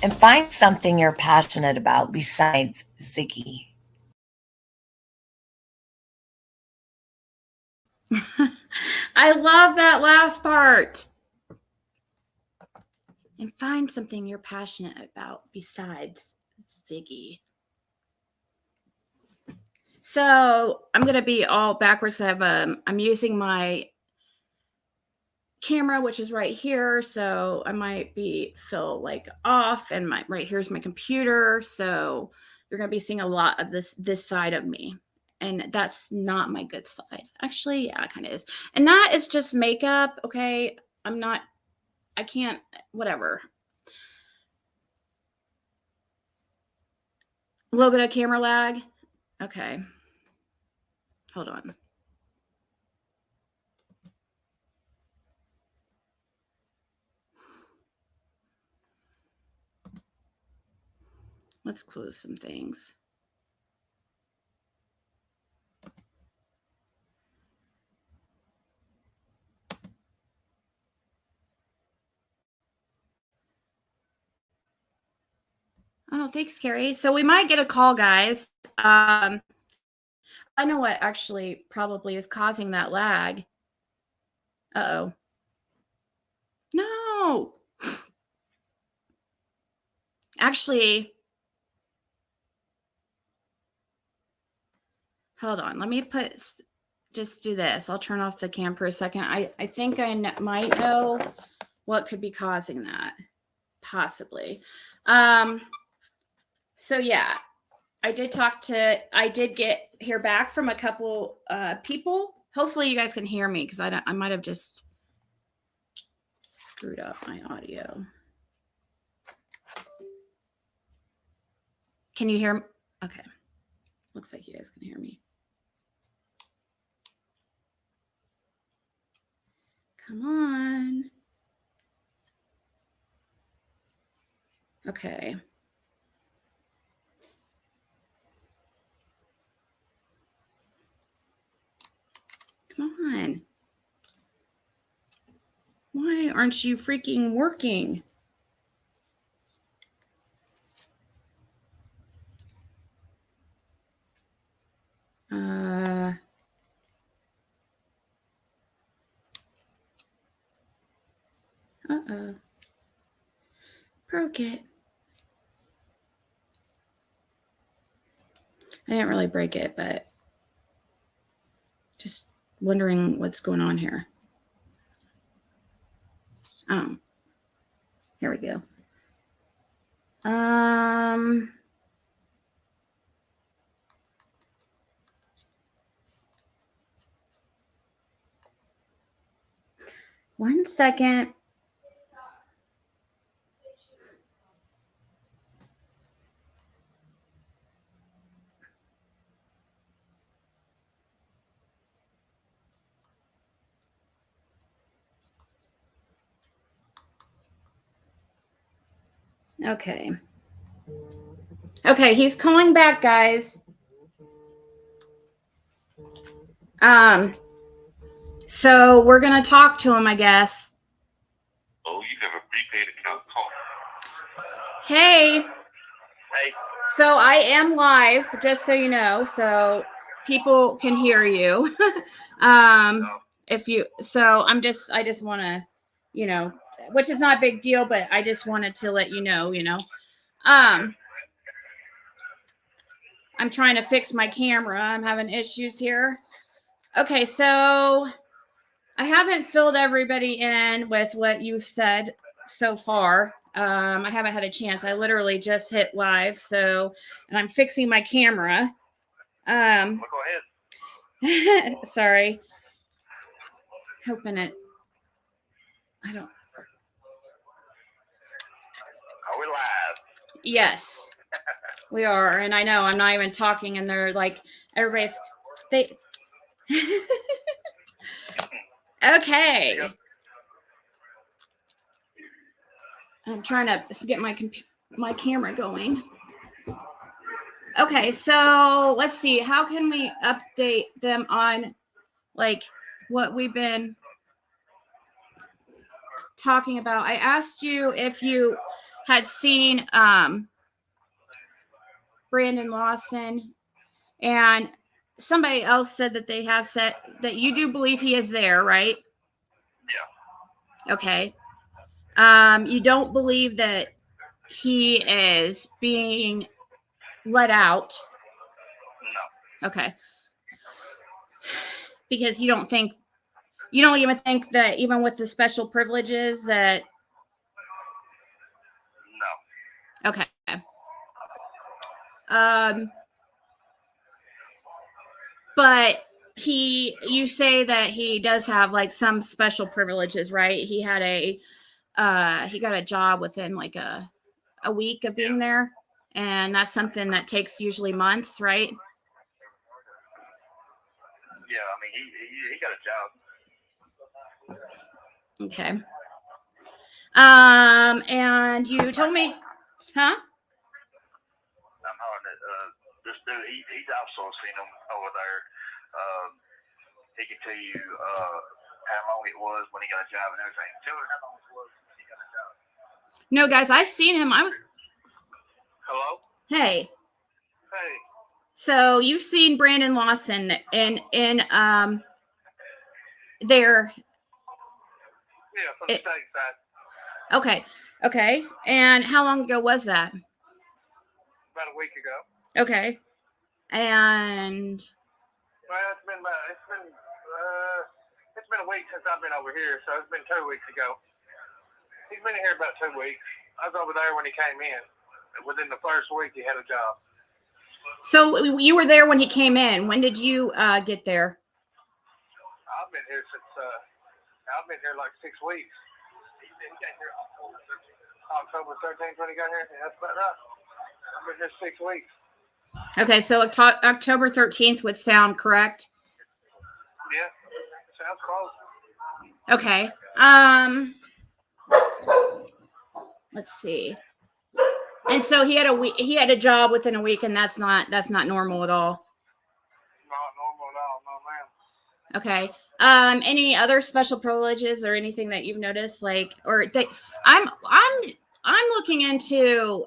and find something you're passionate about besides Ziggy. I love that last part. And find something you're passionate about besides Ziggy. So I'm going to be all backwards. I'm using my camera, which is right here. So I might feel like off, and right here's my computer. So you're going to be seeing a lot of this side of me. And that's not my good side. Actually, yeah, it kind of is. And that is just makeup. Okay. I can't, whatever. A little bit of camera lag. Okay. Hold on. Let's close some things. Oh, thanks, Carrie. So we might get a call, guys. I know what actually probably is causing that lag. Uh-oh. No. Actually, hold on. Let me just do this. I'll turn off the cam for a second. I think I might know what could be causing that. Possibly. So yeah, I did hear back from a couple people. Hopefully you guys can hear me, because I might have just screwed up my audio. Can you hear me? Okay. Looks like you guys can hear me. Come on. Okay. Come on. Why aren't you freaking working? Uh-oh. Broke it. I didn't really break it, but just wondering what's going on here. Oh, here we go. One second. Okay. Okay, he's calling back, guys. So we're gonna talk to him, I guess. Oh, you have a prepaid account call. Hey. Hey. So I am live, just so you know, so people can hear you. I just want to, which is not a big deal, but I just wanted to let you know, I'm trying to fix my camera. I'm having issues here. Okay, so I haven't filled everybody in with what you've said so far. I haven't had a chance. I literally just hit live, and I'm fixing my camera. Go ahead. Sorry. Hoping it. I don't. Are we live? Yes, we are. And I know I'm not even talking, and they're like, Okay. Yep. I'm trying to get my camera going. Okay, so let's see. How can we update them on what we've been talking about? I asked you if you had seen Brandon Lawson, and somebody else said that they have said that you do believe he is there, right? Yeah. Okay. You don't believe that he is being let out? No. Okay. Because you don't even think that even with the special privileges that. No. Okay. But you say that he does have like some special privileges, right? He got a job within like a week of being there, and that's something that takes usually months, right? Yeah, I mean he got a job. Okay. And you told me, huh? I'm on it. This dude, he's also seen him over there. He can tell you how long it was when he got a job and everything. Tell her how long it was when he got a job. No, guys, I've seen him. Hello? Hey. Hey. So you've seen Brandon Lawson in there. Yeah, from the state side. Okay. And how long ago was that? About a week ago. Okay. And Well, it's been a week since I've been over here, so it's been 2 weeks ago. He's been here about 2 weeks. I was over there when he came in. Within the first week, he had a job. So you were there when he came in. When did you get there? I've been here since like 6 weeks. He got here October 13th when he got here. Yeah, that's about right. I've been here 6 weeks. Okay, so October 13th would sound correct. Yeah, sounds close. Okay. Let's see. And so he had a job within a week, and that's not normal at all. Not normal at all, no ma'am. Okay. Any other special privileges or anything that you've noticed, like, or that I'm looking into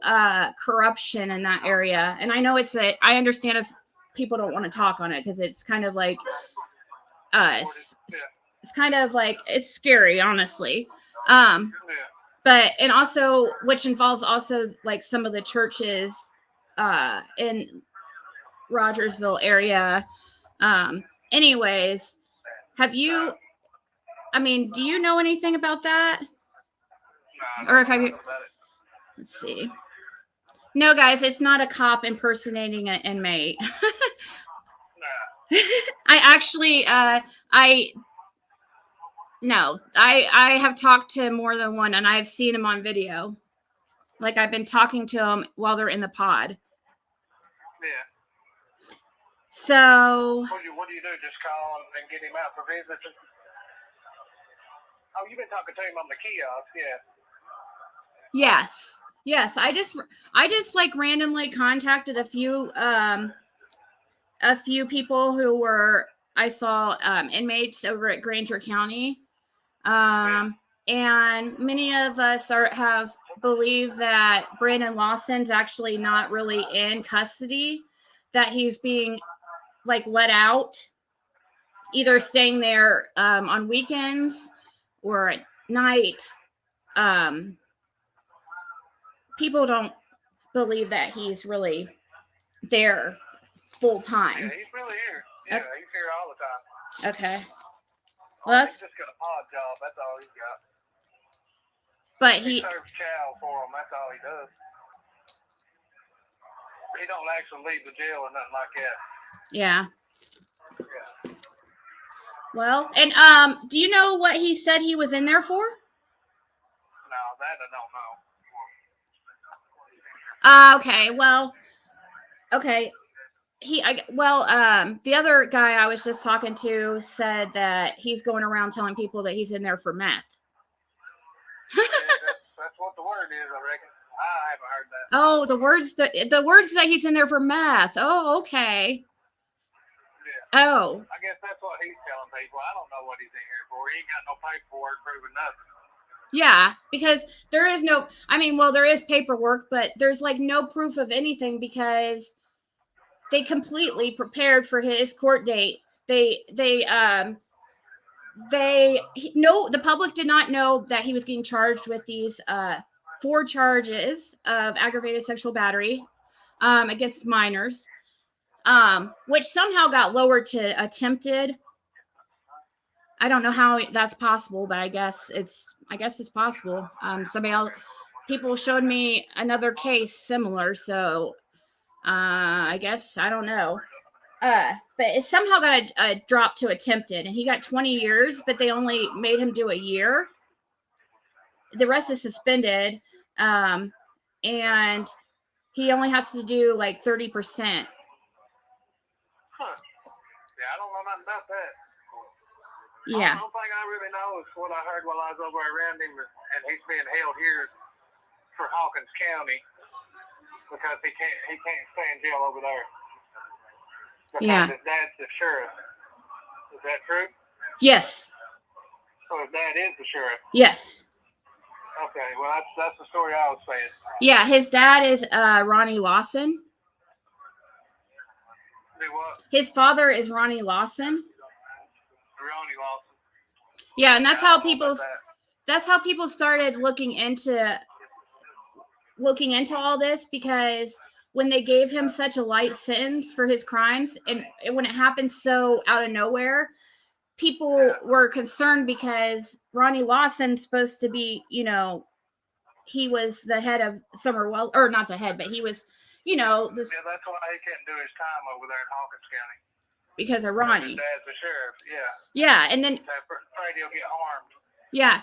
corruption in that area, and I know I understand if people don't want to talk on it because it's kind of like it's kind of like it's scary, honestly. But and also which involves also like some of the churches in Rogersville area. Anyways, do you know anything about that? No, Or if let's see. No, guys, it's not a cop impersonating an inmate. I have talked to more than one, and I've seen him on video. Like I've been talking to them while they're in the pod. Yeah. So. What do you do? Just call and get him out for visits? Oh, you've been talking to him on the kiosk, yeah. Yes. I just like randomly contacted a few people who were I saw inmates over at Grainger County. And many of us have believed that Brandon Lawson's actually not really in custody, that he's being like let out, either staying there on weekends or at night. People don't believe that he's really there full time. Yeah, he's really here. Yeah, he's here all the time. Okay. Well, he's just got a pod job. That's all he's got. But he serves chow for him. That's all he does. He don't actually leave the jail or nothing like that. Yeah. Well, and do you know what he said he was in there for? No, that I don't know. Okay. Well. Okay. The other guy I was just talking to said that he's going around telling people that he's in there for meth. Yeah, that's what the word is, I reckon. I haven't heard that. Oh, the words that he's in there for meth. Oh, okay. Yeah. Oh. I guess that's what he's telling people. I don't know what he's in here for. He ain't got no paperwork proving nothing. Yeah, because there is no, I mean, well, there is paperwork, but there's like no proof of anything because they completely prepared for his court date. The public did not know that he was getting charged with these 4 charges of aggravated sexual battery against minors, which somehow got lowered to attempted. I don't know how that's possible, but I guess it's possible. People showed me another case similar, so I guess I don't know. But it somehow got a drop to attempted, and he got 20 years, but they only made him do a year. The rest is suspended, and he only has to do like 30%. Huh. Yeah, I don't know nothing about that. Yeah. The only thing I really know is what I heard while I was over around him, and he's being held here for Hawkins County because he can't stay in jail over there. Because his dad's the sheriff. Is that true? Yes. So his dad is the sheriff. Yes. Okay, well that's the story I was saying. Yeah, his dad is Ronnie Lawson. Do what? His father is Ronnie Lawson. Ronnie Lawson. Yeah, and that's how people started looking into all this, because when they gave him such a light sentence for his crimes, and when it happened so out of nowhere, people were concerned because Ronnie Lawson's supposed to be, he was the head of Summerwell, or not the head, but he was, this. Yeah, that's why he couldn't do his time over there in Hawkins County. Because of Ronnie. His dad's the sheriff, Yeah, and then afraid he'll get harmed. Yeah.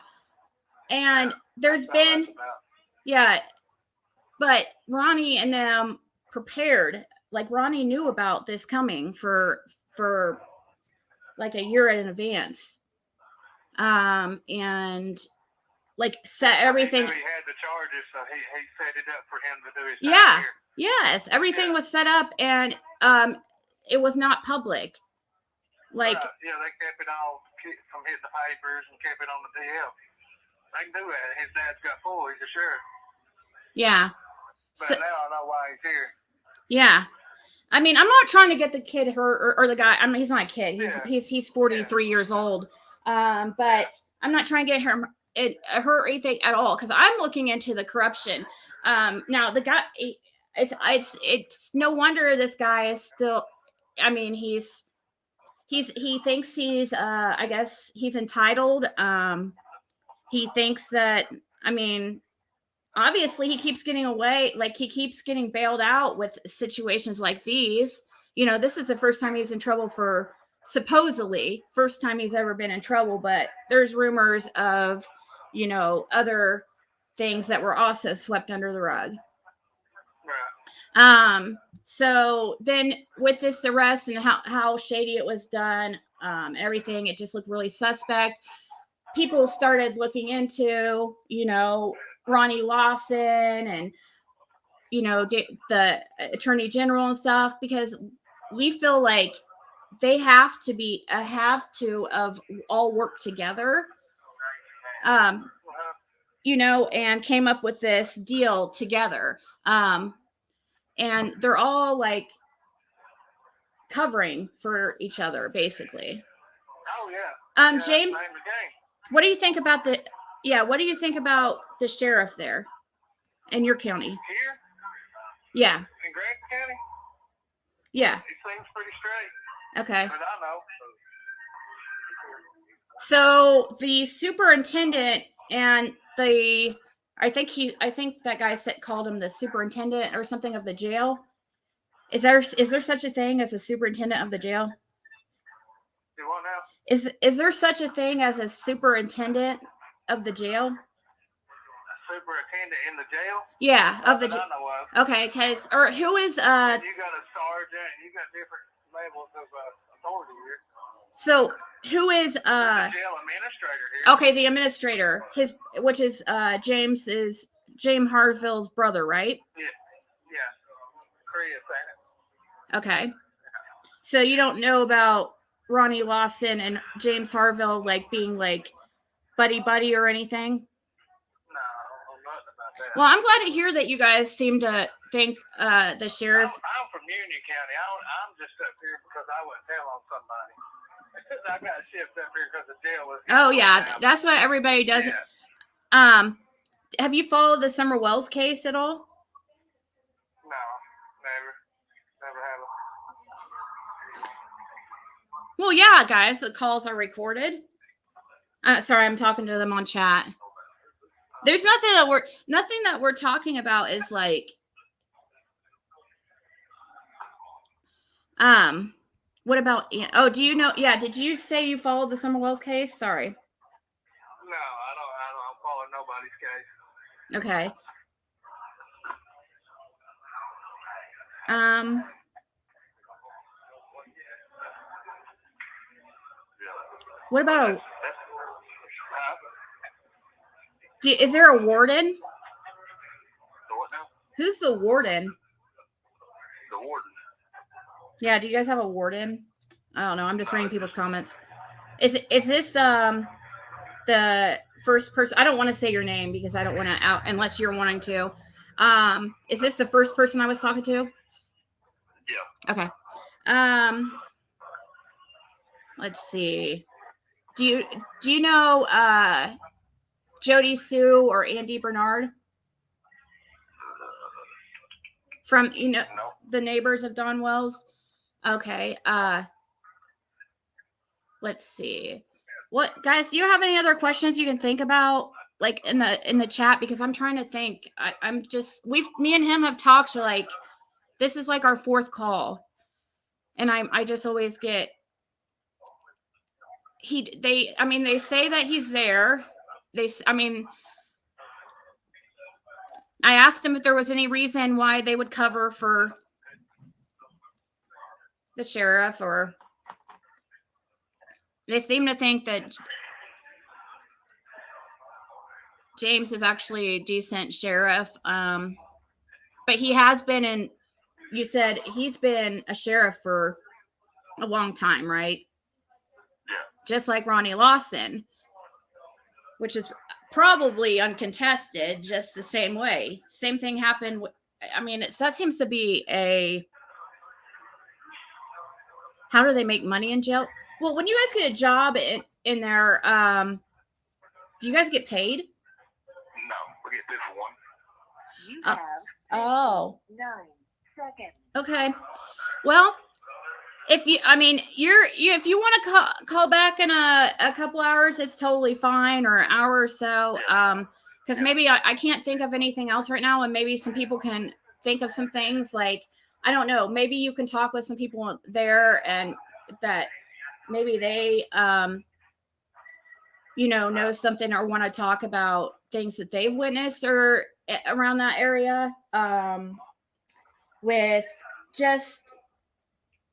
And there's been but Ronnie and them prepared. Like Ronnie knew about this coming for like a year in advance. And like set everything. He had the charges, so he set it up for him to do his time here. Yes, everything was set up, and it was not public. Like they kept it all from hitting the papers and kept it on the DL. They can do that. His dad's got full. He's a sheriff. Yeah. But now I know why he's here. Yeah. I mean, I'm not trying to get the kid hurt or the guy. I mean, he's not a kid. He's 43 years old. But I'm not trying to get him hurt or anything at all, because I'm looking into the corruption. Now the guy, it's no wonder this guy is still. I mean, he thinks he's I guess he's entitled. He thinks that, I mean, obviously he keeps getting away, like he keeps getting bailed out with situations like these. This is the first time he's in trouble supposedly first time he's ever been in trouble, but there's rumors of, other things that were also swept under the rug. Right. So then with this arrest and how shady it was done, everything, it just looked really suspect. People started looking into, Ronnie Lawson and, the attorney general and stuff, because we feel like they have to all work together, and came up with this deal together. And they're all like covering for each other, basically. Oh yeah. James, what do you think about the sheriff there in your county? Here? Yeah. In Grainger County? Yeah. He seems pretty straight. Okay. But I know. So the superintendent and I think that guy called him the superintendent or something of the jail. Is there such a thing as a superintendent of the jail? You want now? Is there such a thing as a superintendent of the jail? A superintendent in the jail? Yeah, of the jail. I know of. Okay, because who is You got a sergeant, you got different levels of authority here. So who is the jail administrator here? Okay, the administrator, which is James Harville's brother, right? Yeah. Chris, ain't it? Okay. So you don't know about Ronnie Lawson and James Harville like being like buddy or anything? Well, I'm glad to hear that you guys seem to think the sheriff. I'm from Union County. I'm just up here because I went to tell on somebody. I got shipped up here because the jail was. Oh yeah, that's what everybody does. Yeah. Have you followed the Summer Wells case at all? No, never have. Well, yeah, guys, the calls are recorded. Sorry, I'm talking to them on chat. There's nothing that we're talking about is like, what about, oh, do you know, did you say you followed the Summer Wells case? Sorry. No, I don't follow nobody's case. Okay. What about is there a warden? The what now? Who's the warden? The warden. Yeah, do you guys have a warden? I don't know. I'm just reading people's comments. Is this the first person? I don't want to say your name because I don't want to out unless you're wanting to. Is this the first person I was talking to? Yeah. Okay. Let's see. Do you know Jody Sue or Andy Bernard? From No. the neighbors of Don Wells? Okay. Let's see. What guys, do you have any other questions you can think about like in the chat? Because I'm trying to think. Me and him have talked like this is like our fourth call. And I just always get they say that he's there. I asked him if there was any reason why they would cover for the sheriff, or they seem to think that James is actually a decent sheriff. But he has been you said he's been a sheriff for a long time, right? Yeah. Just like Ronnie Lawson, which is probably uncontested, just the same way. Same thing happened. That seems to be how do they make money in jail? Well, when you guys get a job in there, do you guys get paid? No, we get 2 for 1. You have 9 seconds. Okay. Well, if you want to call back in a couple hours, it's totally fine, or an hour or so. Because maybe I can't think of anything else right now, and maybe some people can think of some things. Like, I don't know, maybe you can talk with some people there, and that maybe they know something or want to talk about things that they've witnessed or around that area, with just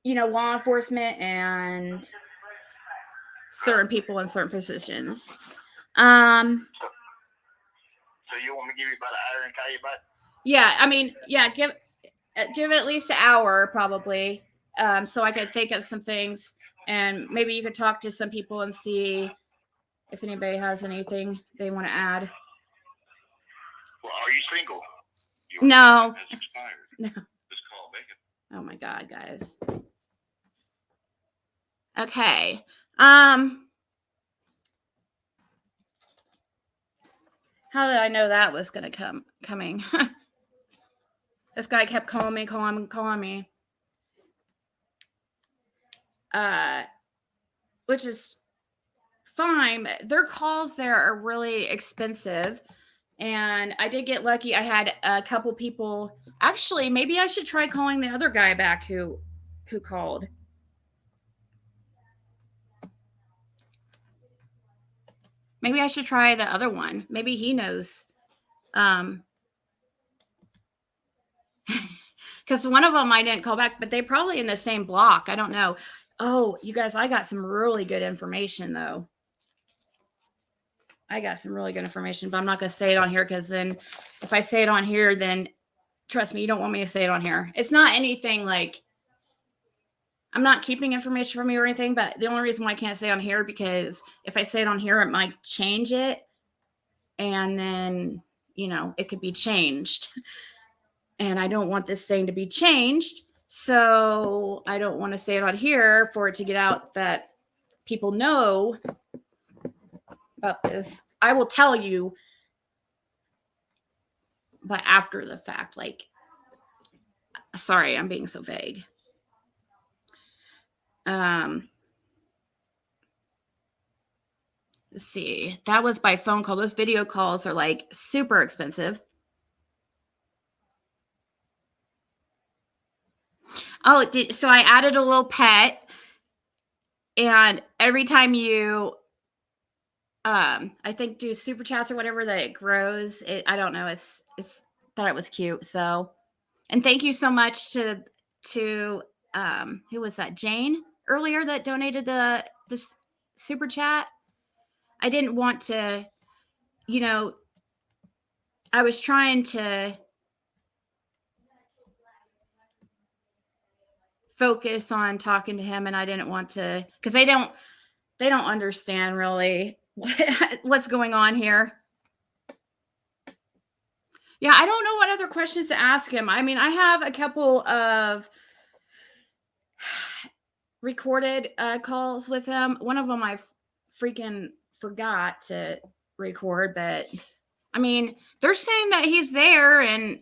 law enforcement and certain people in certain positions. So you want me to give you about an hour and call you back? Yeah, give it at least an hour probably, so I could think of some things, and maybe you could talk to some people and see if anybody has anything they want to add. Well, are you single? No. Has expired. No. Just call Bacon. Oh my God, guys. Okay. How did I know that was going to coming? This guy kept calling me. Which is fine. Their calls there are really expensive. And I did get lucky. I had a couple people. Actually, maybe I should try calling the other guy back who called. Maybe I should try the other one. Maybe he knows. Because one of them I didn't call back, but they're probably in the same block. I don't know. Oh, you guys, I got some really good information, though. I got some really good information, but I'm not going to say it on here, because then if I say it on here, then trust me, you don't want me to say it on here. It's not anything like, I'm not keeping information from you or anything, but the only reason why I can't say it on here, because if I say it on here, it might change it. And then you know, it could be changed. And I don't want this saying to be changed. So I don't want to say it on here for it to get out that people know about this. I will tell you, but after the fact, like, sorry, I'm being so vague. Let's see. That was by phone call. Those video calls are like super expensive. Oh, so I added a little pet, and every time you, I think do super chats or whatever, that it grows. I don't know. It's thought it was cute. So, and thank you so much to who was that? Jane earlier that donated this super chat. I didn't want to, you know, I was trying to focus on talking to him, and I didn't want to, because they don't understand really what's going on here. Yeah, I don't know what other questions to ask him. I mean, I have a couple of recorded calls with him. One of them I freaking forgot to record, but I mean, they're saying that he's there, and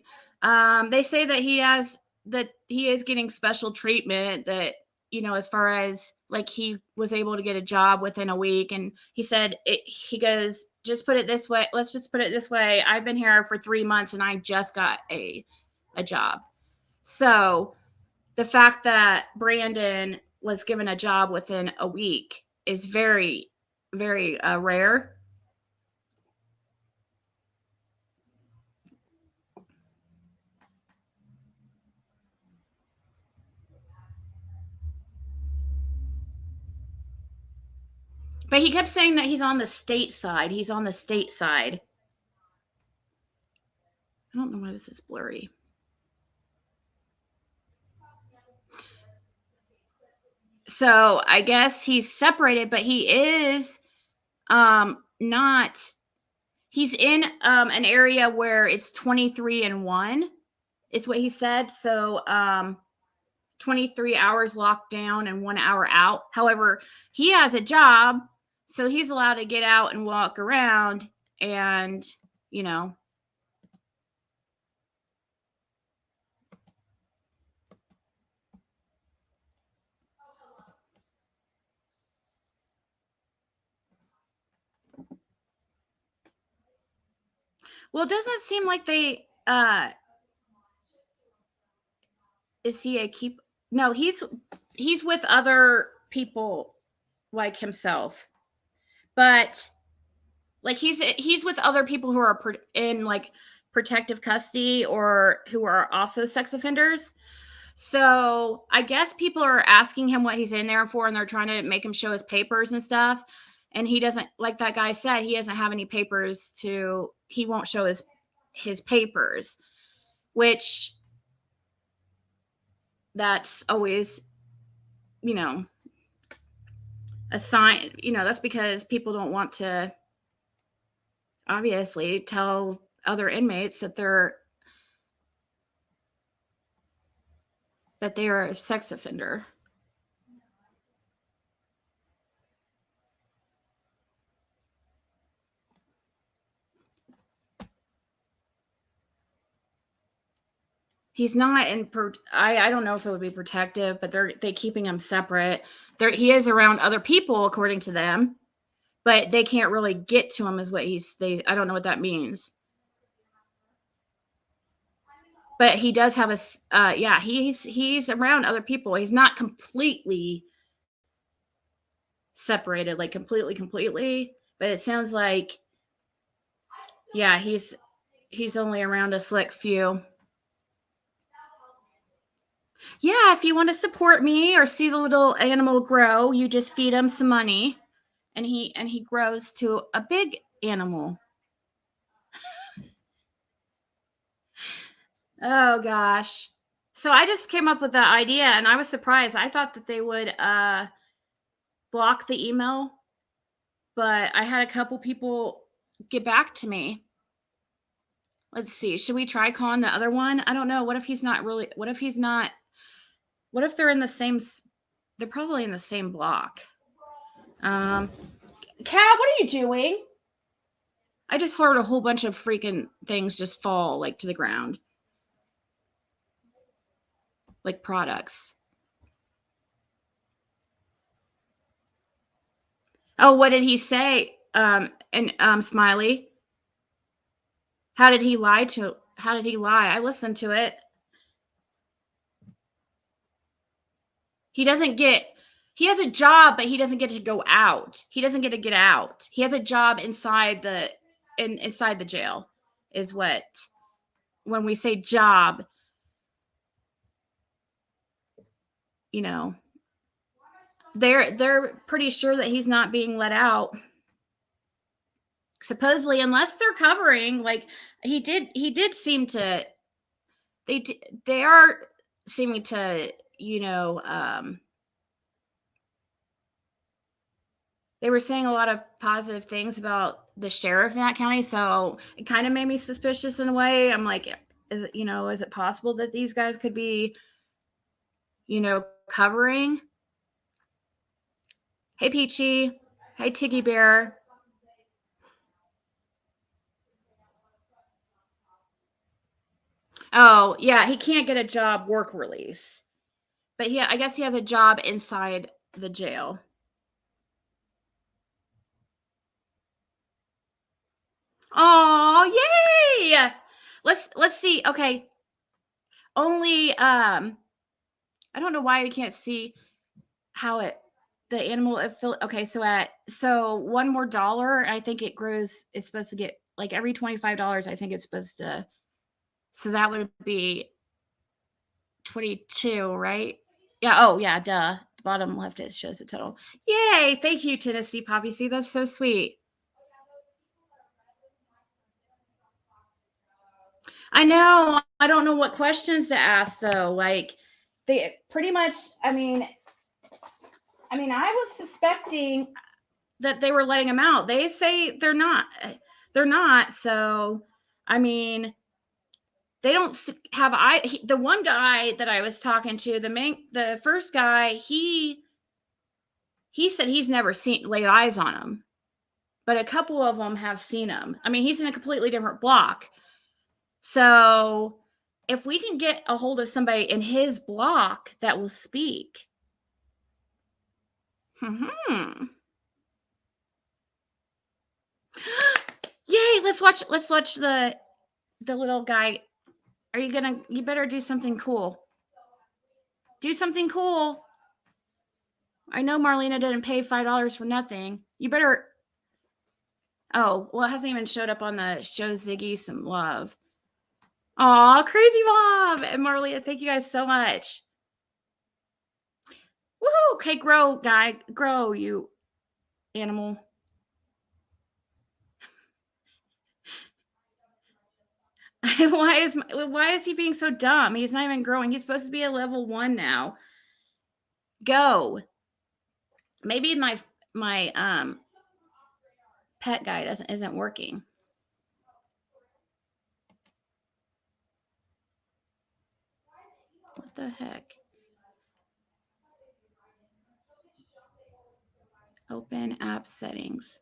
they say that he is getting special treatment, that, you know, as far as like he was able to get a job within a week. And he said, he goes, just put it this way. Let's just put it this way. I've been here for 3 months and I just got a job. So the fact that Brandon was given a job within a week is very, very rare. But he kept saying that he's on the state side. He's on the state side. I don't know why this is blurry. So I guess he's separated, but he is not. He's in an area where it's 23-1 is what he said. So 23 hours locked down and 1 hour out. However, he has a job, so he's allowed to get out and walk around and, you know. Well, it doesn't seem like they, is he a keep? No, he's with other people like himself, but like he's with other people who are in like protective custody or who are also sex offenders. So I guess people are asking him what he's in there for, and they're trying to make him show his papers and stuff. And he doesn't, like that guy said, he doesn't have any papers he won't show his papers, which that's always, you know, a sign, you know, that's because people don't want to obviously tell other inmates that they are a sex offender. He's not in, I don't know if it would be protective, but they keeping him separate. He is around other people, according to them, but they can't really get to him, is what I don't know what that means. But he does have yeah, he's around other people. He's not completely separated, like completely, but it sounds like, yeah, he's only around a select few. Yeah, if you want to support me or see the little animal grow, you just feed him some money, and he grows to a big animal. Oh gosh. So I just came up with that idea, and I was surprised. I thought that they would block the email, but I had a couple people get back to me. Let's see. Should we try calling the other one? I don't know. What if he's not really, what if he's not, what if they're in the same, they're probably in the same block. Kat, what are you doing? I just heard a whole bunch of freaking things just fall like to the ground. Like products. Oh, what did he say? Smiley. How did he lie? I listened to it. He has a job, but he doesn't get to go out. He doesn't get to get out. He has a job inside the jail is what, when we say job, you know, they're pretty sure that he's not being let out. Supposedly, unless they're covering, like he did seem to, they are seeming to, you know, they were saying a lot of positive things about the sheriff in that county. So it kind of made me suspicious in a way. I'm like, is it possible that these guys could be, you know, covering? Hey, Peachy. Hey, Tiggy Bear. Oh, yeah, he can't get a job work release. But yeah, I guess he has a job inside the jail. Oh, yay! Let's see. Okay. Only I don't know why we can't see how the animal okay, so one more dollar, I think it's supposed to get like every $25, I think it's supposed to, so that would be 22, right? Yeah, oh yeah, duh. The bottom left, it shows the total. Yay, thank you, Tennessee Poppy. See, that's so sweet. I know. I don't know what questions to ask though. Like they pretty much, I mean, I was suspecting that they were letting him out. They say they're not. So, I mean, they don't have the one guy that I was talking to, the first guy, he said he's never laid eyes on him, but a couple of them have seen him. I mean, he's in a completely different block. So if we can get a hold of somebody in his block that will speak. Yay, let's watch the little guy. You better do something cool. Do something cool. I know Marlena didn't pay $5 for nothing. You better. Oh, well, it hasn't even showed up on the show Ziggy some love. Aw, Crazy Mom and Marlena, thank you guys so much. Woohoo! Okay, grow, guy. Grow, you animal. Why is he being so dumb? He's not even growing. He's supposed to be a level 1 now. Go. Maybe my pet guy isn't working. What the heck? Open app settings.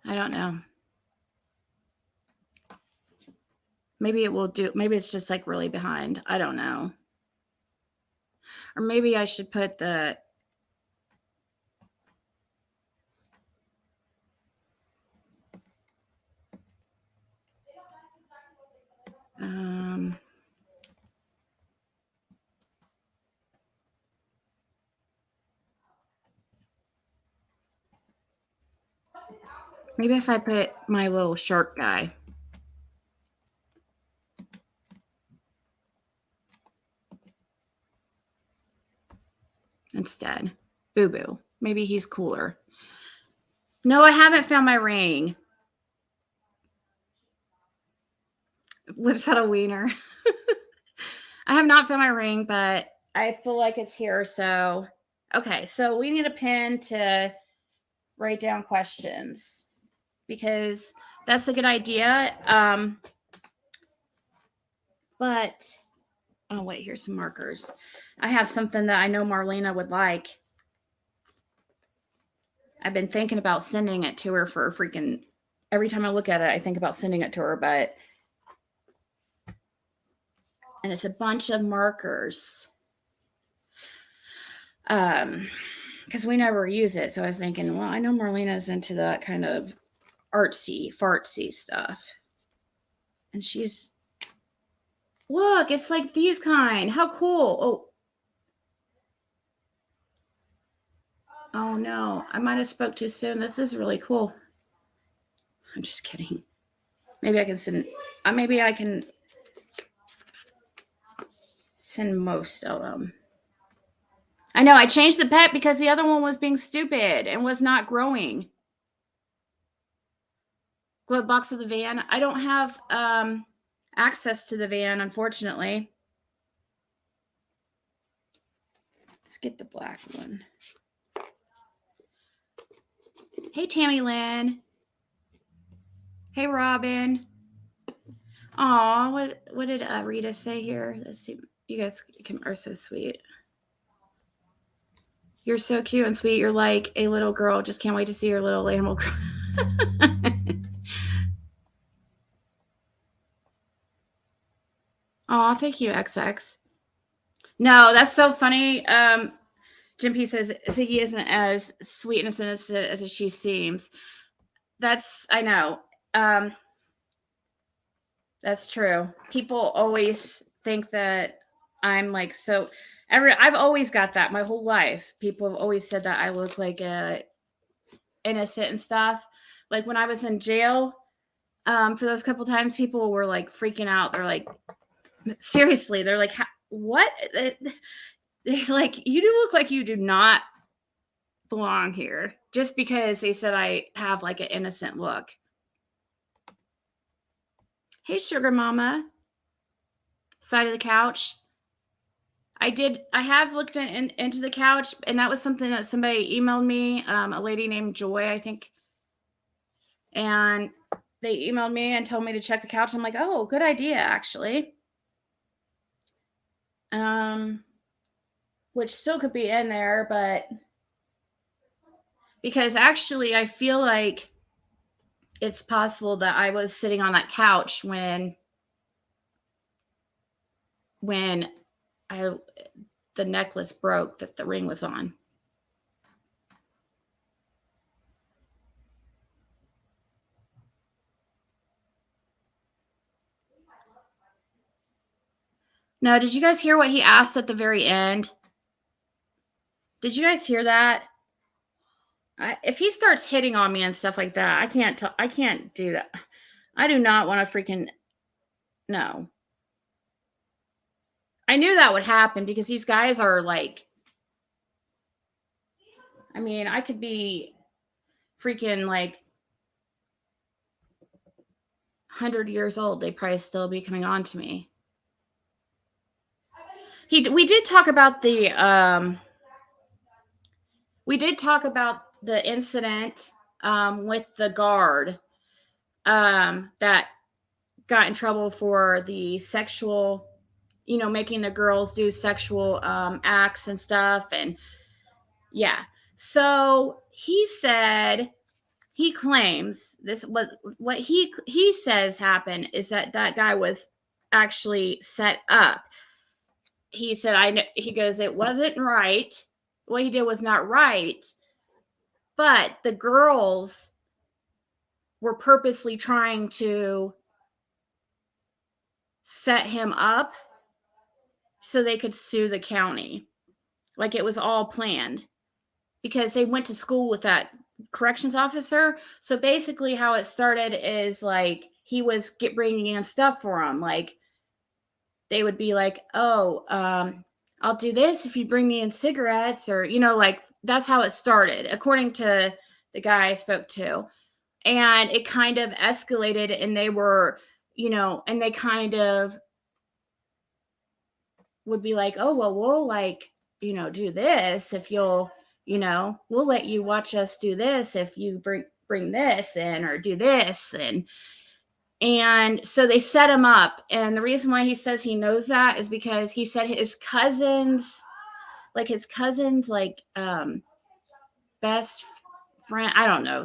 I don't know. Maybe it will do. Maybe it's just like really behind. I don't know. Or maybe I should put the maybe if I put my little shark guy. Instead. Boo Boo. Maybe he's cooler. No, I haven't found my ring. whips out a wiener. I have not found my ring, but I feel like it's here. So, okay. So we need a pen to write down questions because that's a good idea. But, oh, wait, here's some markers. I have something that I know Marlena would like. I've been thinking about sending it to her for a freaking, every time I look at it, I think about sending it to her, but, and it's a bunch of markers. Because we never use it. So I was thinking, well, I know Marlena's into that kind of artsy, fartsy stuff. And she's, look, it's like these kind. How cool. Oh no, I might have spoke too soon. This is really cool. I'm just kidding. Maybe I can send most of them. I know I changed the pet because the other one was being stupid and was not growing. Glove box of the van. I don't have access to the van, unfortunately. Let's get the black one. Hey, Tammy Lynn. Hey, Robin. Aw, what did Rita say here? Let's see. You guys are so sweet. You're so cute and sweet. You're like a little girl. Just can't wait to see your little animal girl. Aw, thank you, XX. No, that's so funny. Jim P says Ziggy isn't as sweet and innocent as she seems. I know. That's true. People always think that I'm like so. I've always got that my whole life. People have always said that I look like innocent and stuff. Like when I was in jail, for those couple times, people were like freaking out. They're like, seriously, they're like, what? They're like, you do look like you do not belong here, just because they said I have like an innocent look. Hey, sugar mama. Side of the couch. I have looked into the couch, and that was something that somebody emailed me, a lady named Joy, I think. And they emailed me and told me to check the couch. I'm like, oh, good idea, actually. Which still could be in there, but because actually I feel like it's possible that I was sitting on that couch when the necklace broke that the ring was on. Now, did you guys hear what he asked at the very end? Did you guys hear that? If he starts hitting on me and stuff like that, I can't do that. I do not want to freaking, no. I knew that would happen because these guys are like, I mean, I could be freaking like 100 years old. They'd probably still be coming on to me. We did talk about the incident with the guard that got in trouble for the sexual, making the girls do sexual acts and stuff. And yeah, so he said, he claims this, what he says happened is that guy was actually set up. He said, he goes, it wasn't right. What he did was not right. But the girls were purposely trying to set him up so they could sue the county. Like it was all planned because they went to school with that corrections officer. So basically how it started is like he was bringing in stuff for them. Like they would be like, oh, I'll do this if you bring me in cigarettes, or, like that's how it started, according to the guy I spoke to. And it kind of escalated, and they were and they kind of would be like, oh, well, we'll like, do this if you'll, we'll let you watch us do this if you bring this in or do this. And so they set him up. And the reason why he says he knows that is because he said his cousin's best friend, I don't know.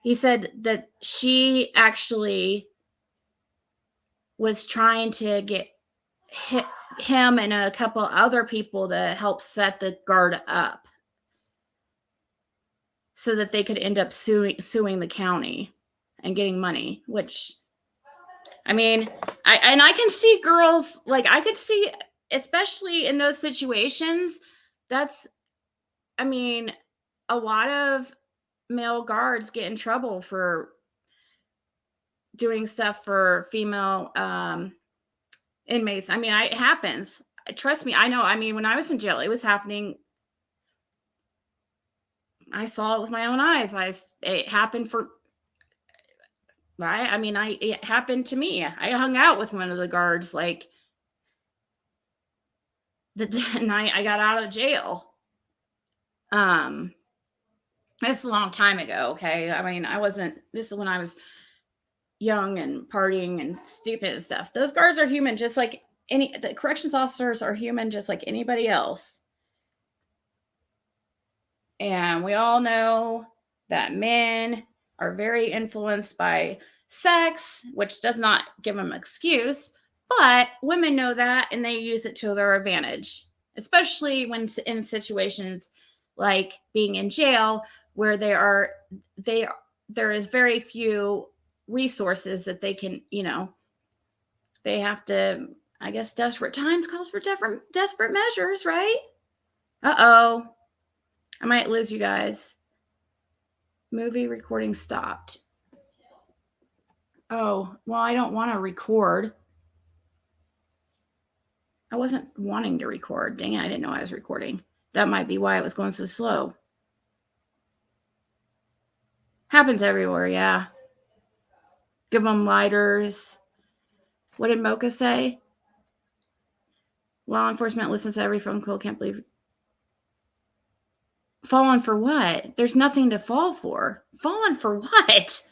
He said that she actually was trying to get him and a couple other people to help set the guard up so that they could end up suing the county and getting money, which, I mean, I can see girls, like, I could see, especially in those situations, that's, I mean, a lot of male guards get in trouble for doing stuff for female inmates. I mean, it happens. Trust me, I know. I mean, when I was in jail, it was happening. I saw it with my own eyes. It happened right? I mean, it happened to me. I hung out with one of the guards like the night I got out of jail. It's a long time ago, okay? I mean, this is when I was young and partying and stupid and stuff. Those guards are human, just like the corrections officers are human, just like anybody else. And we all know that men are very influenced by sex, which does not give them an excuse, but women know that and they use it to their advantage, especially when in situations like being in jail where there is very few resources that they can, they have to, I guess desperate times calls for desperate measures, right? Uh-oh. I might lose you guys. Movie recording stopped. Oh, well, I don't want to record. I wasn't wanting to record. Dang it, I didn't know I was recording. That might be why it was going so slow. Happens everywhere, yeah. Give them lighters. What did Mocha say? Law enforcement listens to every phone call. Can't believe. Fallen for what? There's nothing to fall for. Fallen for what?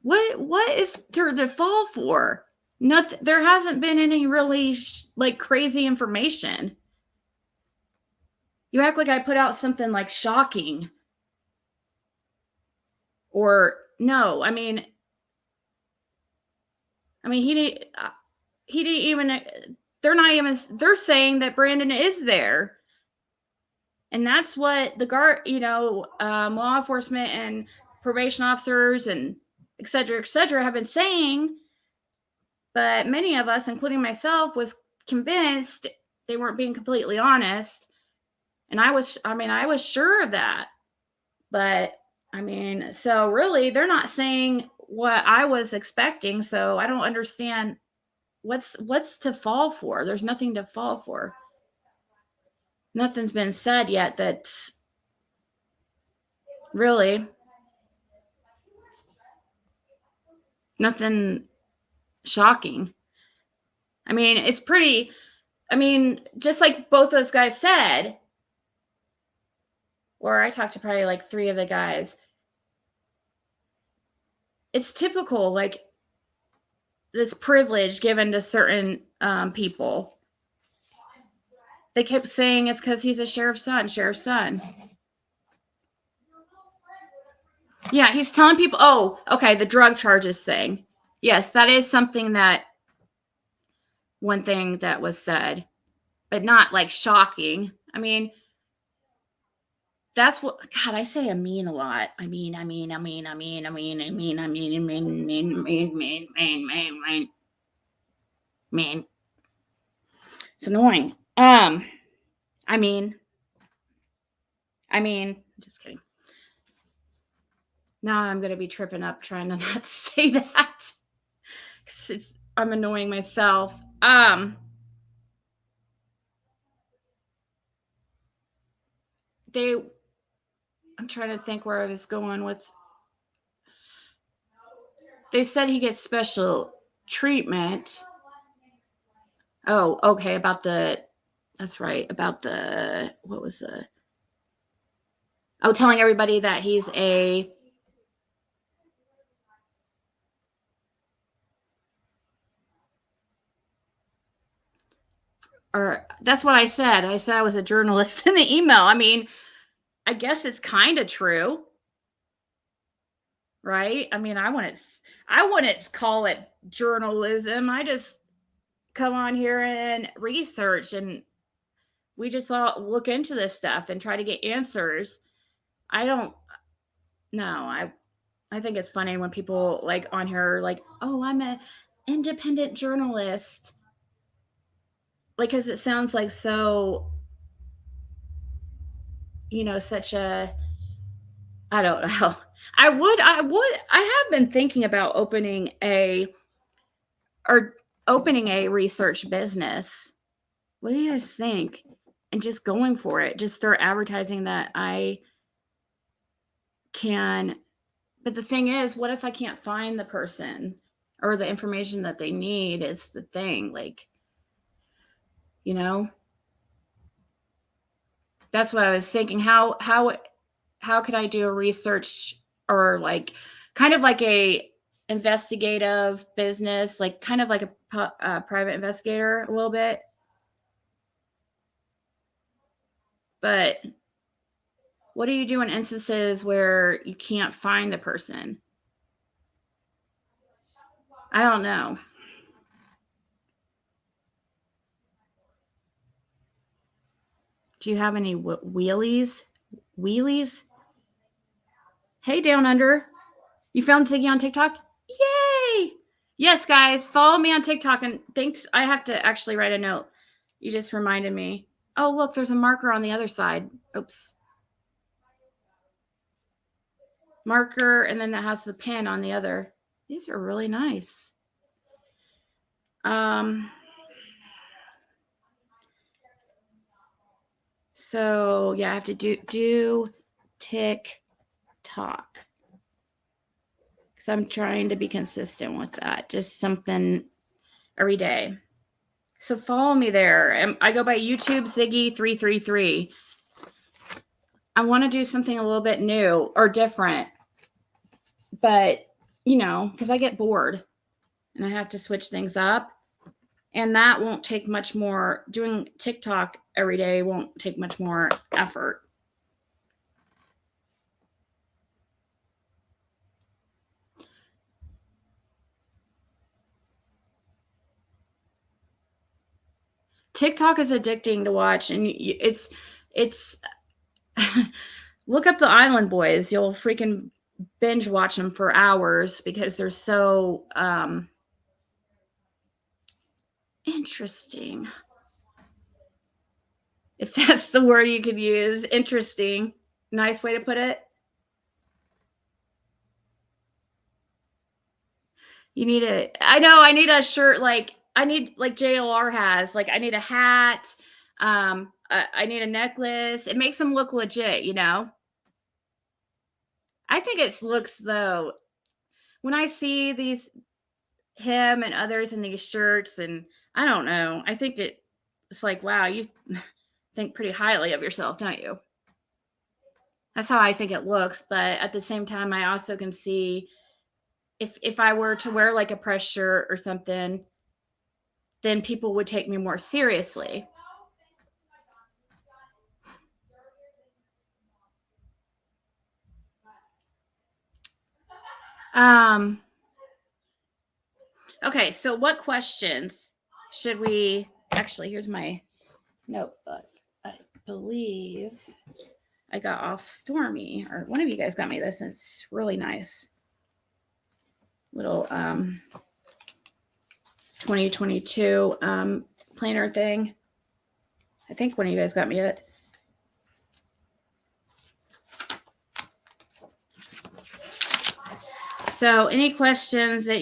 What is there to fall for? Nothing. There hasn't been any really like crazy information. You act like I put out something like shocking. Or no, I mean he didn't even, they're saying that Brandon is there. And that's what the guard, law enforcement and probation officers and et cetera, have been saying. But many of us, including myself, was convinced they weren't being completely honest. And I was sure of that. But so really they're not saying what I was expecting. So I don't understand what's to fall for. There's nothing to fall for. Nothing's been said yet that's really nothing shocking. It's pretty, just like both those guys said, or I talked to probably like 3 of the guys. It's typical, like this privilege given to certain people. They kept saying it's because he's a sheriff's son. Yeah, he's telling people, oh, okay, the drug charges thing. Yes, that is one thing that was said, but not like shocking. That's what, God, I say I mean a lot. Mean. It's annoying. Just kidding. Now I'm going to be tripping up trying to not say that. I'm annoying myself. I'm trying to think where I was going with. They said he gets special treatment. Oh, okay. That's right. About what was telling everybody that he's or that's what I said. I said I was a journalist in the email. I mean, I guess it's kind of true. Right? I mean, I wouldn't call it journalism. I just come on here and research, and we just all look into this stuff and try to get answers. I don't know. I think it's funny when people like on here are like, "Oh, I'm an independent journalist." Like, cuz it sounds like so, such a, I don't know. I have been thinking about opening a research business. What do you guys think? And just going for it. Just start advertising that I can. But the thing is, what if I can't find the person or the information that they need is the thing. Like, that's what I was thinking. How could I do a research or like kind of like a investigative business, like kind of like a private investigator a little bit. But what do you do in instances where you can't find the person? I don't know. Do you have any wheelies? Wheelies? Hey, Down Under. You found Ziggy on TikTok? Yay! Yes, guys, follow me on TikTok. And thanks. I have to actually write a note. You just reminded me. Oh, look, there's a marker on the other side. Oops. Marker, and then that has the pin on the other. These are really nice. So yeah, I have to do TikTok because I'm trying to be consistent with that. Just something every day. So follow me there. I go by YouTube Ziggy333. I want to do something a little bit new or different, but because I get bored and I have to switch things up. And that won't take much more. Doing TikTok every day won't take much more effort. TikTok is addicting to watch, and it's look up the Island Boys. You'll freaking binge watch them for hours because they're so interesting. If that's the word you could use. Interesting. Nice way to put it. I need a shirt like JLR has. Like I need a hat. I need a necklace. It makes them look legit, I think it looks though. When I see him and others in these shirts, and I don't know, I think it's like, wow, you think pretty highly of yourself, don't you? That's how I think it looks. But at the same time, I also can see if I were to wear like a press shirt or something, then people would take me more seriously. Okay, so what questions should we actually, here's my notebook. I believe I got off Stormy, or one of you guys got me this, and it's really nice. Little 2022 planner thing. I think one of you guys got me it. So any questions that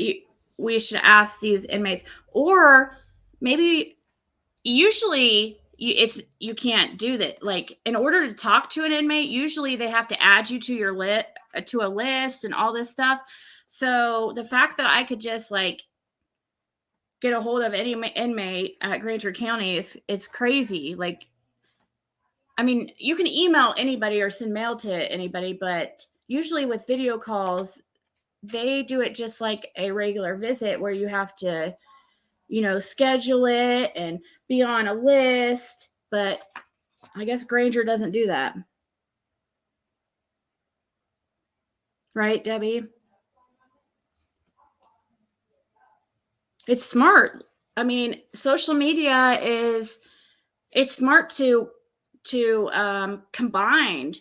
we should ask these inmates, or maybe usually you can't do that. Like in order to talk to an inmate, usually they have to add you to your to a list and all this stuff. So the fact that I could just like get a hold of any inmate at Grainger County it's crazy. Like, I mean, you can email anybody or send mail to anybody, but usually with video calls, they do it just like a regular visit where you have to, you know, schedule it and be on a list. But I guess Grainger doesn't do that. Right, Debbie? It's smart. I mean, social media it's smart to combined.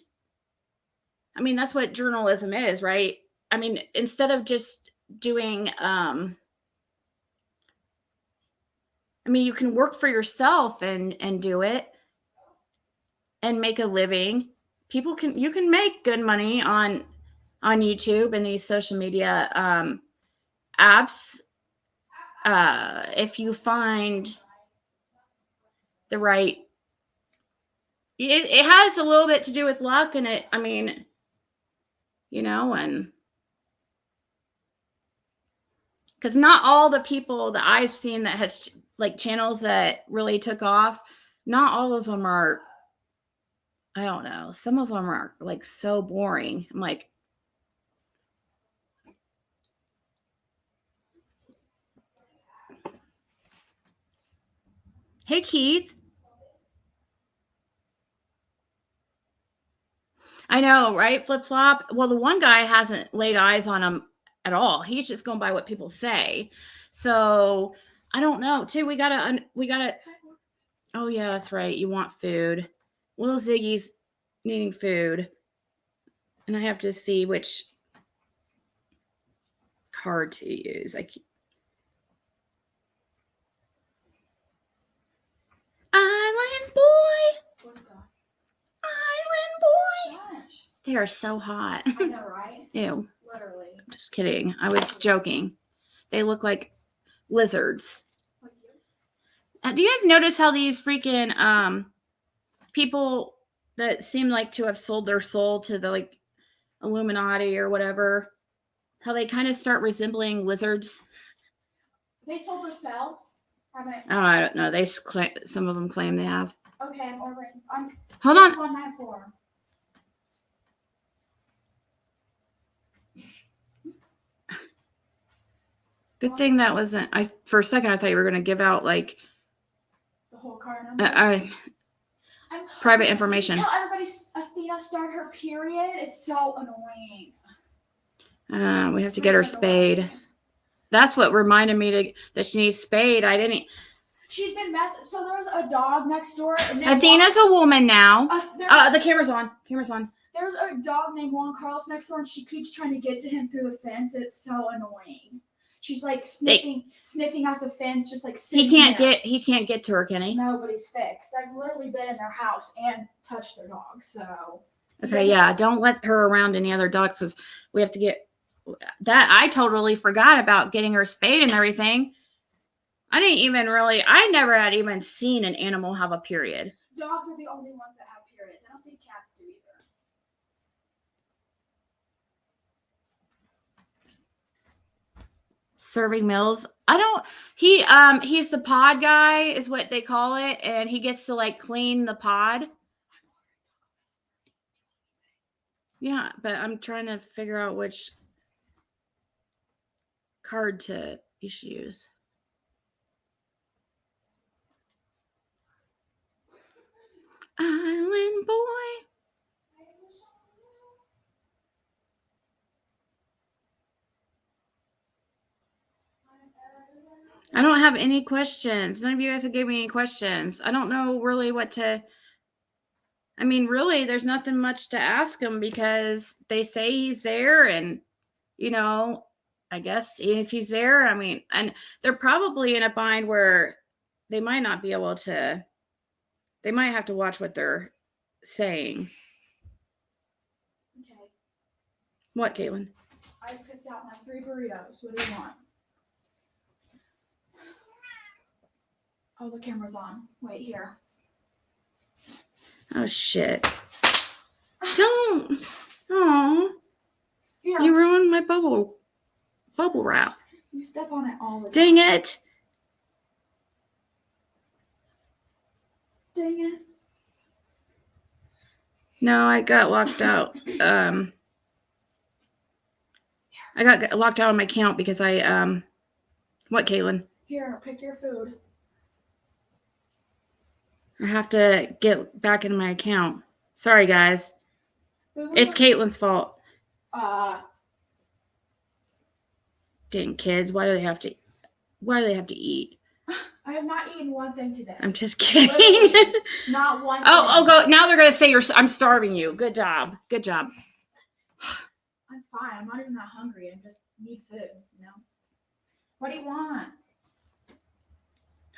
I mean, that's what journalism is, right? I mean, instead of just doing I mean, you can work for yourself and do it and make a living. You can make good money on YouTube and these social media apps if you find the right. It has a little bit to do with luck, and I mean, you know, and because not all the people that I've seen that has like channels that really took off, not all of them are, I don't know. Some of them are like so boring. I'm like, hey, Keith. I know, right? Flip flop. Well, the one guy hasn't laid eyes on him at all. He's just going by what people say. So I don't know. Too, we gotta. Oh yeah, that's right. You want food. Little Ziggy's needing food, and I have to see which card to use. Island boy. Island boy. They are so hot. I know, right? Ew. Literally. Just kidding. I was joking. They look like lizards. Do you guys notice how these freaking people that seem like to have sold their soul to the like Illuminati or whatever, how they kind of start resembling lizards? They sold themselves. I don't know. Some of them claim they have. Okay, I'm ordering. Hold on. 6194. Good thing that wasn't. For a second I thought you were going to give out like The whole card number. private information. Tell everybody Athena started her period. It's so annoying. We have to get her spayed. That's what reminded me that she needs spayed. I didn't. She's been messing. So there was a dog next door. And Athena's a woman now. The camera's on. Camera's on. There's a dog named Juan Carlos next door, and she keeps trying to get to him through the fence. It's so annoying. She's like sniffing out the fence, just like sitting He can't get to her, can he? No, but he's fixed. I've literally been in their house and touched their dog. So okay, yeah. Don't let her around any other dogs because we have to get that. I totally forgot about getting her spayed and everything. I never had even seen an animal have a period. Dogs are the only ones that have periods. I don't think cats do either. Serving meals. He's the pod guy is what they call it. And he gets to like clean the pod. Yeah, but I'm trying to figure out which card you should use. Island boy. I don't have any questions. None of you guys have given me any questions. I don't know really what to. I mean, really, there's nothing much to ask him because they say he's there, and you know, I guess if he's there, I mean, and they're probably in a bind where they might not be able to. They might have to watch what they're saying. Okay. What, Caitlin? I picked out my 3 burritos. What do you want? Oh, the camera's on. Wait, here. Oh, shit. Don't. Oh, Here. you ruined my bubble. bubble wrap. You step on it all the time. Dang it. Dang it. No, I got locked out. I got locked out on my account because what, Caitlin? Here, pick your food. I have to get back in my account. Sorry, guys. Food It's was- Caitlin's fault. Uh, Dang kids, why do they have to eat? I have not eaten one thing today. I'm just kidding. Literally, not one Oh, thing. go. Now they're going to say I'm starving you. Good job. Good job. I'm fine. I'm not even that hungry. I just need food, you know? What do you want?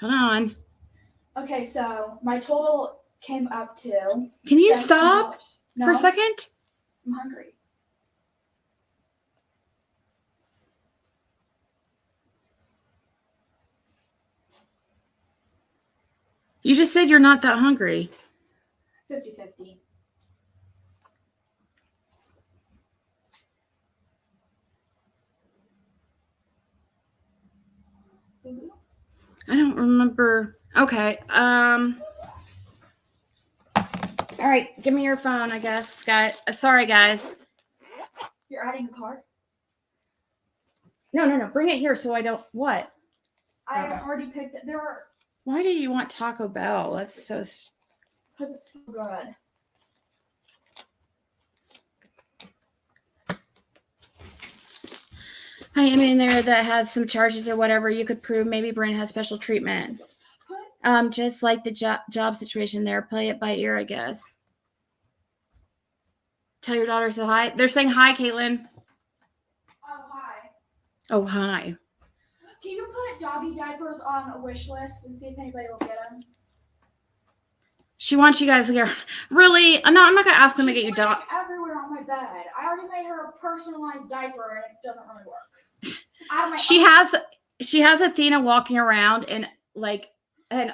Hold on. Okay, so my total came up to Can you $17. stop No, for a second? I'm hungry. You just said you're not that hungry. 50-50. I don't remember. Okay. All right. Give me your phone, I guess. Sorry, guys. You're adding a card? No. Bring it here so I don't. What? I already picked it. There are, Why do you want Taco Bell? That's so. because it's so good. I am in there that has some charges or whatever. You could prove maybe Brent has special treatment. Just like the job situation there. Play it by ear, I guess. Tell your daughter to hi. They're saying hi, Caitlin. Oh, hi. Oh, hi. Can you put doggy diapers on a wish list and see if anybody will get them? She wants you guys to get. Really? No, I'm not gonna ask them to get you She's dog. laying everywhere on my bed. I already made her a personalized diaper and it doesn't really work. Out of my She has Athena walking around in like an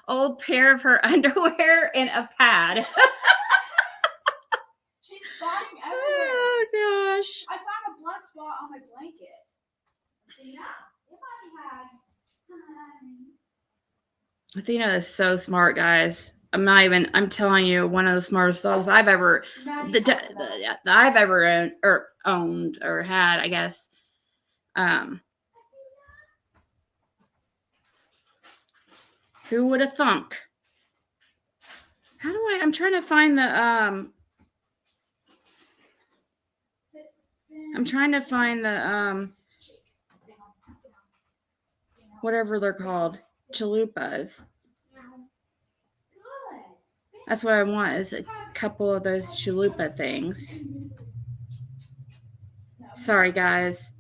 old pair of her underwear and a pad. She's spotting everywhere. Oh gosh. I found a blood spot on my blanket. Athena, if I had. Athena is so smart, guys. I'm telling you, one of the smartest dogs I've ever owned or had, I guess. Who would have thunk? How do I'm trying to find the whatever they're called, chalupas. That's what I want is a couple of those chalupa things. Sorry, guys.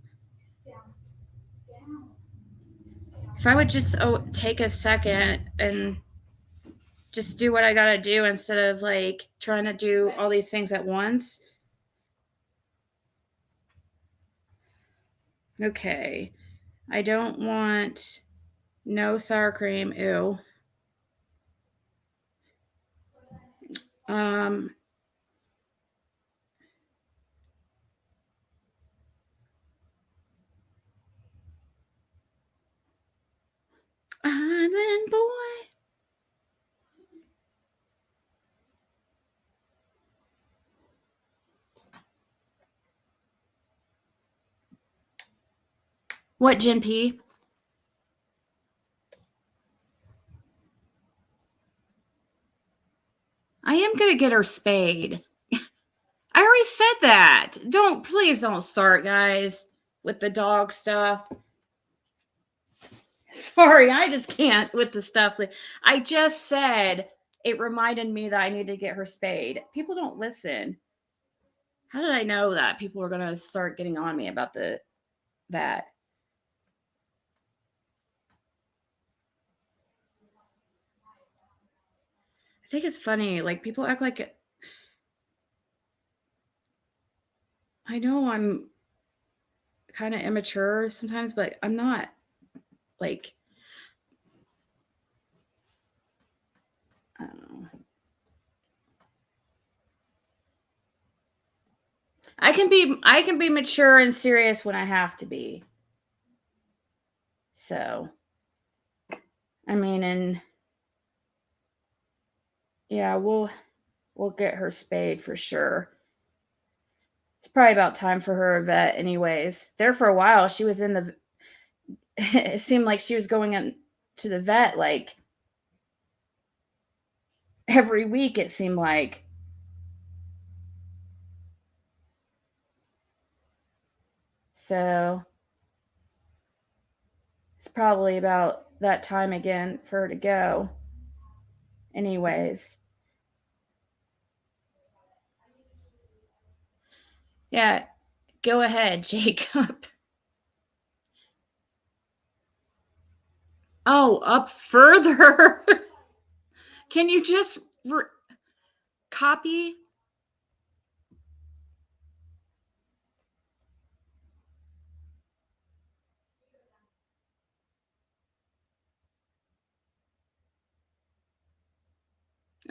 If I would just take a second and just do what I gotta do instead of like trying to do all these things at once. Okay. I don't want no sour cream. Ew. Island boy. What, Jen P? I am gonna get her spayed. I already said that. Please don't start, guys, with the dog stuff. Sorry, I just can't with the stuff. I just said it reminded me that I need to get her spayed. People don't listen. How did I know that people were gonna start getting on me about that? I think it's funny. Like people act like it. I know I'm kind of immature sometimes, but I'm not. Like, I don't know. I can be mature and serious when I have to be. So, I mean, and yeah, we'll get her spayed for sure. It's probably about time for her a vet anyways. There for a while, she was in the it seemed like she was going in to the vet like every week, it seemed like. So it's probably about that time again for her to go. Anyways. Yeah, go ahead, Jacob. Oh, up further. Can you just copy?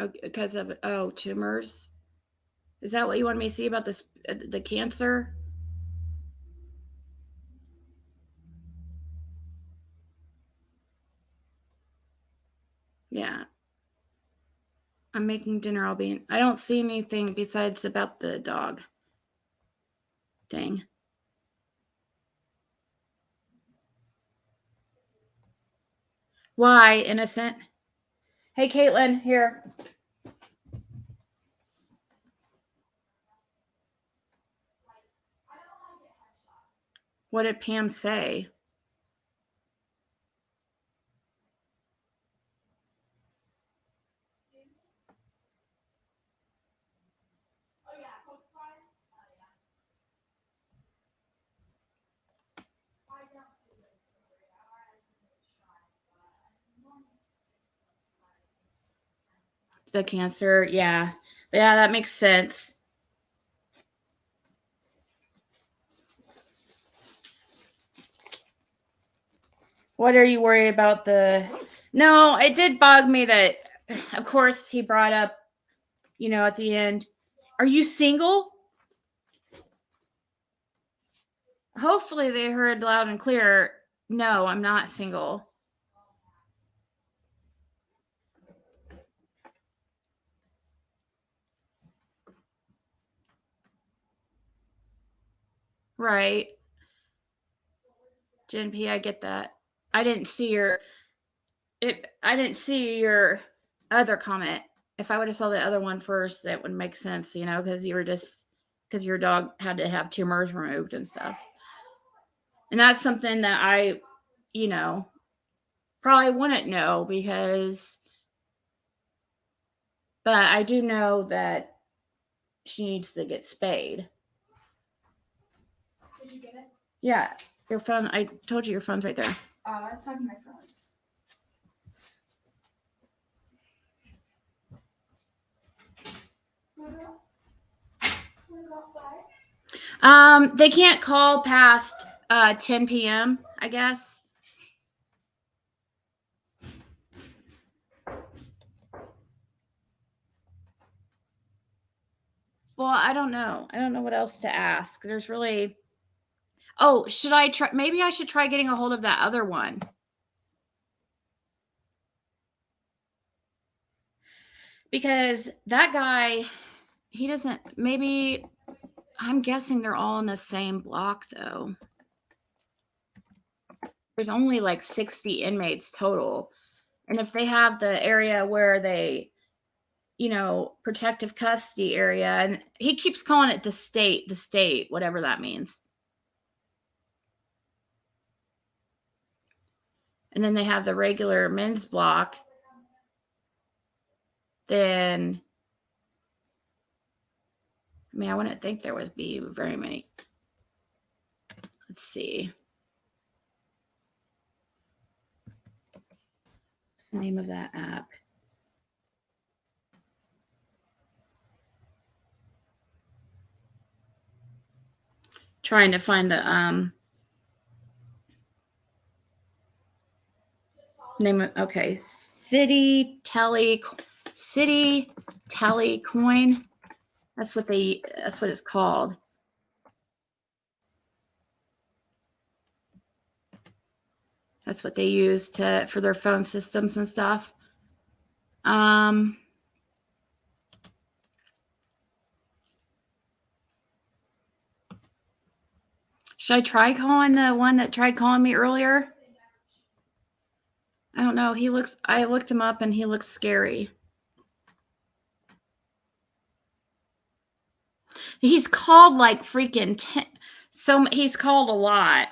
Oh, because of tumors. Is that what you wanted me to see about this the cancer? Yeah. I'm making dinner. I don't see anything besides about the dog thing. Why, innocent? Hey, Caitlin, here. What did Pam say? The cancer, yeah. Yeah, that makes sense. What are you worried about No, it did bug me that, of course, he brought up, at the end, are you single? Hopefully they heard loud and clear, no, I'm not single. Right. Jen P, I get that. I didn't see your other comment. If I would have saw the other one first, that would make sense, because your dog had to have tumors removed and stuff. And that's something that I, probably wouldn't know but I do know that she needs to get spayed. Did you get it? Yeah. Your phone, I told you your phone's right there. I was talking to my friends. They can't call past 10 p.m., I guess. Well, I don't know. I don't know what else to ask. There's really... Oh, should I try? Maybe I should try getting a hold of that other one. Because that guy, he doesn't... Maybe... I'm guessing they're all in the same block, though. There's only like 60 inmates total. And if they have the area where they... protective custody area. And he keeps calling it the state, whatever that means. And then they have the regular men's block. Then, I wouldn't think there would be very many. Let's see. What's the name of that app? Trying to find the name of, okay, City Tele Coin. That's what it's called. That's what they use for their phone systems and stuff. Should I try calling the one that tried calling me earlier? I don't know. I looked him up and he looked scary. He's called like freaking 10. So he's called a lot.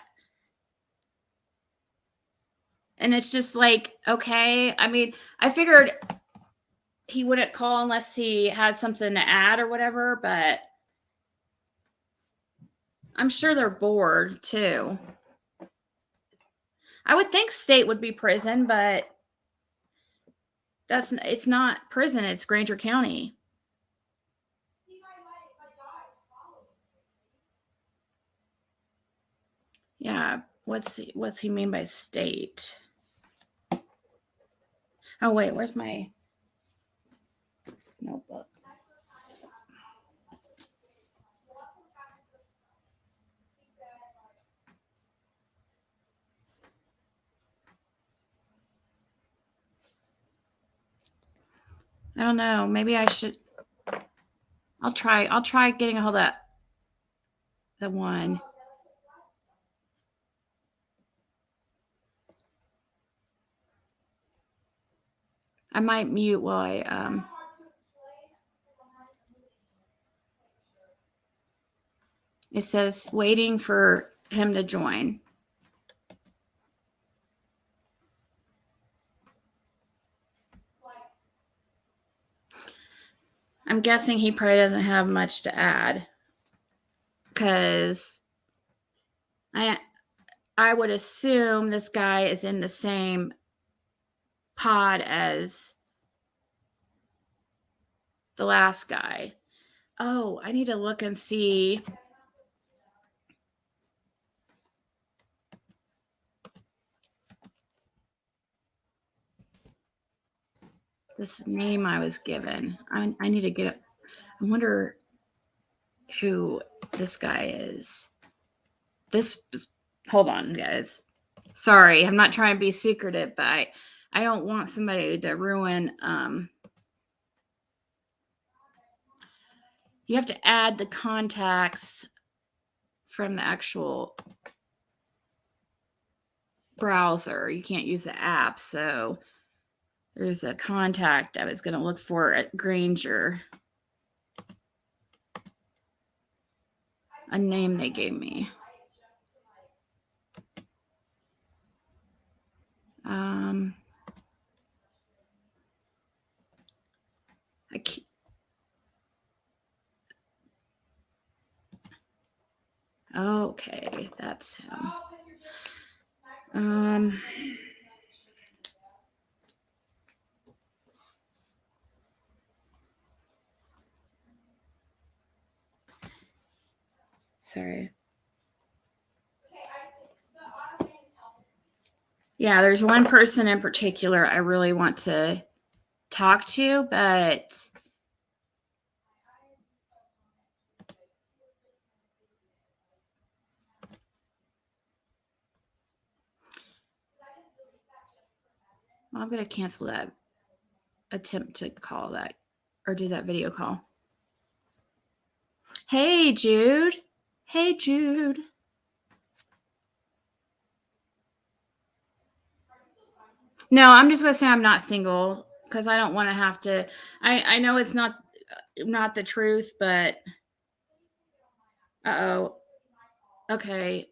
And it's just like, okay. I mean, I figured he wouldn't call unless he had something to add or whatever, but I'm sure they're bored too. I would think state would be prison, but it's not prison, it's Grainger County. Yeah, what's he mean by state? Oh wait, where's my notebook? I don't know. Maybe I should. I'll try getting a hold of the one. I might mute while I It says waiting for him to join. I'm guessing he probably doesn't have much to add, because I would assume this guy is in the same pod as the last guy. Oh, I need to look and see. This name I was given. I need to get it. I wonder who this guy is. Hold on, guys. Sorry, I'm not trying to be secretive, but I don't want somebody to ruin. You have to add the contacts from the actual browser. You can't use the app. So there's a contact I was going to look for at Grainger. A name they gave me. I can't. Okay, that's him. Sorry. Yeah, there's one person in particular I really want to talk to, but I'm going to cancel that attempt to call that or do that video call. Hey, Jude. Hey, Jude. No, I'm just going to say I'm not single because I don't want to have to. I know it's not the truth, but uh-oh. Okay.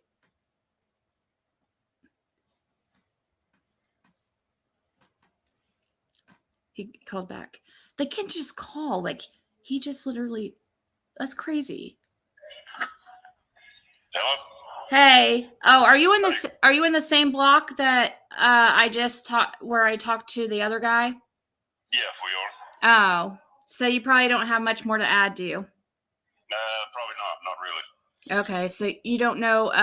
He called back. They can't just call. Like, he just literally, that's crazy. Hello? Hey. Oh, are you in the same block that where I talked to the other guy? Yeah, we are. Oh, so you probably don't have much more to add, do you? Probably not really. Okay, so you don't know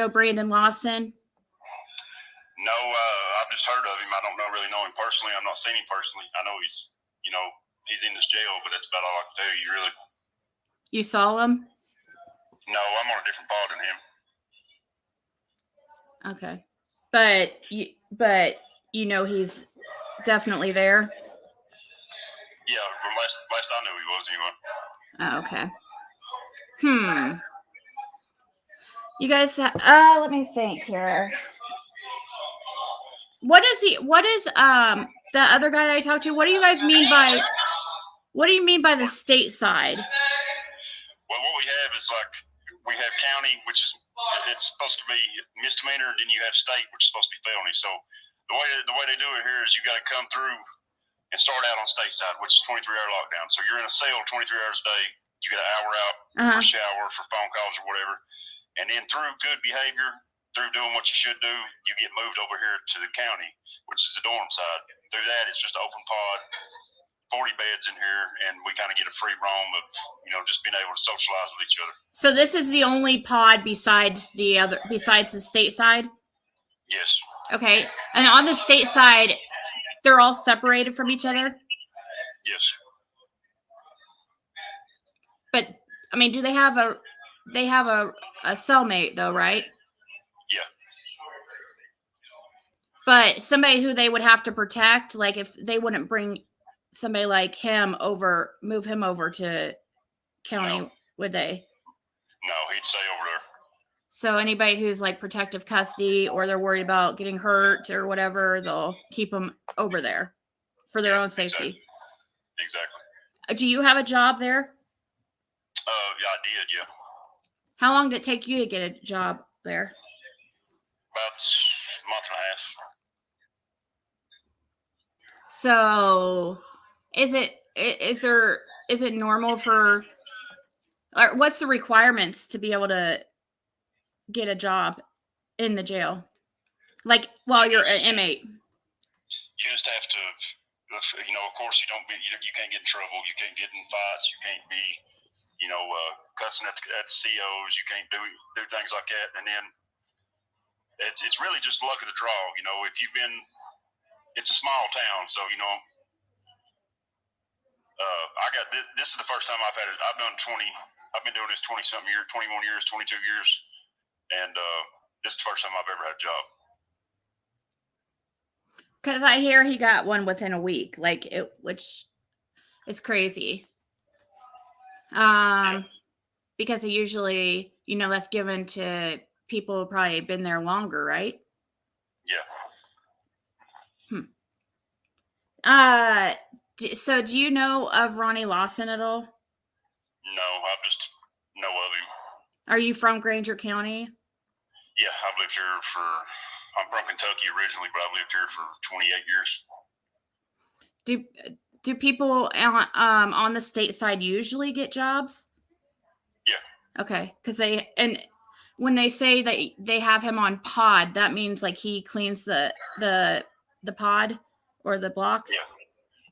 Brandon Lawson? No, I've just heard of him. I don't really know him personally. I've not seen him personally. I know he's in this jail, but that's about all I can tell you, really. You saw him? No, I'm on a different pod than him. Okay. But you know he's definitely there. Yeah, from last I knew he was anyway. Oh, okay. You guys, let me think here. What is the other guy that I talked to? What do you guys mean by, what do you mean by the state side? Well, what we have is like, we have county, which is, it's supposed to be misdemeanor, and then you have state, which is supposed to be felony. So the way they do it here is you got to come through and start out on state side, which is 23-hour lockdown. So you're in a cell 23 hours a day. You get an hour out for a shower, for phone calls or whatever. And then through good behavior, through doing what you should do, you get moved over here to the county, which is the dorm side. Through that, it's just open pod, 40 beds in here, and we kind of get a free roam of, just being able to socialize with each other. So this is the only pod besides the state side? Yes. Okay. And on the state side, they're all separated from each other? Yes. But I mean, do they have a cellmate though, right? Yeah. But somebody who they would have to protect, like if they wouldn't bring somebody like him over, move him over to county, No. Would they? No, he'd stay over there. So anybody who's like protective custody or they're worried about getting hurt or whatever, they'll keep them over there for their own safety. Exactly. Do you have a job there? Yeah, I did, yeah. How long did it take you to get a job there? About a month and a half. So is it normal for, or what's the requirements to be able to get a job in the jail? Like while you're an inmate? You just have to, of course you can't get in trouble. You can't get in fights. You can't be, cussing at the COs. You can't do things like that. And then it's really just luck of the draw. If you've been, it's a small town. So, this is the first time I've had it. I've been doing this 20 something years, 21 years, 22 years. And this is the first time I've ever had a job. Because I hear he got one within a week, which is crazy. Yeah. Because he usually, that's given to people who probably been there longer, right? Yeah. So do you know of Ronnie Lawson at all? No, I just know of him. Are you from Grainger County? Yeah, I've lived here I'm from Kentucky originally, but I've lived here for 28 years. Do people on the state side usually get jobs? Yeah. Okay, because when they say that they have him on pod, that means like he cleans the pod or the block. Yeah.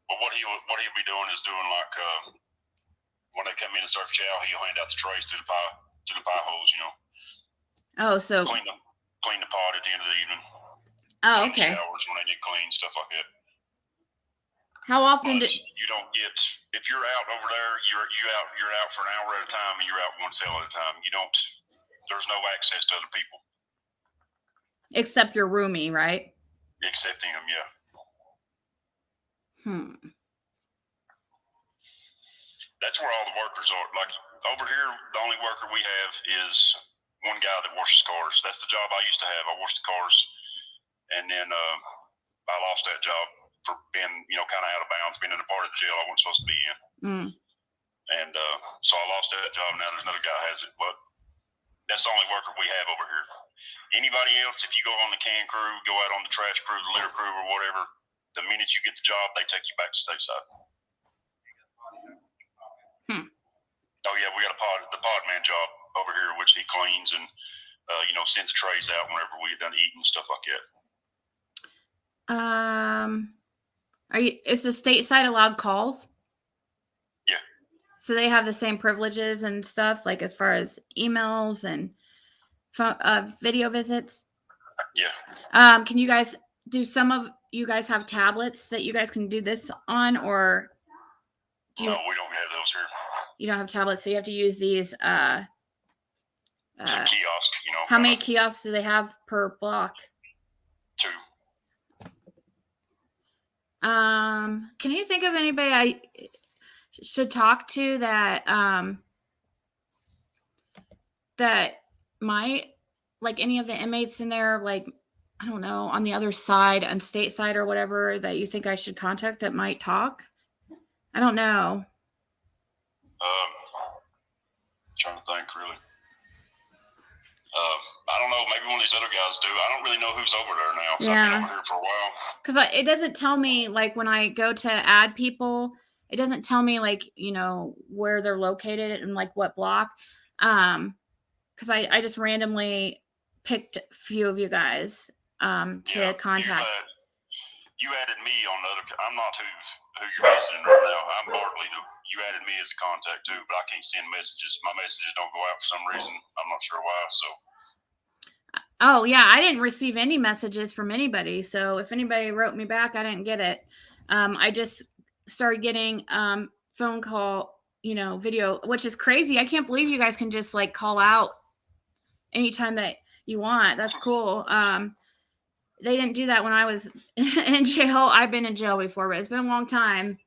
But what he'll be doing is doing like when they come in and serve chow, he'll hand out the trays to the pie holes. Oh, so clean the pod at the end of the evening. Oh, okay. Showers when they get clean, stuff like that. How often you don't get, if you're out over there, you're out for an hour at a time, and you're out one cell at a time. There's no access to other people except your roomie, right? Except him, yeah. That's where all the workers are. Like over here, the only worker we have is one guy that washes cars. That's the job I used to have. I washed the cars, and then I lost that job for being, kind of out of bounds, being in a part of the jail I wasn't supposed to be in. And so I lost that job. Now there's another guy has it, but that's the only worker we have over here. Anybody else, if you go on the can crew, go out on the trash crew, the litter crew, or whatever, the minute you get the job, they take you back to stateside. Oh yeah, we got the pod man job over here, which he cleans and sends the trays out whenever we get done eating, stuff like that. Is the state side allowed calls? Yeah. So they have the same privileges and stuff, like as far as emails and video visits? Yeah. Can you guys some of you guys have tablets that you guys can do this on, or No, we don't have those here. You don't have tablets, so you have to use these It's a kiosk, you know. How many kiosks do they have per block? 2. Can you think of anybody I should talk to that that might, like, any of the inmates in there, like, I don't know, on the other side, on state side or whatever, that you think I should contact that might talk? I don't know. Trying to think, really. I don't know. Maybe one of these other guys do. I don't really know who's over there now. 'Cause I've been over here for a while. Because it doesn't tell me, like, when I go to add people, it doesn't tell me, like, you know, where they're located and like what block. Because I just randomly picked a few of you guys to contact. You added me on the other. I'm not who you're visiting right now. I'm Bartley. You added me as a contact too, but I can't send messages. My messages don't go out for some reason. I'm not sure why. So. Oh yeah, I didn't receive any messages from anybody. So if anybody wrote me back, I didn't get it. I just started getting phone call, you know, video, which is crazy. I can't believe you guys can just like call out anytime that you want. That's cool. They didn't do that when I was in jail. I've been in jail before, but it's been a long time.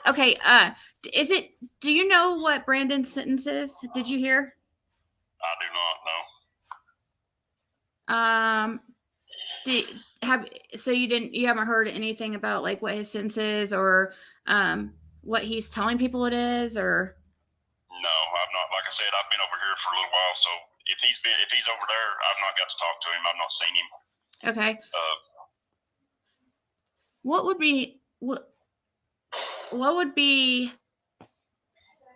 Okay. Do you know what Brandon's sentence is? Did you hear? I do not know. You haven't heard anything about like what his sentence is or what he's telling people it is, or? No, I've not. Like I said, I've been over here for a little while, so if he's over there, I've not got to talk to him. I've not seen him. Okay. What would be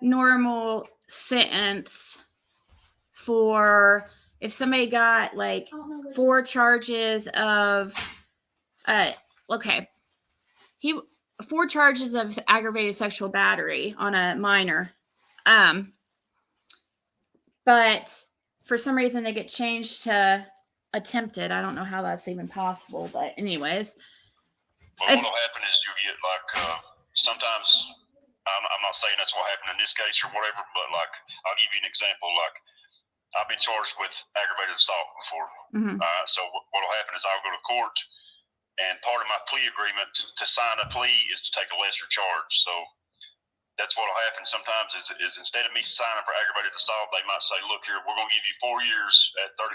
normal sentence for if somebody got like 4 charges of 4 charges of aggravated sexual battery on a minor, but for some reason they get changed to attempted. I don't know how that's even possible, but anyways. Well, what'll happen is you get like sometimes I'm not saying that's what happened in this case or whatever, but like I'll give you an example. Like I've been charged with aggravated assault before. Mm-hmm. So what'll happen is I'll go to court, and part of my plea agreement to sign a plea is to take a lesser charge. So that's what'll happen sometimes is instead of me signing for aggravated assault, they might say, look here, we're going to give you 4 years at 35%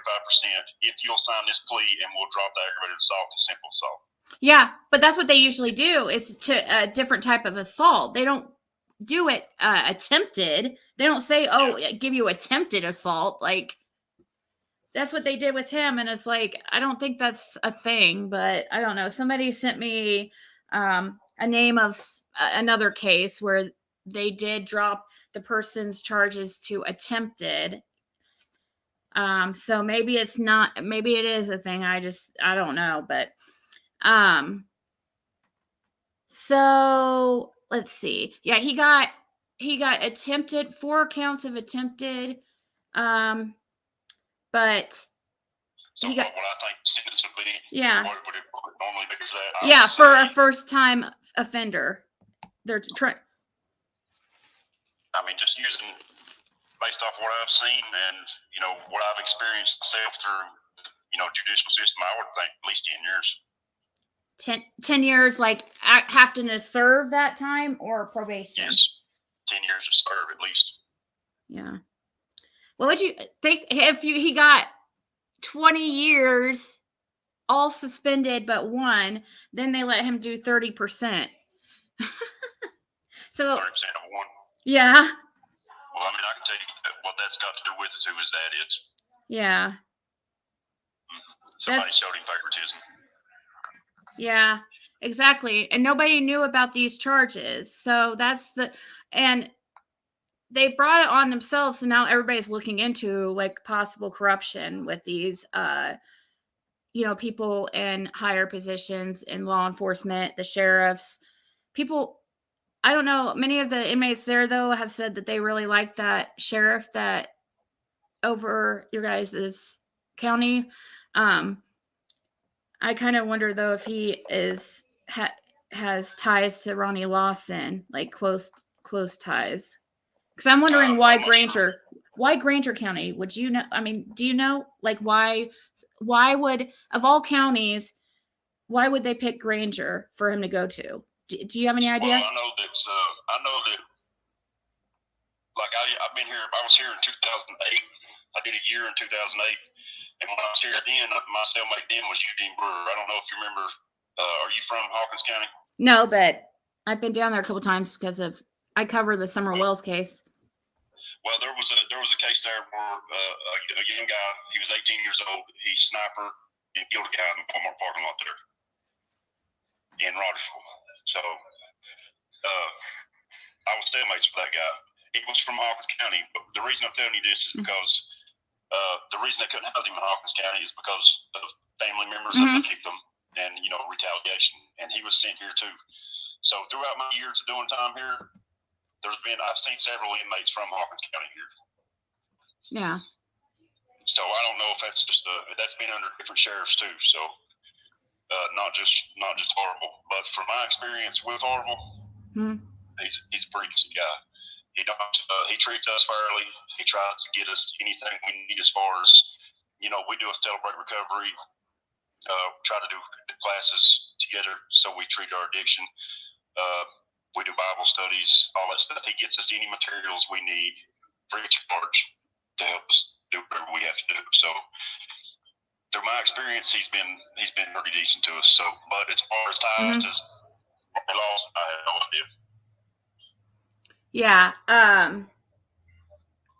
if you'll sign this plea, and we'll drop the aggravated assault to simple assault. Yeah, but that's what they usually do. It's to a different type of assault. They don't do it attempted. They don't say, oh, give you attempted assault. Like, that's what they did with him. And it's like, I don't think that's a thing, but I don't know. Somebody sent me a name of another case where they did drop the person's charges to attempted. So maybe it's not, maybe it is a thing. I don't know, but so let's see. Yeah, he got attempted, 4 counts of attempted, but so he got, what I think sentence would be, yeah, what would it normally be for that? yeah, for a first time offender. They're trying. I mean, just using based off what I've seen and, you know, what I've experienced myself through, you know, judicial system, I would think at least 10 years. 10 years, like having to serve that time or probation? Yes, 10 years to serve at least. Yeah. What would you think if he got 20 years all suspended but 1, then they let him do 30%? So 30% of 1. Yeah. Well, I mean, I can tell you what that's got to do with is who his dad is. Yeah. Somebody showed him favoritism. Yeah, exactly. And nobody knew about these charges. So and they brought it on themselves. And now everybody's looking into like possible corruption with these, people in higher positions in law enforcement, the sheriffs, people. I don't know. Many of the inmates there, though, have said that they really like that sheriff that over your guys' county. I kind of wonder, though, if he has ties to Ronnie Lawson, like close ties. Because I'm wondering why Grainger. Why Grainger County? Would you know? I mean, do you know like why would, of all counties, why would they pick Grainger for him to go to? Do you have any idea? Well, I know that. Like I've been here. I was here in 2008. I did a year in 2008, and when I was here then, my cellmate then was Eugene Brewer. I don't know if you remember. Are you from Hawkins County? No, but I've been down there a couple times because of I cover the Summer Wells case. Well, there was a case there where a young guy, he was 18 years old, he sniper and killed a guy in the Walmart parking lot there in Rogersville. So I was cellmates with that guy. He was from Hawkins County, but the reason I'm telling you this is because the reason they couldn't house him in Hawkins County is because of family members of the victim and, you know, retaliation. And he was sent here too. So throughout my years of doing time here, I've seen several inmates from Hawkins County here. Yeah. So I don't know if that's just that's been under different sheriffs too. So not just Horrible, but from my experience with Horrible, he's a pretty decent guy. He treats us fairly. He tries to get us anything we need as far as, you know, we do a Celebrate Recovery, try to do classes together. So we treat our addiction. We do Bible studies, all that stuff. He gets us any materials we need free of charge to help us do whatever we have to do. So through my experience, he's been pretty decent to us. So, but as far as ties to laws, I have no idea. Yeah.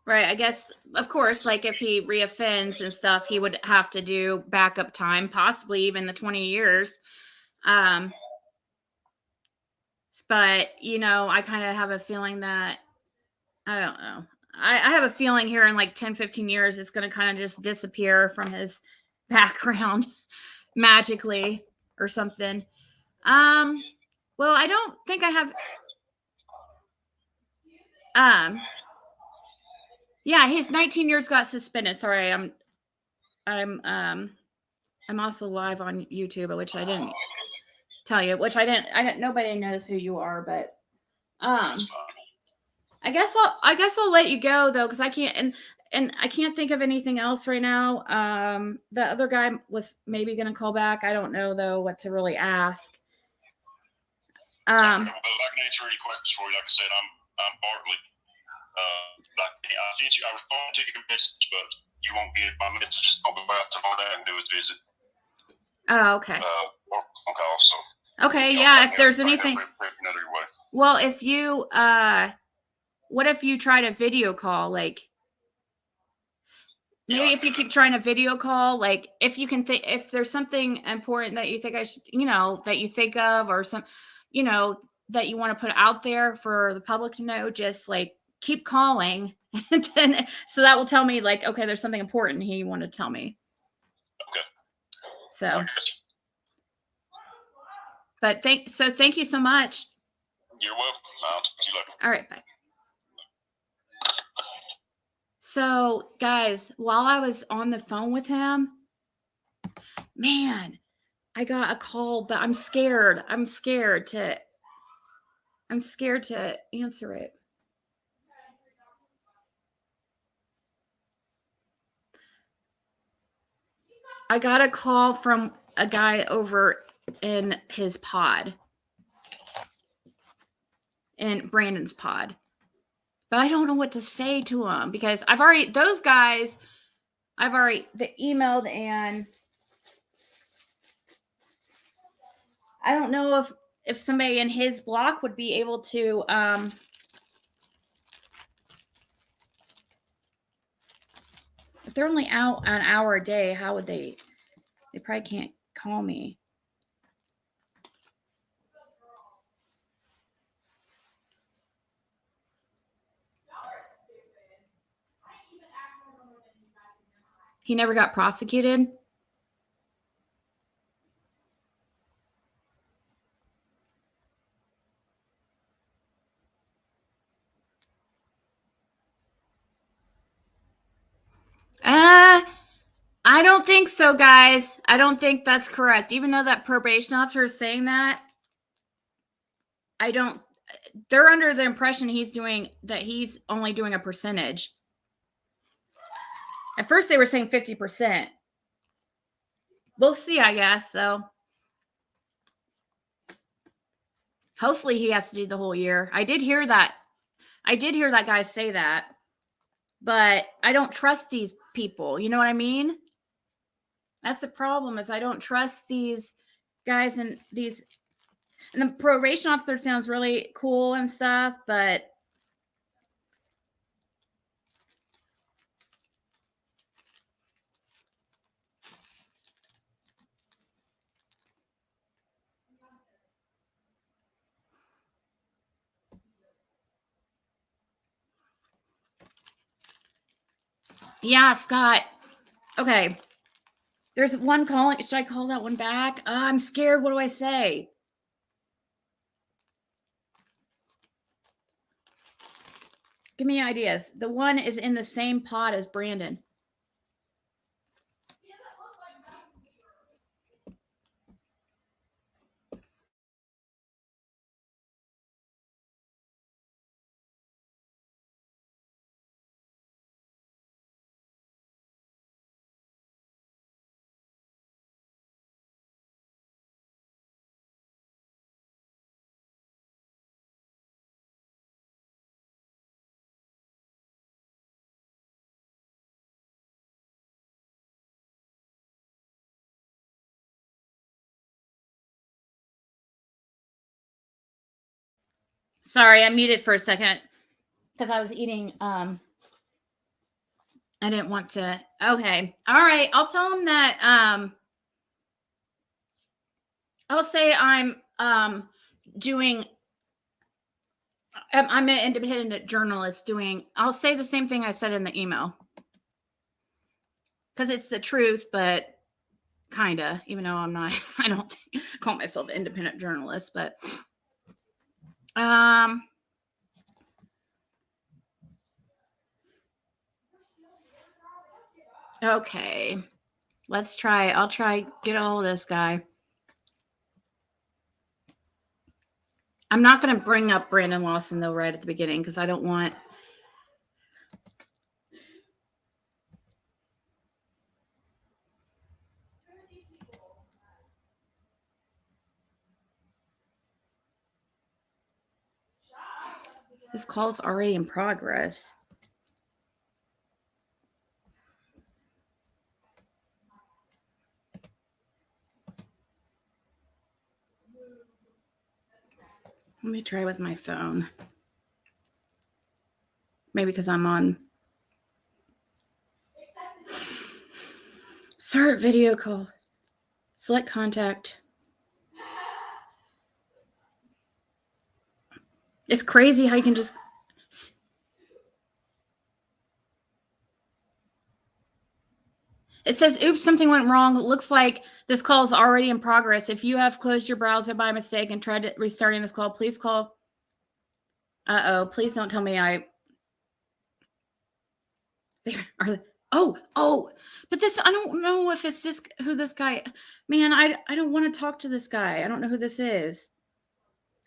Right. I guess, of course, like if he reoffends and stuff, he would have to do backup time, possibly even the 20 years. But, you know, I kind of have a feeling that, I don't know. I have a feeling here in like 10, 15 years, it's going to kind of just disappear from his background magically or something. Well, I don't think I have. Yeah, his 19 years got suspended. Sorry, I'm also live on YouTube, which I didn't tell you, nobody knows who you are, but I guess I'll let you go though, because I can't and I can't think of anything else right now. The other guy was maybe gonna call back. I don't know though what to really ask. Well, I can answer any questions for you. Like I said, I'm Bartley. I sent you. I responded to your message, but you won't get my messages. I'll be back to all I can do is visit. Oh, okay. Or phone call. So. Okay. Yeah. If there's anything. Another way. Well, if you what if you try to video call? Like maybe if you keep trying to video call, like if you can think if there's something important that you think I should, you know, that you think of or some, you know, that you want to put out there for the public to know, just like keep calling. And so that will tell me like, okay, there's something important he wanted to tell me. Okay. So, but thank you so much. You're welcome. I'll talk to you later. All right. Bye. So guys, while I was on the phone with him, man, I got a call, but I'm scared. I'm scared to answer it. I got a call from a guy over in his pod, in Brandon's pod, but I don't know what to say to him because I've already emailed, and I don't know if somebody in his block would be able to if they're only out an hour a day, how would they probably can't call me. He never got prosecuted. I don't think so, guys. I don't think that's correct. Even though that probation officer is saying that, I don't they're under the impression he's only doing a percentage. At first they were saying 50%. We'll see, I guess. So hopefully he has to do the whole year. I did hear that guy say that, but I don't trust these people. You know what I mean? That's the problem, is I don't trust these guys and the probation officer sounds really cool and stuff, but yeah, Scott. Okay. There's one calling. Should I call that one back? I'm scared. What do I say? Give me ideas. The one is in the same pod as Brandon. Sorry, I muted for a second because I was eating. I didn't want to. Okay. All right. I'll tell him that. I'll say I'm doing. I'm an independent journalist I'll say the same thing I said in the email. Because it's the truth, but kind of, even though I'm not, I don't call myself an independent journalist, but okay. I'll try get a hold of this guy. I'm not going to bring up Brandon Lawson though right at the beginning because I don't want. This call's already in progress. Let me try with my phone. Maybe because I'm on. Start video call. Select contact. It's crazy how you can just. It says, oops, something went wrong. It looks like this call is already in progress. If you have closed your browser by mistake and tried restarting this call, please call. Uh-oh, please don't tell me but this, I don't know if it's this, who this guy, man, I don't want to talk to this guy. I don't know who this is.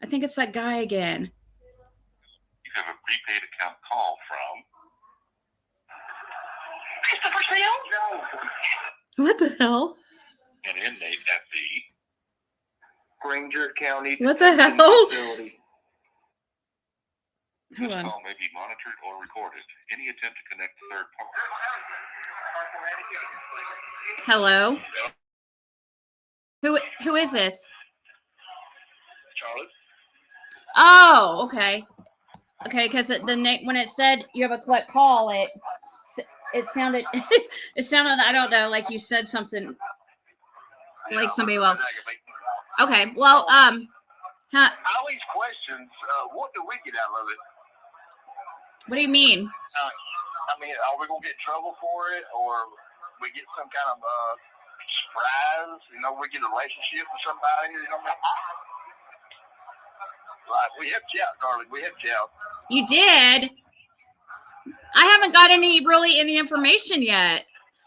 I think it's that guy again. You have a prepaid account call from Christopher Sale? No. What the hell? an inmate at the Grainger County. What the hell? Facility. Hold This on. call may be monitored or recorded. Any attempt to connect to third party. Hello? Who is this? Charlotte? Oh, okay. Okay, because the name, when it said you have a collect call, it sounded I don't know, like you said something like somebody else. Okay, well, All these questions, what do we get out of it? what do you mean? I mean, are we gonna get in trouble for it, or we get some kind of surprise? You know, we get a relationship with somebody. You know what I mean? Like, we helped you out, darling. We helped you out. You did? I haven't got any information yet.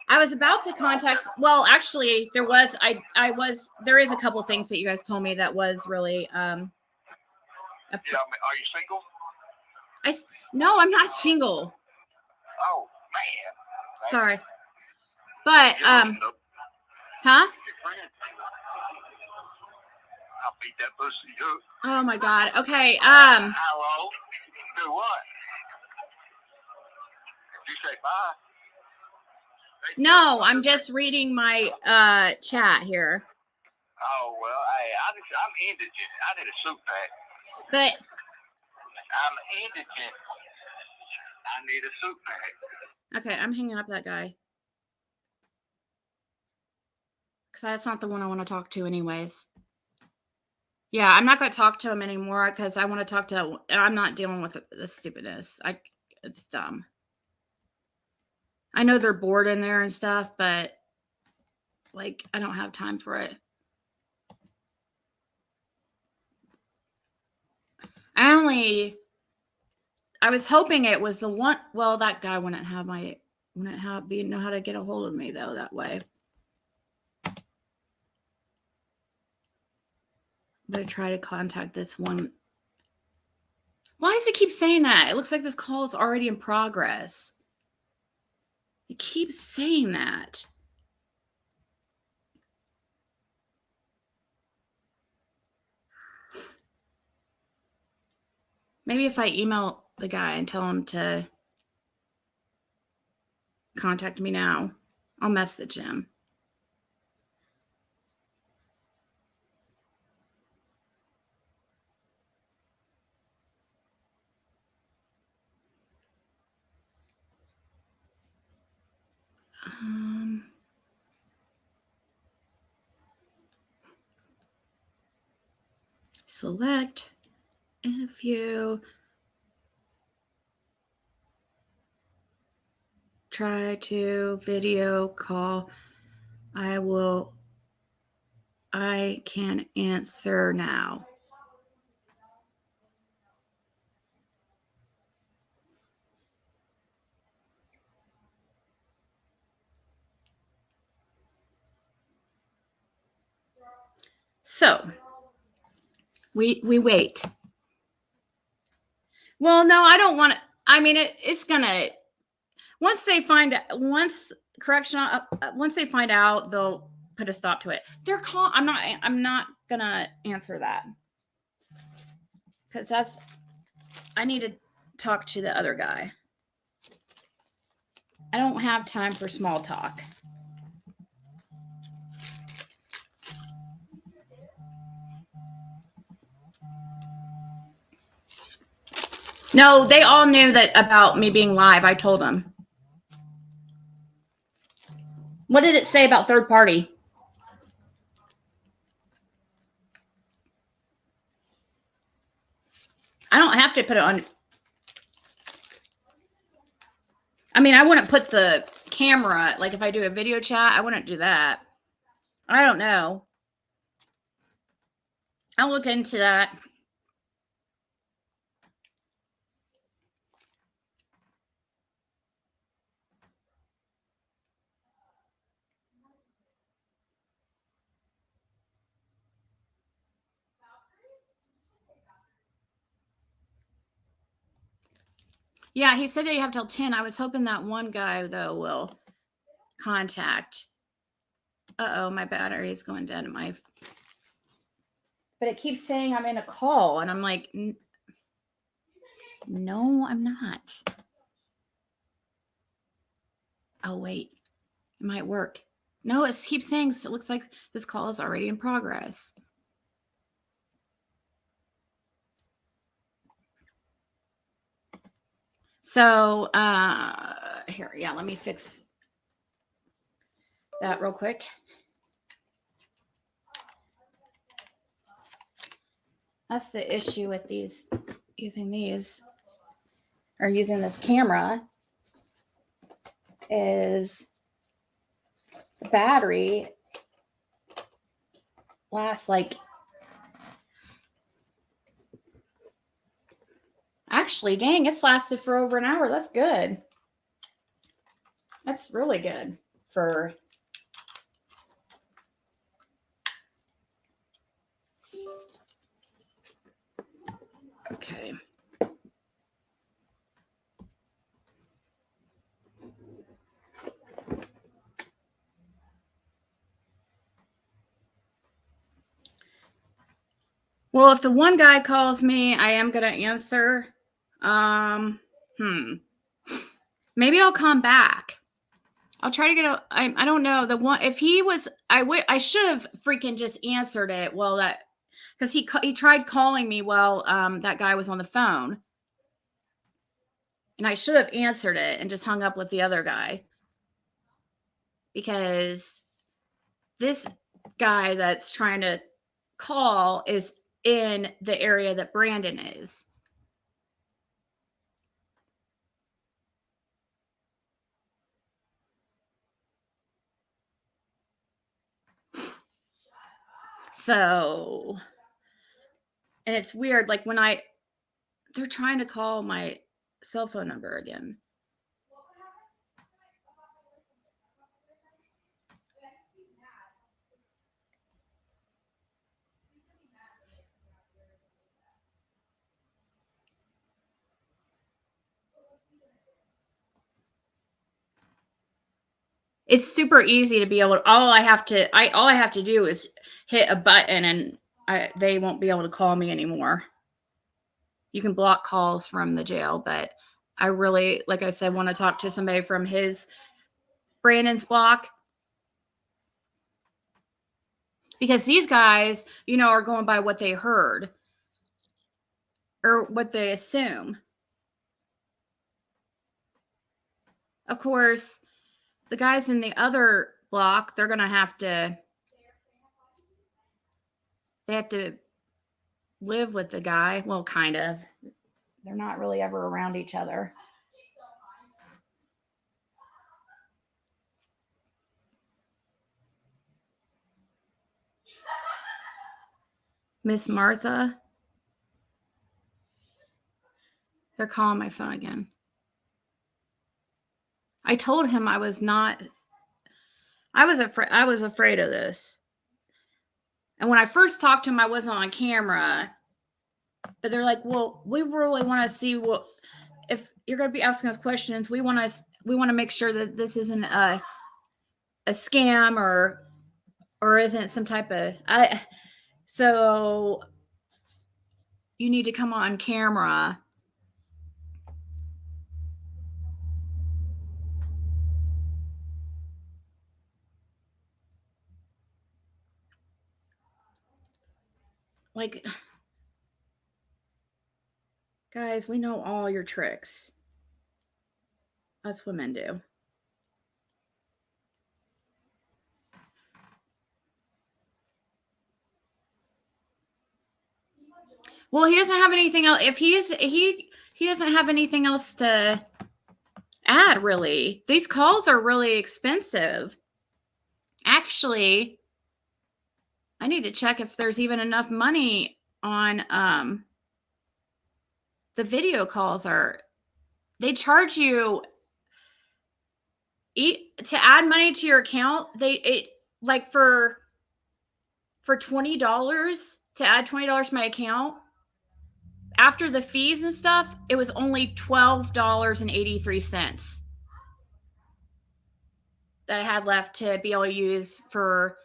I was about to contact. Well, actually, there is a couple things that you guys told me that was really Yeah, are you single? No, I'm not single. Oh, man. Sorry. But, I'll huh? beat that pussy up. Oh my God. Okay. Hello? Do what? Did you say bye? No, I'm just reading my chat here. Oh, well, hey, I'm indigent. I need a suit pack. But I'm indigent. I need a suit pack. okay, I'm hanging up that guy. Because that's not the one I want to talk to anyways. Yeah, I'm not going to talk to him anymore because I want to talk to, I'm not dealing with the stupidness. It's dumb. I know they're bored in there and stuff, but like, I don't have time for it. I was hoping it was the one. Well, that guy wouldn't know how to get a hold of me though that way. I'm gonna try to contact this one. Why does it keep saying that? It looks like this call is already in progress. It keeps saying that. Maybe if I email the guy and tell him to contact me now, I'll message him. Select if you try to video call, I can answer now. So we wait. Well, no, I don't want to. I mean, it's gonna, once they find out, they'll put a stop to it. I'm not gonna answer that because I need to talk to the other guy. I don't have time for small talk. No, they all knew that about me being live. I told them. What did it say about third party? I don't have to put it on. I mean, I wouldn't put the camera, like if I do a video chat, I wouldn't do that. I don't know. I'll look into that. Yeah, he said that you have till 10. I was hoping that one guy, though, will contact. Uh-oh, my battery is going dead in my... But it keeps saying I'm in a call, and I'm like, no, I'm not. Oh, wait. It might work. No, it keeps saying, it looks like this call is already in progress. So, here, yeah, let me fix that real quick. That's the issue with using this camera is the battery lasts like, actually, dang, it's lasted for over an hour. That's good. That's really good for... Okay. Well, if the one guy calls me, I am going to answer. Maybe I'll come back. I'll try to get I don't know. The one, if he was, I should have freaking just answered it. Well, because he tried calling me while that guy was on the phone. And I should have answered it and just hung up with the other guy. Because this guy that's trying to call is in the area that Brandon is. So, and it's weird, like when they're trying to call my cell phone number again. It's super easy to be able to, all I have to do is hit a button and they won't be able to call me anymore. You can block calls from the jail, but I really, like I said, want to talk to somebody from Brandon's block. Because these guys, are going by what they heard or what they assume. Of course, the guys in the other block, they have to live with the guy. Well, kind of. They're not really ever around each other. Miss Martha. They're calling my phone again. I told him I was afraid of this. And when I first talked to him, I wasn't on camera. But they're like, well, we really want to see if you're going to be asking us questions, we want to make sure that this isn't a scam or isn't some type of, so you need to come on camera. Like, guys, we know all your tricks. Us women do. Well, he doesn't have anything else. If he doesn't have anything else to add, really. These calls are really expensive. Actually, I need to check if there's even enough money on the video calls. They charge you to add money to your account. For $20 to add $20 to my account. After the fees and stuff, it was only $12.83 that I had left to be able to use for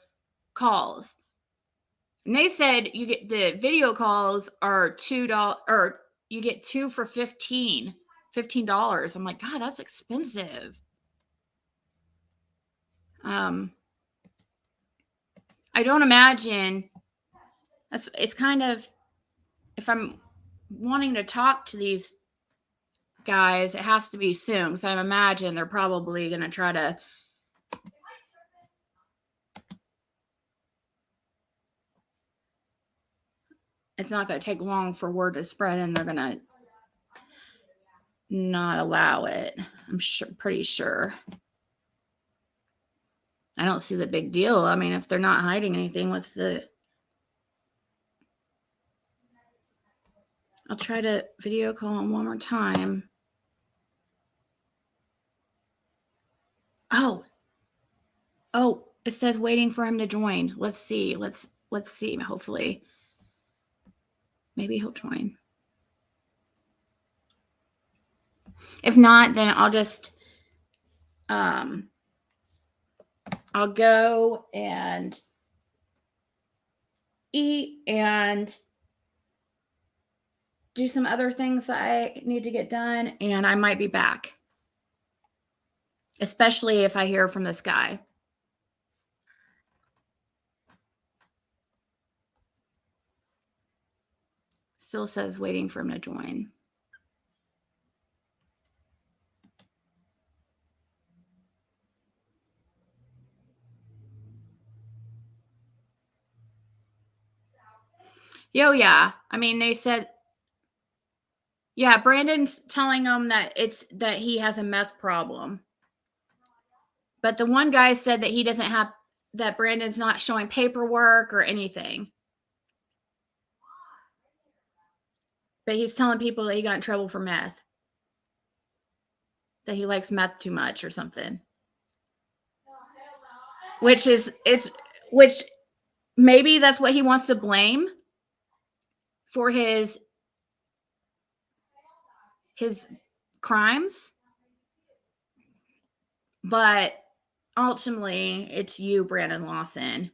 calls. And they said you get the video calls are $2, or you get 2 for $15. I'm like, God, that's expensive. I don't imagine it's kind of, if I'm wanting to talk to these guys, it has to be soon, because I imagine they're probably going to try to it's not going to take long for word to spread, and they're going to not allow it. I'm pretty sure. I don't see the big deal. I mean, if they're not hiding anything, I'll try to video call him one more time. Oh, it says waiting for him to join. Let's see. Let's see. Hopefully, maybe he'll join. If not, then I'll just I'll go and eat and do some other things that I need to get done, and I might be back. Especially if I hear from this guy. Still says waiting for him to join. Yo, yeah. I mean, they said, yeah, Brandon's telling them that he has a meth problem. But the one guy said that he doesn't have, that Brandon's not showing paperwork or anything. But he's telling people that he got in trouble for meth. That he likes meth too much or something. Which maybe that's what he wants to blame for his crimes. But ultimately, it's you, Brandon Lawson.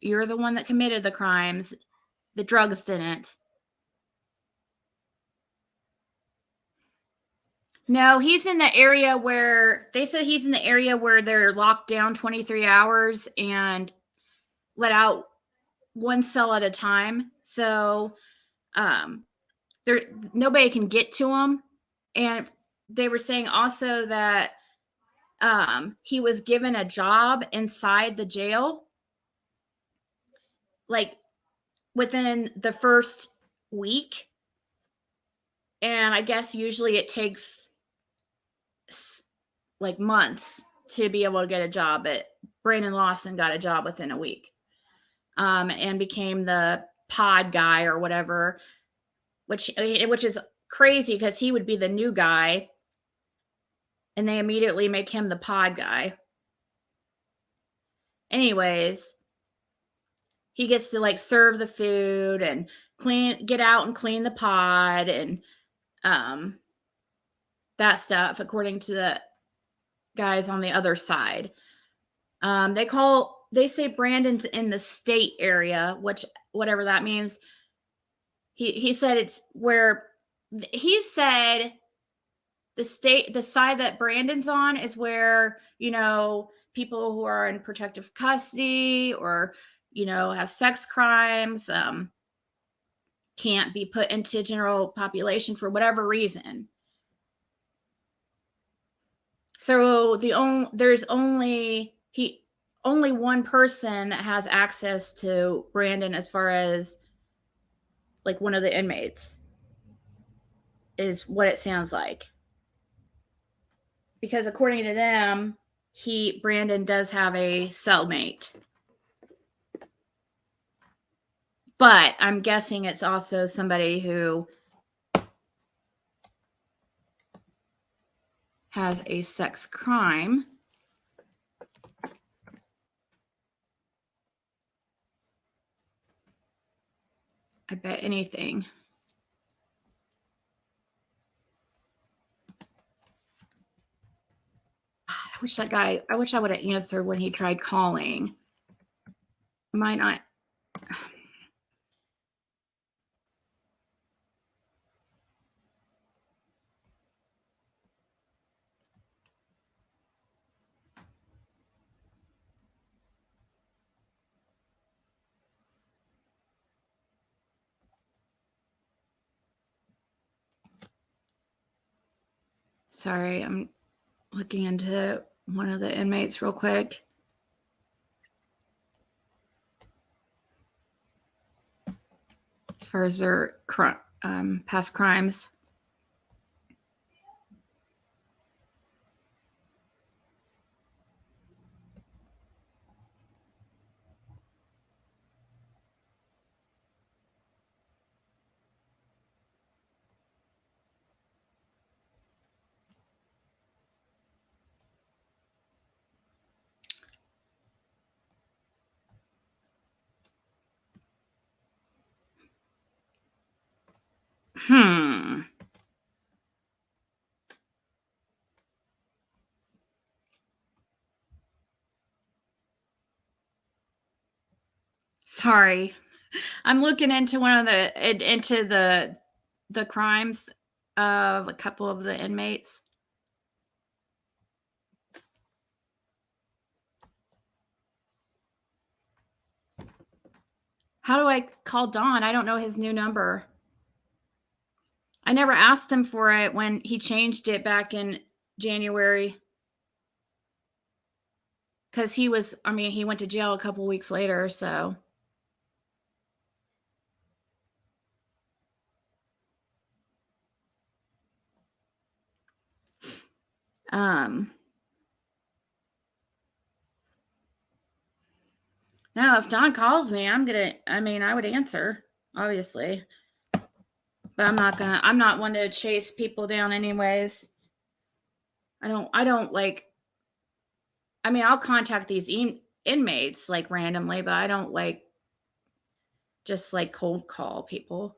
You're the one that committed the crimes. The drugs didn't. No, he's in the area where they said he's in the area where they're locked down 23 hours and let out one cell at a time. So nobody can get to him. And they were saying also that he was given a job inside the jail, like within the first week. And I guess usually it takes like months to be able to get a job, but Brandon Lawson got a job within a week, and became the pod guy or whatever, which is crazy because he would be the new guy, and they immediately make him the pod guy. Anyways, he gets to like serve the food and get out and clean the pod and that stuff, according to the guys on the other side. They say Brandon's in the state area, which whatever that means. He said it's where he said the side that Brandon's on is where, people who are in protective custody or, have sex crimes, can't be put into general population for whatever reason. So there's only one person that has access to Brandon as far as like one of the inmates is what it sounds like. Because according to them, Brandon does have a cellmate. But I'm guessing it's also somebody who has a sex crime. I bet anything. I wish I would have answered when he tried calling. I might not. Sorry, I'm looking into one of the inmates real quick. As far as their past crimes. Sorry. I'm looking into the crimes of a couple of the inmates. How do I call Don? I don't know his new number. I never asked him for it when he changed it back in January. Because he went to jail a couple weeks later, so. No, if Don calls me, I would answer, obviously. But I'm not one to chase people down anyways. I'll contact these inmates like randomly, but I don't just cold call people.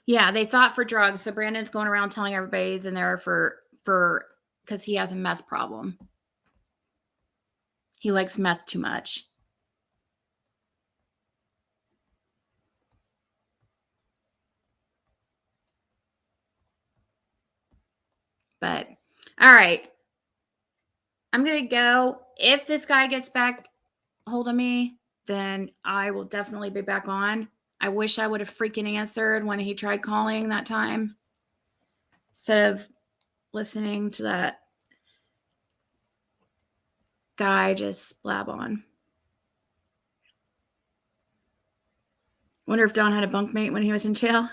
Yeah, they thought for drugs. So Brandon's going around telling everybody he's in there for because he has a meth problem. He likes meth too much. But all right. I'm going to go. If this guy gets back hold of me, then I will definitely be back on. I wish I would have freaking answered when he tried calling that time instead of listening to that guy just blab on. Wonder if Don had a bunkmate when he was in jail.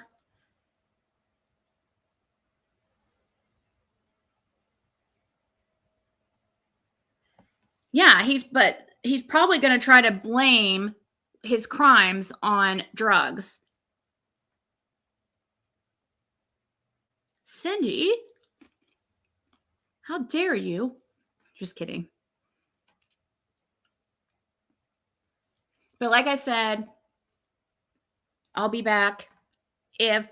Yeah, he's probably going to try to blame his crimes on drugs. Cindy, how dare you? Just kidding. But like I said, I'll be back if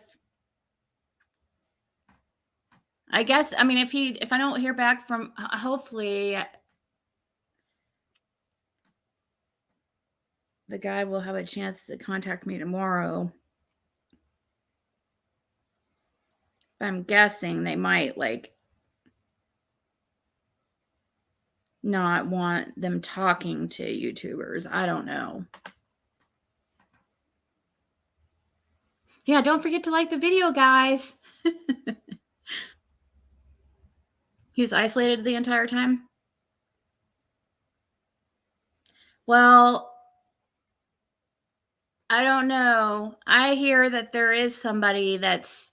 I don't hear back from, hopefully the guy will have a chance to contact me tomorrow. I'm guessing they might not want them talking to YouTubers. I don't know. Yeah, don't forget to like the video, guys. He was isolated the entire time? Well, I don't know. I hear that there is somebody that's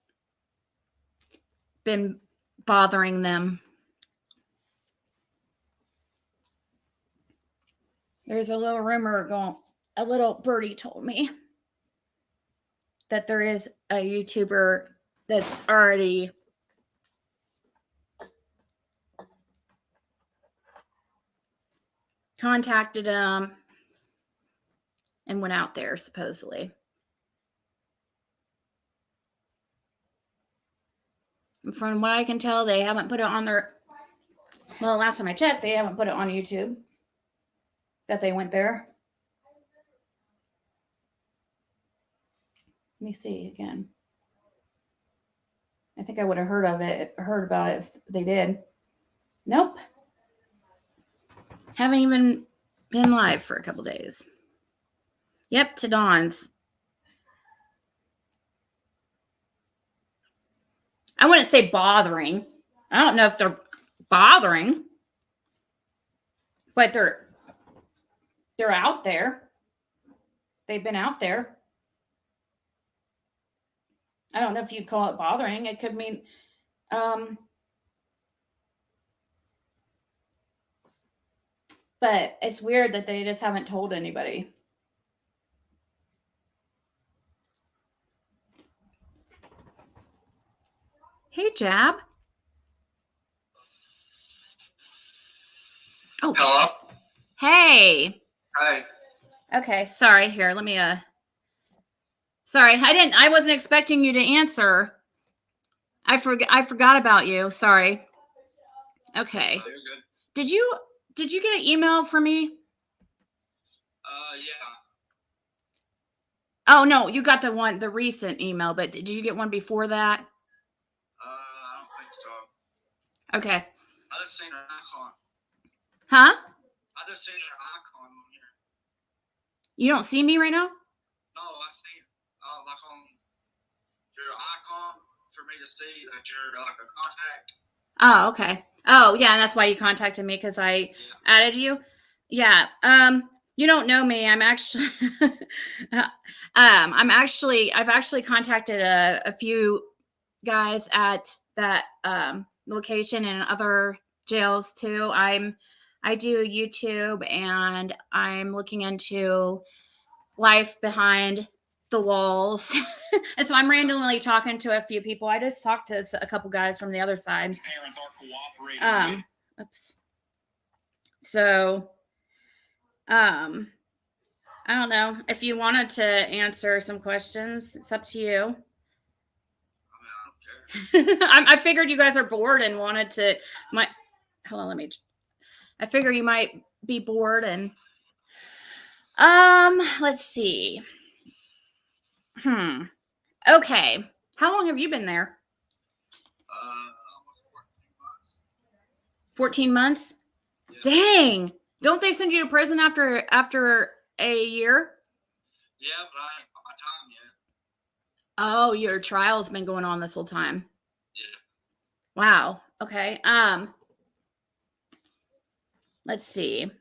been bothering them. There's a little rumor a little birdie told me that there is a YouTuber that's already contacted him and went out there, supposedly. And from what I can tell, they haven't put it on last time I checked, they haven't put it on YouTube that they went there. Let me see again. I think I would have heard about it if they did. Nope. Haven't even been live for a couple days. Yep, to Dawn's. I wouldn't say bothering. I don't know if they're bothering, but they're out there. They've been out there. I don't know if you'd call it bothering. It could mean but it's weird that they just haven't told anybody. Hey, Jab. Oh. Hello? Hey. Hi. Okay, sorry. Here, let me sorry, I wasn't expecting you to answer. I forgot about you. Sorry. Okay. Oh, you're good. Did you get an email from me? Yeah. Oh no, you got the recent email, but did you get one before that? I don't think so. Okay. I just seen her icon. Huh? I just seen her icon on here. You don't see me right now? No, I seen like on your icon for me to see that you're like a contact. Oh, okay. Oh, yeah, and that's why you contacted me because I added you. Yeah. You don't know me. I'm actually, I've actually contacted a few guys at that location and other jails too. I do YouTube and I'm looking into life behind the walls. And so I'm randomly talking to a few people. I just talked to a couple guys from the other side. Parents are cooperating. Oops. So, I don't know if you wanted to answer some questions. It's up to you. I mean, I don't care. I figured you guys are bored and wanted to. Hold on, I figure you might be bored and. Let's see. Okay. How long have you been there? Almost 14 months? Yeah. Dang. Don't they send you to prison after a year? Yeah, but I ain't got my time yet. Oh, your trial's been going on this whole time. Yeah. Wow. Okay. Let's see.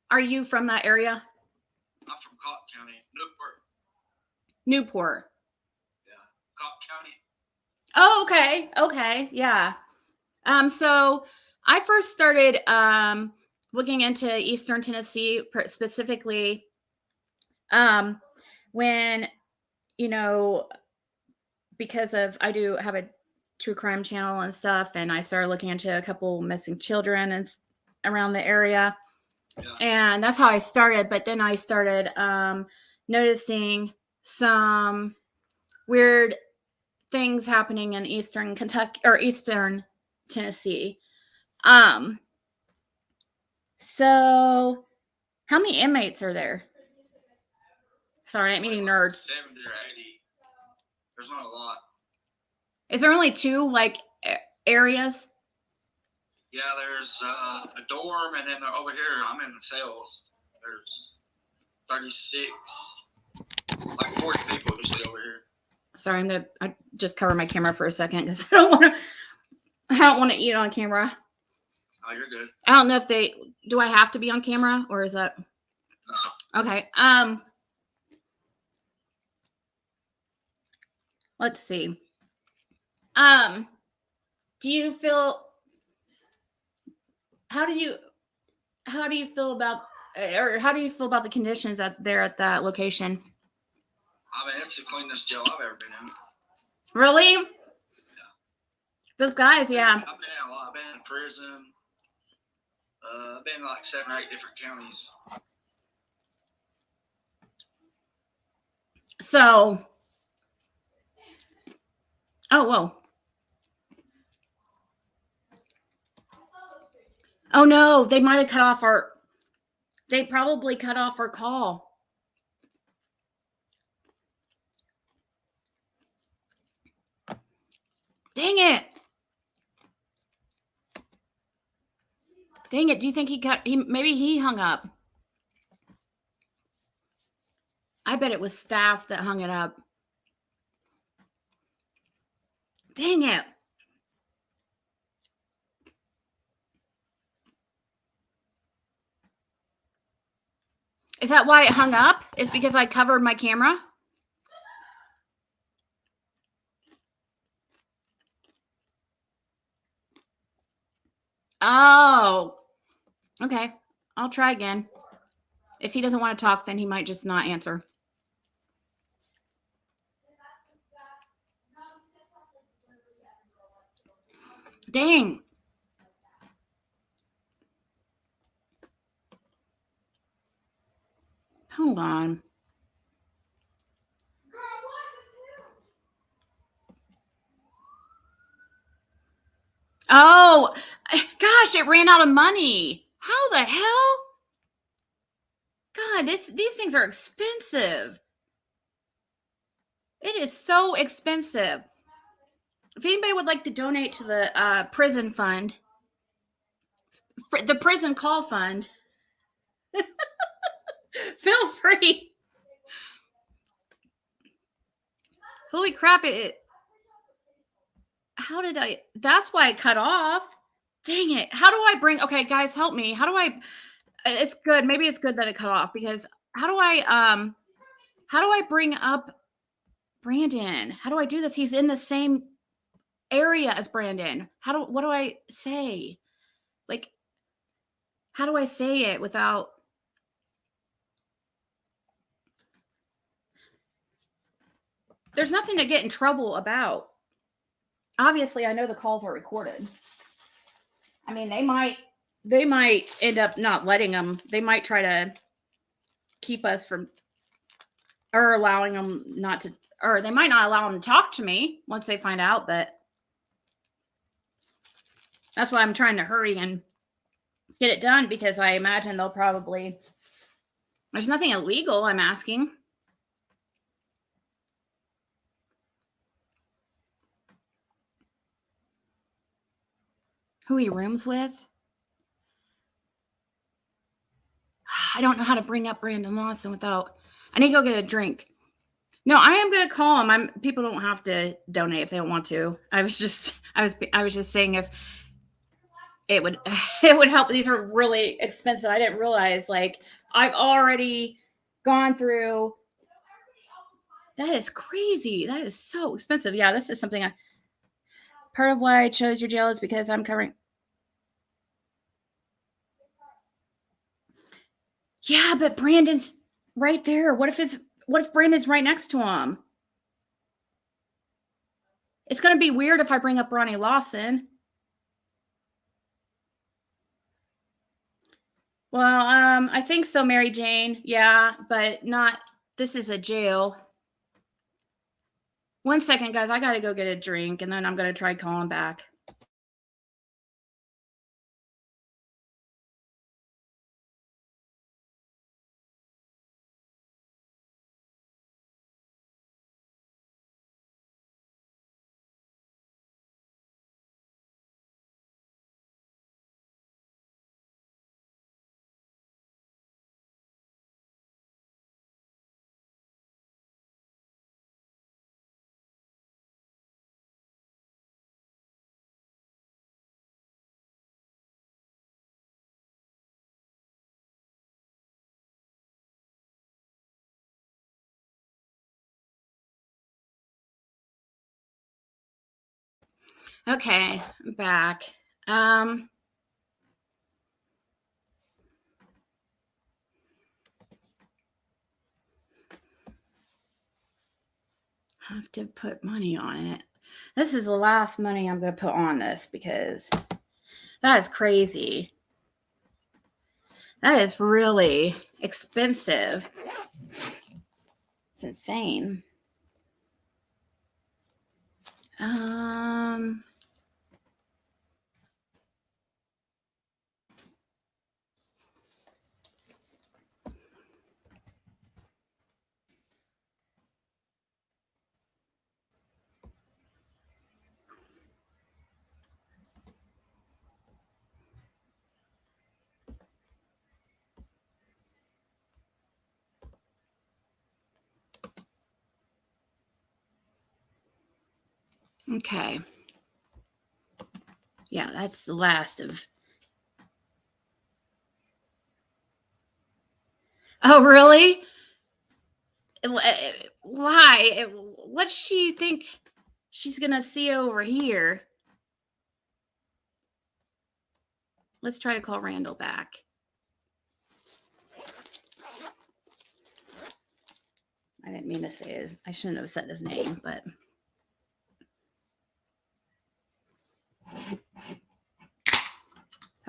Are you from that area? I'm from Cotton County, Newport. Newport. Yeah, Cotton County. Oh, okay. Okay. Yeah. So I first started looking into Eastern Tennessee specifically when, because I do have a true crime channel and stuff, and I started looking into a couple missing children and around the area. Yeah. And that's how I started. But then I started noticing some weird things happening in Eastern Kentucky or Eastern Tennessee. So how many inmates are there? Sorry, I'm eating nerds. 70 or 80. There's not a lot. Is there only two areas? Yeah, there's a dorm, and then over here, I'm in the cells. There's 36, like 40 people usually over here. Sorry, I just cover my camera for a second because I don't want to eat on camera. Oh, you're good. I don't know if do I have to be on camera or is that No. okay? Let's see. Do you feel? How do you feel about, or how do you feel about the conditions at that location? I mean, it's the cleanest jail I've ever been in. Really? Yeah. Those guys, yeah. I've been in a lot. I've been in prison. I've been in like 7 or 8 different counties. So, oh, whoa. Oh no, they might have cut off they probably cut off our call. Dang it. Dang it. Do you think maybe he hung up? I bet it was staff that hung it up. Dang it. Is that why it hung up? Is because I covered my camera? Oh, okay. I'll try again. If he doesn't want to talk, then he might just not answer. Dang. Hold on. Oh, gosh, it ran out of money. How the hell? God, these things are expensive. It is so expensive. If anybody would like to donate to the prison fund, the prison call fund, feel free. Holy crap, how did that's why it cut off. Dang it. How do I okay, guys, help me. How do I, it's good. Maybe it's good that it cut off because how do I bring up Brandon? How do I do this? He's in the same area as Brandon. What do I say? Like, how do I say it without? There's nothing to get in trouble about. Obviously, I know the calls are recorded. I mean, they might end up not letting them. They might try to keep us from, or allowing them not to, or they might not allow them to talk to me once they find out, but that's why I'm trying to hurry and get it done because I imagine they'll probably, there's nothing illegal, I'm asking. Who he rooms with? I don't know how to bring up Brandon Lawson without, I need to go get a drink. No, I am going to call him. People don't have to donate if they don't want to. I was just saying if it would help. These are really expensive. I didn't realize, like, I've already gone through. That is crazy. That is so expensive. Yeah, this is something part of why I chose your jail is because I'm covering. Yeah, but Brandon's right there. What if Brandon's right next to him? It's going to be weird if I bring up Ronnie Lawson. Well, I think so, Mary Jane. Yeah, but not, this is a jail. 1 second, guys. I got to go get a drink, and then I'm going to try calling back. Okay, I'm back. I have to put money on it. This is the last money I'm going to put on this because that is crazy. That is really expensive. It's insane. Okay. Yeah, that's the last of. Oh, really? Why? What does she think she's going to see over here? Let's try to call Randall back. I didn't mean to say I shouldn't have said his name, but.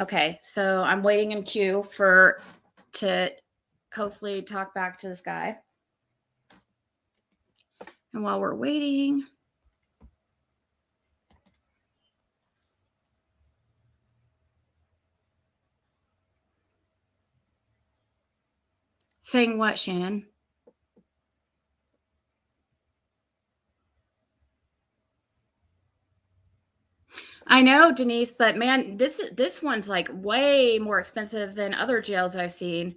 Okay, so I'm waiting in queue to hopefully talk back to this guy. And while we're waiting, Saying what, Shannon? I know, Denise, but man, this one's like way more expensive than other jails I've seen.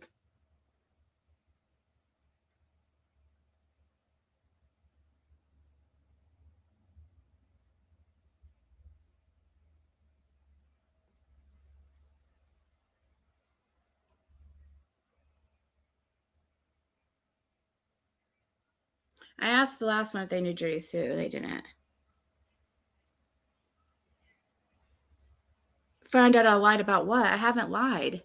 I asked the last one if they knew Judy Sue. They didn't. Find out I lied about what? I haven't lied.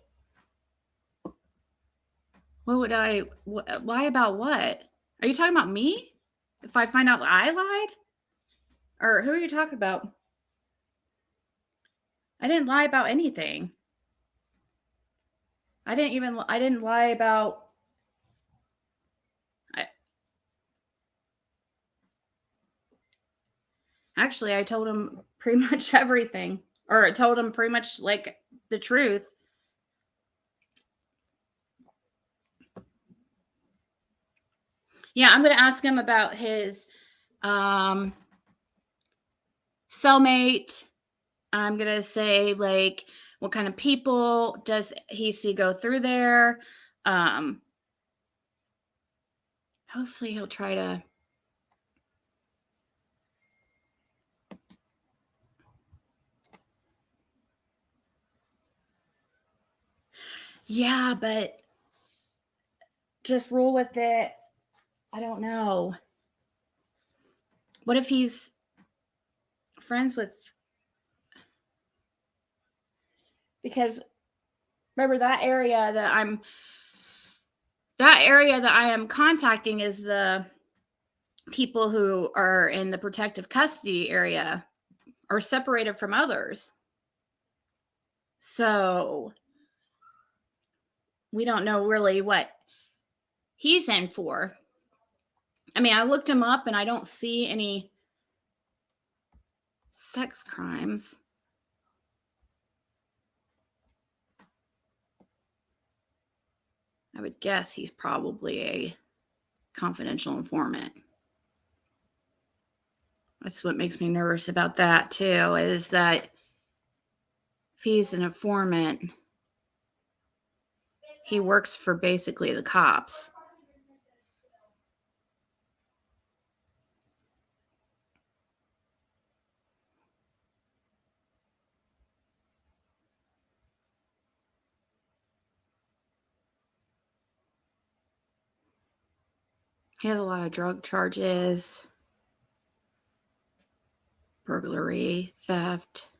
What would I lie about? What? Are you talking about me? If I find out I lied? Or who are you talking about? I didn't lie about anything. I didn't lie about. Actually, I told him pretty much everything, or I told him pretty much like the truth. Yeah, I'm going to ask him about his cellmate. I'm going to say, like, what kind of people does he see go through there? Hopefully he'll try to. Yeah, but just roll with it. I don't know. What if he's friends with? Because remember that area that I am contacting is the people who are in the protective custody area or separated from others. So we don't know really what he's in for. I mean, I looked him up and I don't see any sex crimes. I would guess he's probably a confidential informant. That's what makes me nervous about that too, is that if he's an informant, he works for basically the cops. He has a lot of drug charges, burglary, theft.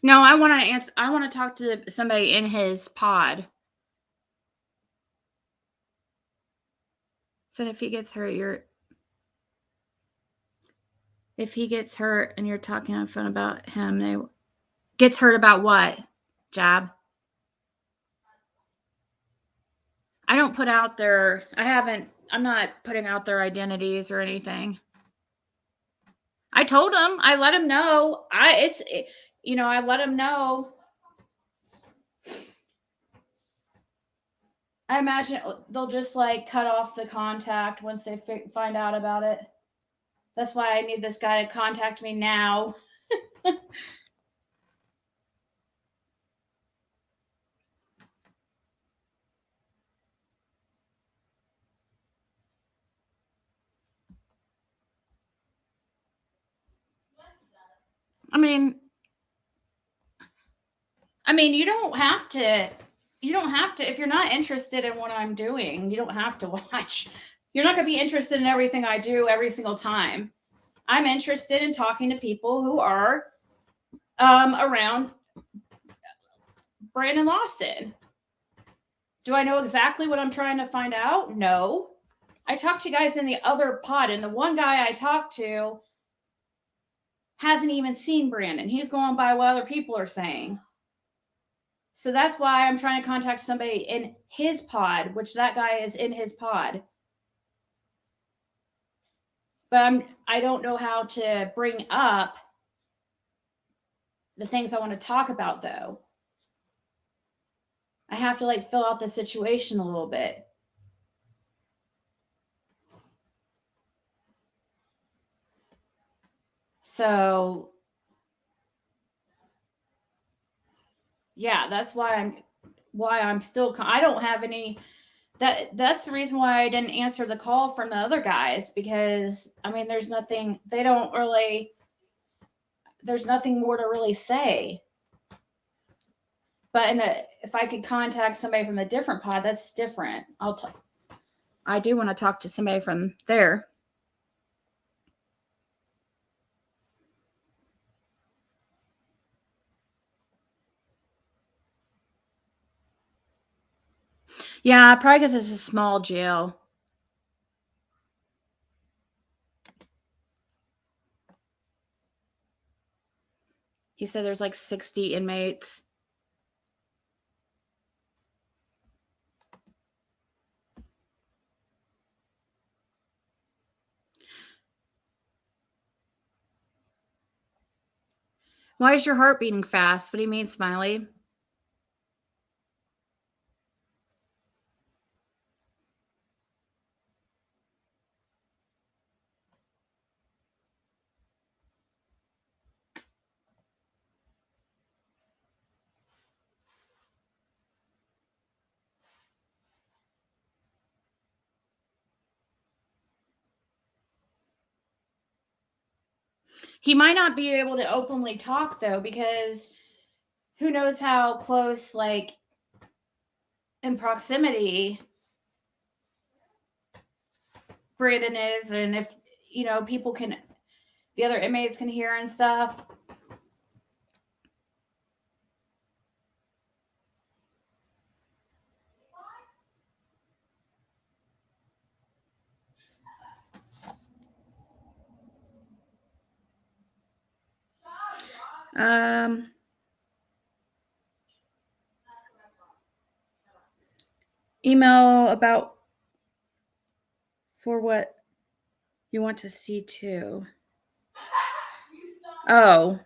No, I want to answer. I want to talk to somebody in his pod. Said if he gets hurt, if he gets hurt and you're talking on the phone about him, gets hurt about what? Jab. I don't put out their. I'm not putting out their identities or anything. I told him. I let him know. I let him know. I imagine they'll just like cut off the contact once they find out about it. That's why I need this guy to contact me now. I mean, you don't have to, if you're not interested in what I'm doing, you don't have to watch. You're not going to be interested in everything I do every single time. I'm interested in talking to people who are around Brandon Lawson. Do I know exactly what I'm trying to find out? No. I talked to guys in the other pod, and the one guy I talked to hasn't even seen Brandon. He's going by what other people are saying. So that's why I'm trying to contact somebody in his pod, which that guy is in his pod. But I don't know how to bring up the things I want to talk about, though. I have to like fill out the situation a little bit. So yeah, that's why I'm still, I don't have any, that's the reason why I didn't answer the call from the other guys, because I mean, there's nothing more to really say. But if I could contact somebody from a different pod, that's different. I do want to talk to somebody from there. Yeah, probably because it's a small jail. He said there's like 60 inmates. Why is your heart beating fast? What do you mean, Smiley? He might not be able to openly talk, though, because who knows how close, like, in proximity Brandon is, and if, people the other inmates can hear and stuff. Email about for what you want to see too. Oh.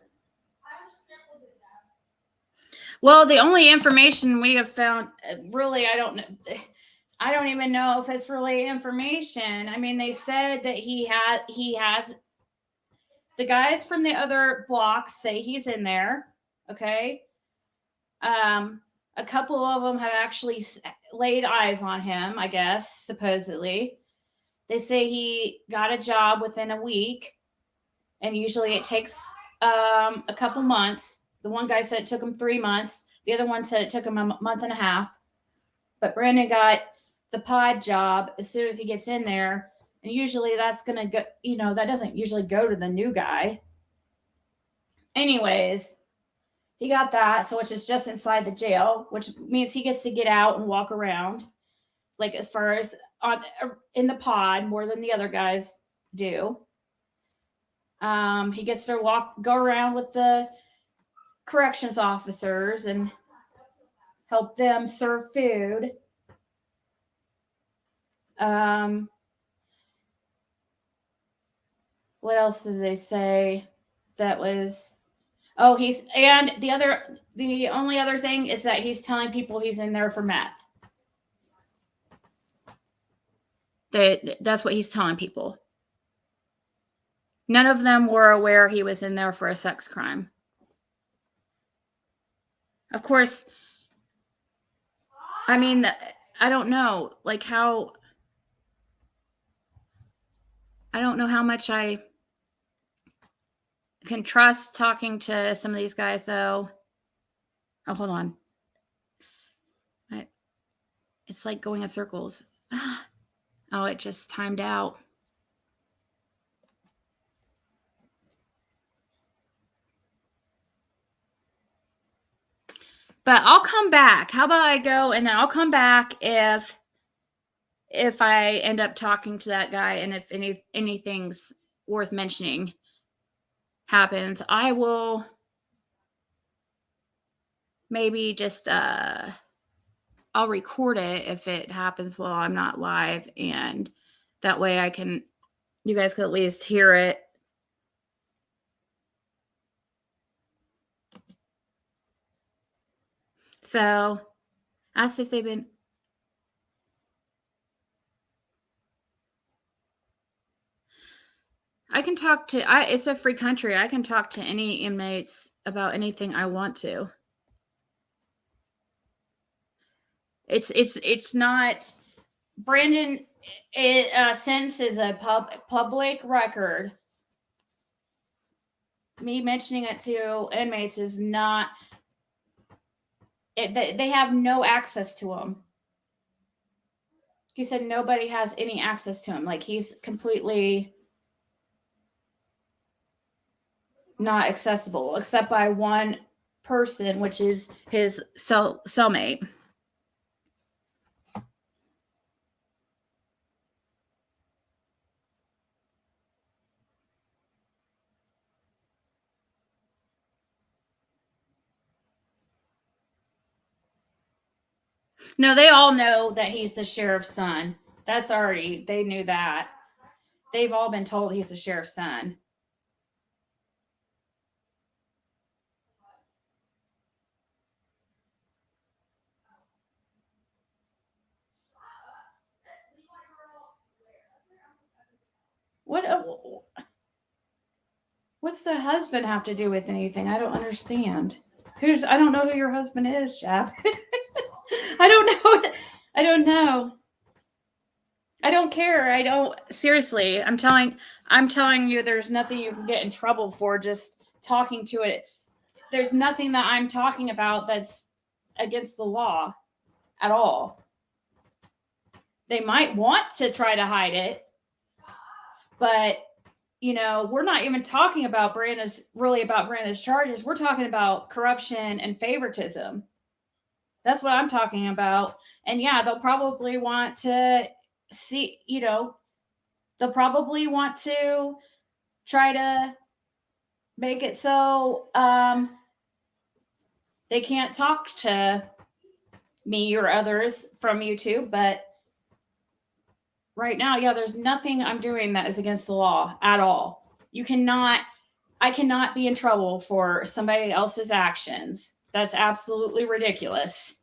Well, the only information we have found, really, I don't even know if it's really information. I mean, they said that he has, the guys from the other blocks say he's in there. Okay. A couple of them have actually laid eyes on him, I guess, supposedly. They say he got a job within a week, and usually it takes a couple months. The one guy said it took him 3 months. The other one said it took him a month and a half. But Brandon got the pod job as soon as he gets in there. And usually that's going to go, that doesn't usually go to the new guy. Anyways, he got that, so which is just inside the jail, which means he gets to get out and walk around, like as far as in the pod more than the other guys do. He gets to go around with the corrections officers and help them serve food. What else did they say? That was, the only other thing is that he's telling people he's in there for meth. That's what he's telling people. None of them were aware he was in there for a sex crime. Of course, I mean, I don't know, like how, I don't know how much I can trust talking to some of these guys, though. Oh, hold on. It's like going in circles. Oh, it just timed out. But I'll come back. How about I go and then I'll come back if if I end up talking to that guy and if anything's worth mentioning happens, I will maybe just I'll record it if it happens while I'm not live, and that way you guys can at least hear it. So ask if they've been. I can talk to, it's a free country. I can talk to any inmates about anything I want to. It's not, Brandon, since is a public record. Me mentioning it to inmates is not, they have no access to him. He said nobody has any access to him. Like, he's completely not accessible except by one person, which is his cellmate. No, they all know that he's the sheriff's son. They knew that. They've all been told he's the sheriff's son. What's the husband have to do with anything? I don't understand. I don't know who your husband is, Jeff. I don't know. I don't know. I don't care. Seriously, I'm telling you, there's nothing you can get in trouble for just talking to it. There's nothing that I'm talking about that's against the law at all. They might want to try to hide it, but we're not even talking about Brandon's charges. We're talking about corruption and favoritism. That's what I'm talking about. And yeah, they'll probably want to see, they'll probably want to try to make it so they can't talk to me or others from YouTube. But right now, yeah, there's nothing I'm doing that is against the law at all. I cannot be in trouble for somebody else's actions. That's absolutely ridiculous.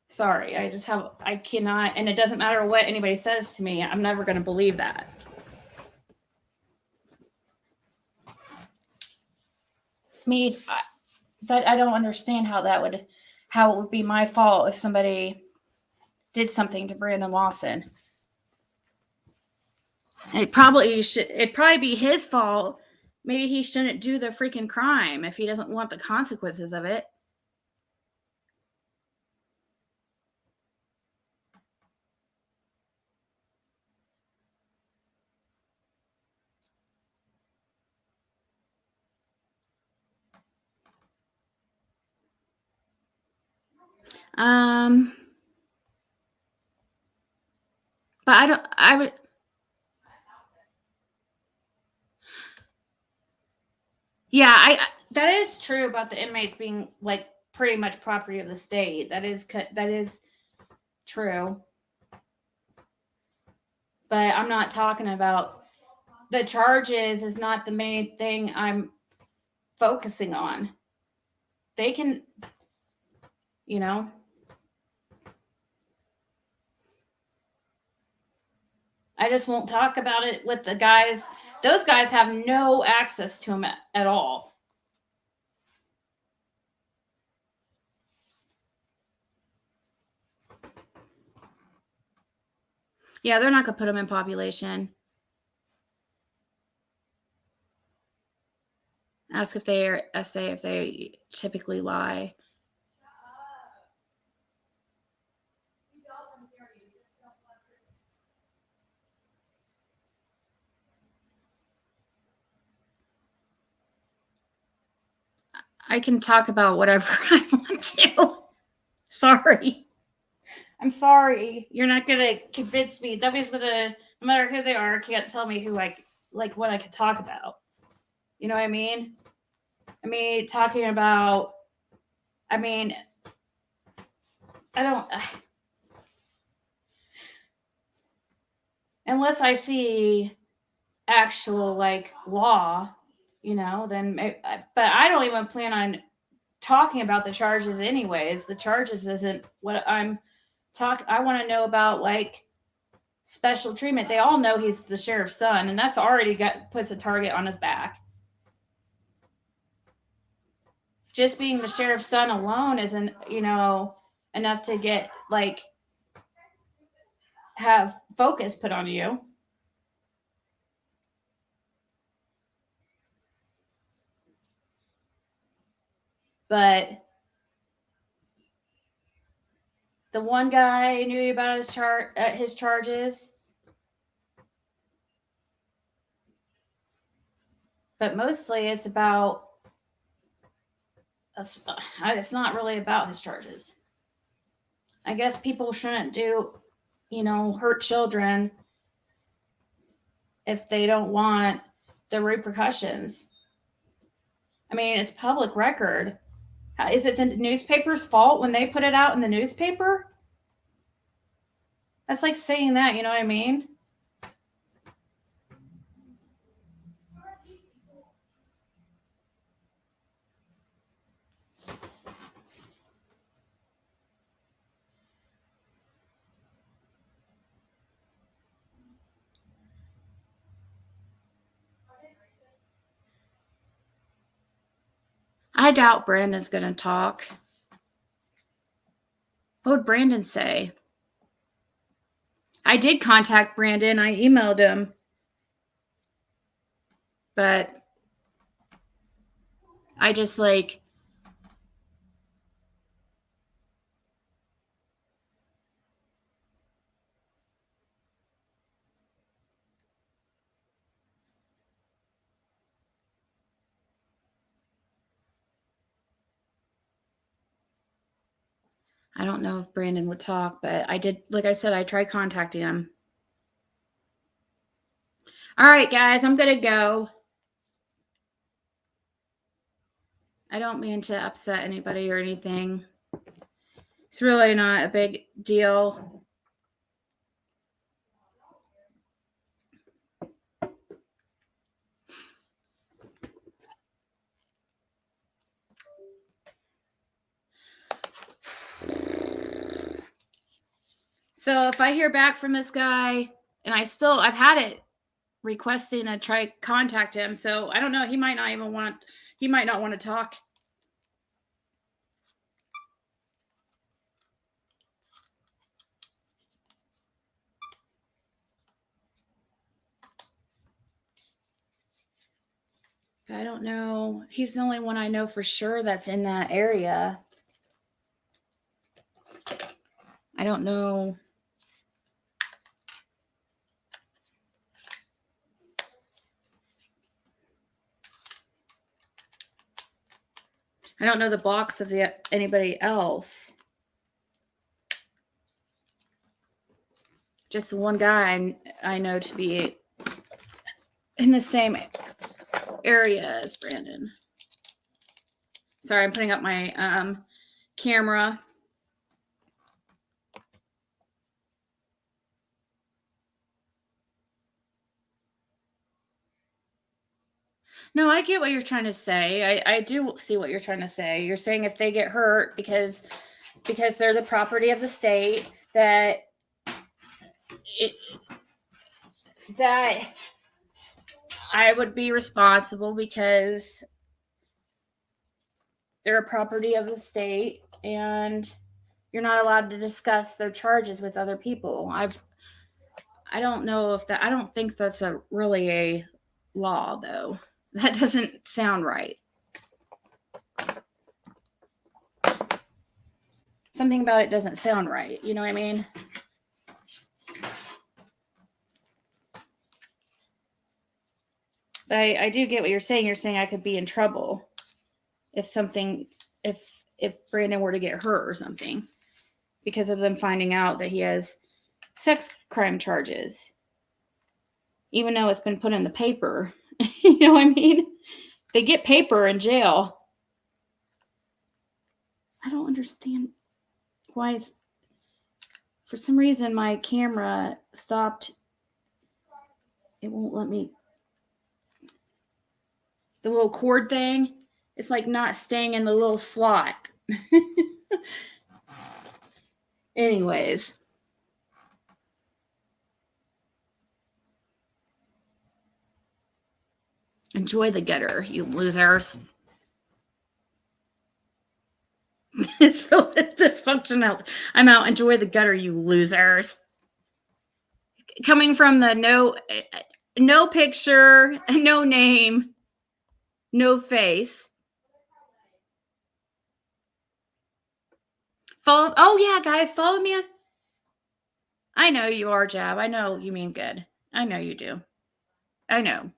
Sorry, I cannot, and it doesn't matter what anybody says to me, I'm never going to believe that. I don't understand how it would be my fault if somebody did something to Brandon Lawson. It'd probably be his fault. Maybe he shouldn't do the freaking crime if he doesn't want the consequences of it. But yeah, that is true about the inmates being like pretty much property of the state. That is true. But I'm not talking about the charges is not the main thing I'm focusing on. They can, I just won't talk about it with the guys. Those guys have no access to him at all. Yeah, they're not going to put him in population. Ask if they typically lie. I can talk about whatever I want to. Sorry. I'm sorry. You're not gonna convince me. Nobody's gonna, no matter who they are, can't tell me who I like what I could talk about. You know what I mean? I mean, talking about. I mean, I don't. Unless I see actual like law, you know, then. But I don't even plan on talking about the charges anyways. The charges isn't what I'm talking. I want to know about like special treatment. They all know he's the sheriff's son, and that's already puts a target on his back. Just being the sheriff's son alone isn't, you know, enough to get like have focus put on you. But the one guy knew about his charges, but mostly it's about. It's not really about his charges. I guess people shouldn't do, you know, hurt children if they don't want the repercussions. I mean, it's public record. Is it the newspaper's fault when they put it out in the newspaper? That's like saying that, you know what I mean? I doubt Brandon's going to talk. What would Brandon say? I did contact Brandon. I emailed him. But I just like... I don't know if Brandon would talk, but I did, like I said, I tried contacting him. All right, guys, I'm going to go. I don't mean to upset anybody or anything. It's really not a big deal. So if I hear back from this guy, and I've had it requesting to try contact him. So I don't know. He might not want to talk. But I don't know. He's the only one I know for sure that's in that area. I don't know. I don't know the blocks of anybody else. Just one guy I know to be in the same area as Brandon. Sorry, I'm putting up my camera. No, I get what you're trying to say. I do see what you're trying to say. You're saying if they get hurt because they're the property of the state, that I would be responsible because they're a property of the state and you're not allowed to discuss their charges with other people. I don't know if that, I don't think that's really a law though. That doesn't sound right. Something about it doesn't sound right. You know what I mean? But I do get what you're saying. You're saying I could be in trouble if Brandon were to get hurt or something. because of them finding out that he has sex crime charges. Even though it's been put in the paper. You know what I mean? They get paper in jail. I don't understand why it's... For some reason, my camera stopped. It won't let me... The little cord thing, it's like not staying in the little slot. Anyways. Enjoy the gutter, you losers. It's real dysfunctional. I'm out. Enjoy the gutter, you losers. Coming from the no picture, no name, no face. Follow. Oh yeah, guys, follow me. I know you are, Jab. I know you mean good. I know you do. I know.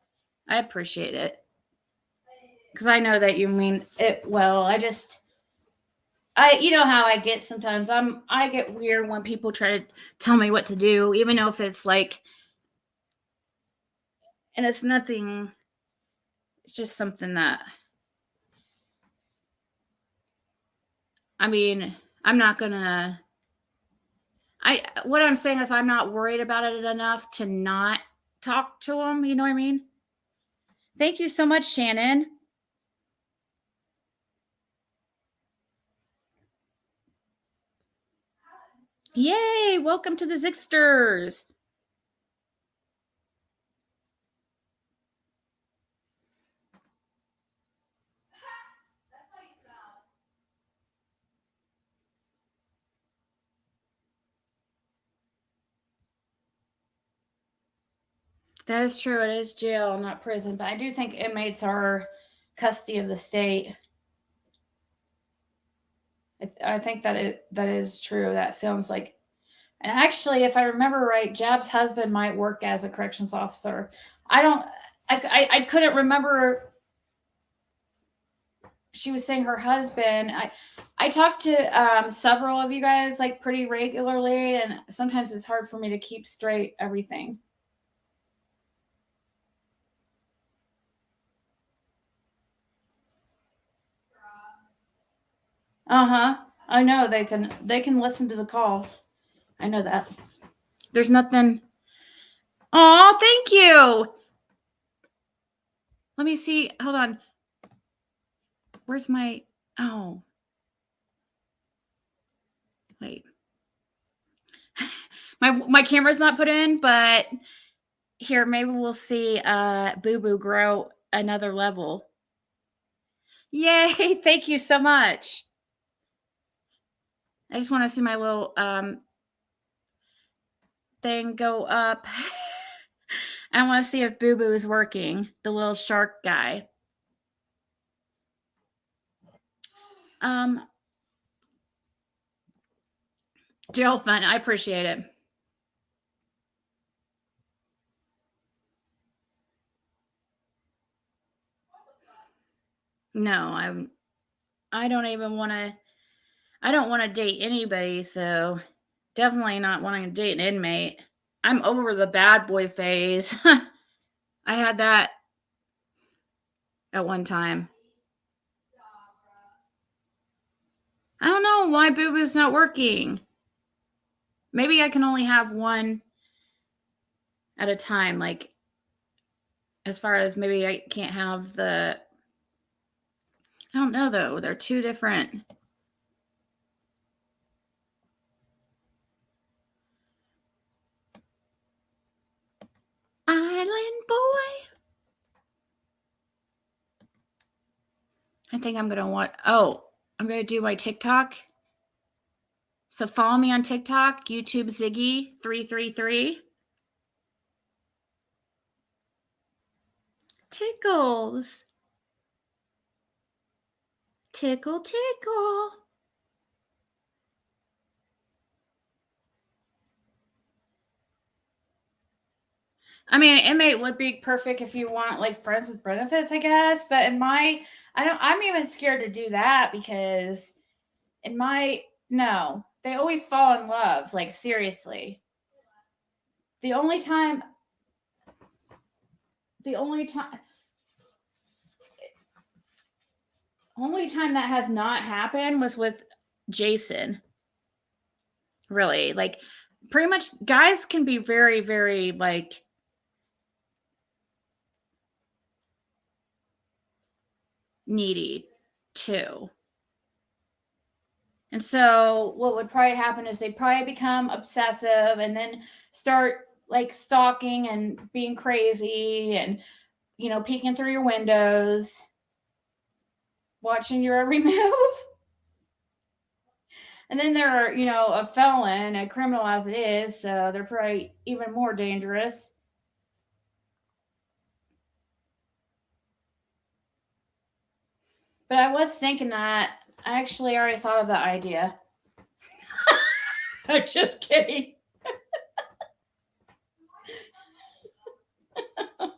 I appreciate it. Because I know that you mean it well. You know how I get sometimes. I get weird when people try to tell me what to do, even though if it's like, and it's nothing, it's just something that, I mean, I'm not gonna, what I'm saying is I'm not worried about it enough to not talk to them. You know what I mean? Thank you so much, Shannon. Yay! Welcome to the Zigsters. That is true. It is jail, not prison. But I do think inmates are custody of the state. I think that is true. That sounds like... And actually, if I remember right, Jab's husband might work as a corrections officer. I couldn't remember. She was saying her husband. I talked to several of you guys like pretty regularly, and sometimes it's hard for me to keep straight everything. I know they can listen to the calls. I know that. There's nothing. Oh, thank you. Let me see. Hold on. Where's my... Oh. Wait. My camera's not put in, but here, maybe we'll see Boo Boo grow another level. Yay. Thank you so much. I just want to see my little thing go up. I want to see if Boo Boo is working, the little shark guy. Jail fun. I appreciate it. No, I don't even want to. I don't want to date anybody, so definitely not wanting to date an inmate. I'm over the bad boy phase. I had that at one time. I don't know why Boo Boo's not working. Maybe I can only have one at a time. Like, as far as maybe I can't have the... I don't know, though. They're two different... Island boy. I think I'm going to want... Oh, I'm going to do my TikTok. So follow me on TikTok, YouTube Ziggy 333. Tickles. Tickle, tickle. I mean, an inmate would be perfect if you want like friends with benefits, I guess. But I'm even scared to do that because no. They always fall in love, like seriously. The only time that has not happened was with Jason. Really, like pretty much guys can be very, very like needy too. And so what would probably happen is they'd probably become obsessive and then start like stalking and being crazy and, you know, peeking through your windows, watching your every move. And then they're, you know, a felon, a criminal as it is, so they're probably even more dangerous. But I was thinking that I actually already thought of the idea. I'm just kidding. I've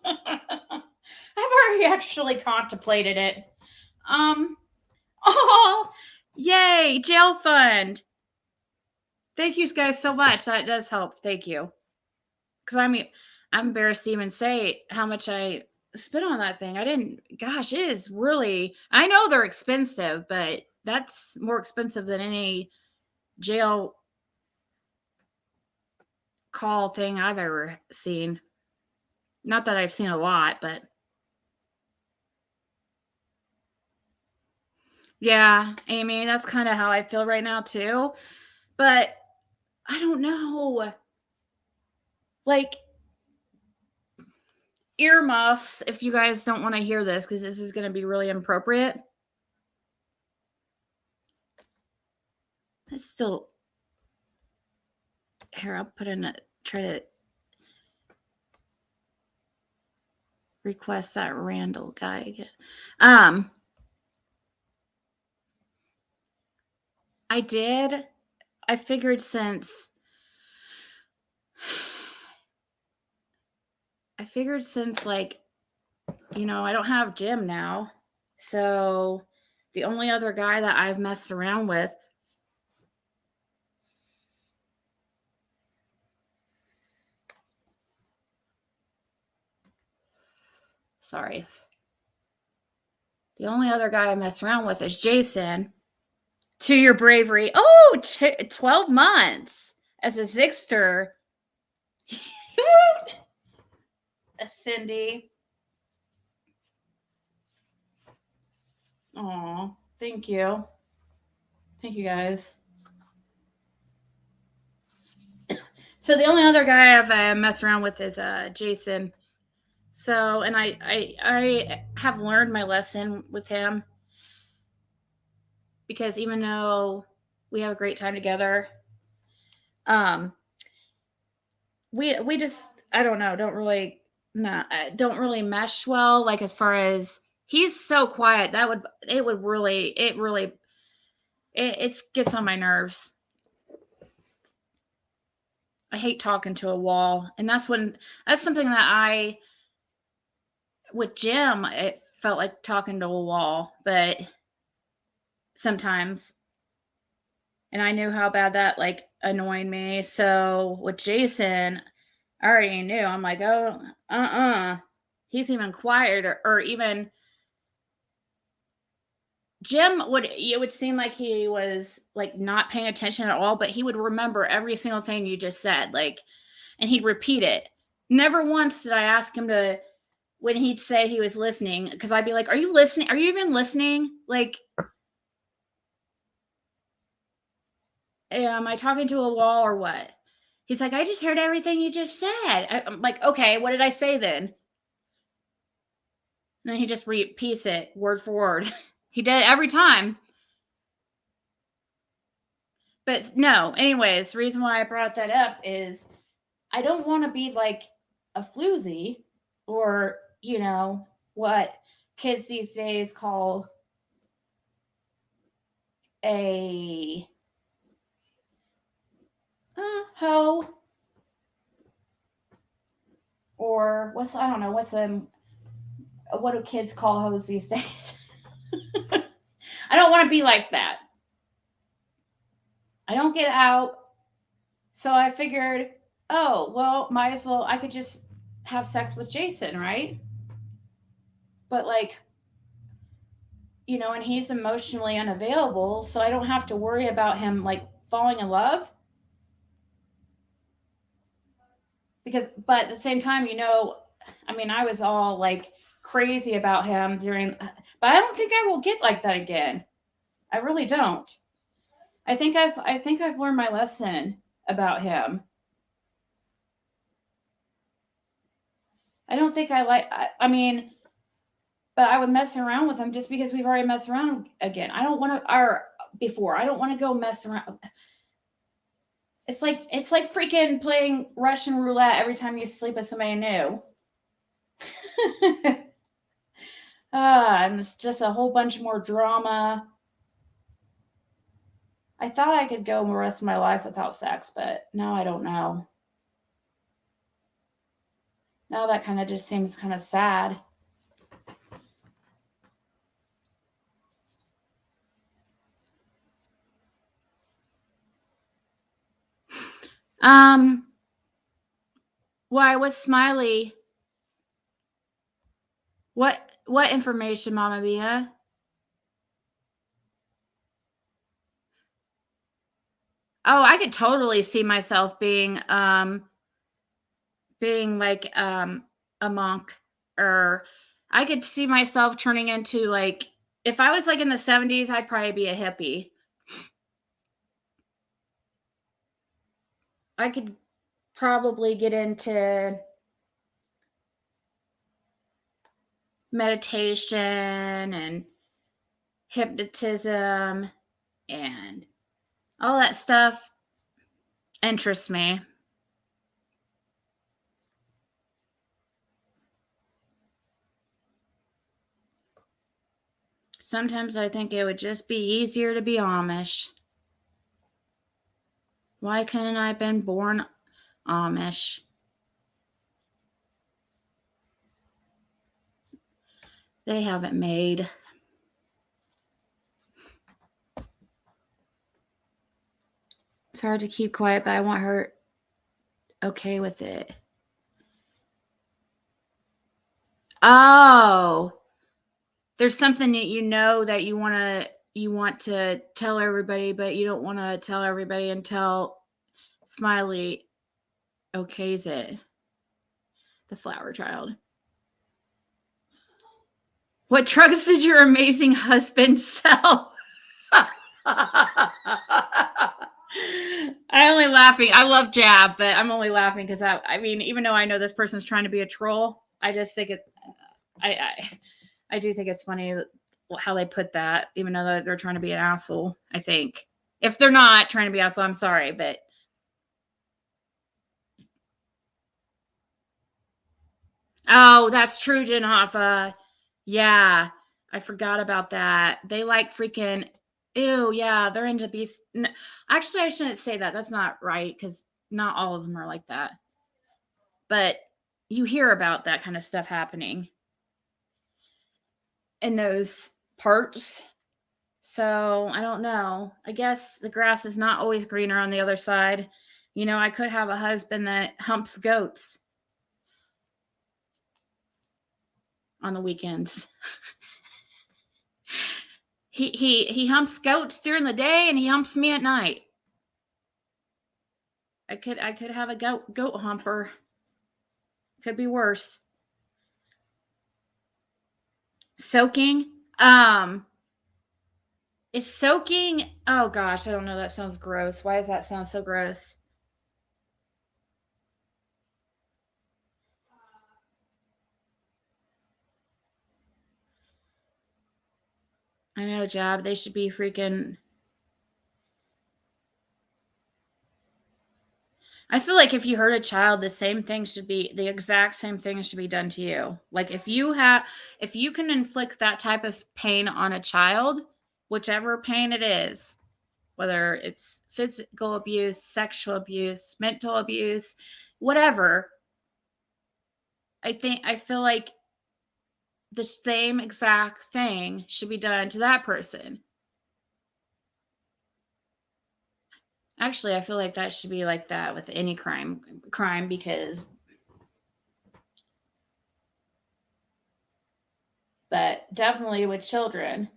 already actually contemplated it. Oh, yay, jail fund. Thank you guys so much. That does help. Thank you. Because I'm embarrassed to even say how much I spent on that thing. I didn't, gosh, it is really, I know they're expensive, but that's more expensive than any jail call thing I've ever seen. Not that I've seen a lot, but yeah, Amy, that's kind of how I feel right now too. But I don't know. Like earmuffs, if you guys don't want to hear this, because this is going to be really inappropriate. It's still here. I'll put in try to request that Randall guy again. I figured since like, you know, I don't have Jim now. So the only other guy that I've messed around with the only other guy I mess around with is Jason. To your bravery. Oh, 12 months as a Zigster. Cindy. Oh, thank you. Thank you guys. So the only other guy I've messed around with is Jason. So, and I have learned my lesson with him, because even though we have a great time together, we just, I don't know, don't really mesh well. Like as far as he's so quiet, it gets on my nerves. I hate talking to a wall. And that's something that with Jim, it felt like talking to a wall, but sometimes, and I knew how bad that like annoyed me. So with Jason, I already knew. I'm like, oh, he's even quieter, or even Jim it would seem like he was like not paying attention at all, but he would remember every single thing you just said, like, and he'd repeat it. Never once did I ask him to, when he'd say he was listening, because I'd be like, are you listening? Are you even listening? Like, am I talking to a wall or what? He's like, I just heard everything you just said. I'm like, okay, what did I say then? And then he just repeats it word for word. He did it every time. But no, anyways, the reason why I brought that up is I don't want to be like a floozy, or, you know, what kids these days call a hoe, or what do kids call hoes these days? I don't want to be like that. I don't get out. So I figured, oh, well, might as well, I could just have sex with Jason, right? But like, you know, and he's emotionally unavailable, so I don't have to worry about him like falling in love. Because, but at the same time, you know, I mean, I was all like crazy about him during, but I don't think I will get like that again. I really don't. I think I've learned my lesson about him. I don't think I mean, but I would mess around with him just because we've already messed around again. I don't want to, or before, I don't want to go mess around. It's like freaking playing Russian roulette every time you sleep with somebody new. And it's just a whole bunch more drama. I thought I could go the rest of my life without sex, but now I don't know. Now that kind of just seems kind of sad. Why, what's Smiley? What information, Mama Mia? Oh, I could totally see myself being like a monk, or I could see myself turning into like, if I was like in the 70s, I'd probably be a hippie. I could probably get into meditation and hypnotism and all that stuff interests me. Sometimes I think it would just be easier to be Amish. Why couldn't I have been born Amish? They haven't made. It's hard to keep quiet, but I want her okay with it. Oh, there's something that you know that you want to tell everybody, but you don't want to tell everybody until Smiley okays it. The flower child. What drugs did your amazing husband sell? I'm only laughing. I love Jab, but I'm only laughing because I mean, even though I know this person's trying to be a troll, I just think I do think it's funny how they put that, even though they're trying to be an asshole. I think if they're not trying to be an asshole, I'm sorry, but oh, that's true, Jen Hoffa. Yeah, I forgot about that. They like freaking. Ew, yeah, they're into beast. No, actually, I shouldn't say that. That's not right, because not all of them are like that. But you hear about that kind of stuff happening in those parts. So I don't know. I guess the grass is not always greener on the other side. You know, I could have a husband that humps goats on the weekends. He humps goats during the day and he humps me at night. I could have a goat humper. Could be worse. Soaking. Is soaking, oh gosh, I don't know. That sounds gross. Why does that sound so gross? I know, Jab. They should be freaking. I feel like if you hurt a child, the exact same thing should be done to you. Like if you can inflict that type of pain on a child, whichever pain it is, whether it's physical abuse, sexual abuse, mental abuse, whatever, I feel like the same exact thing should be done to that person. Actually, I feel like that should be like that with any crime because, but definitely with children.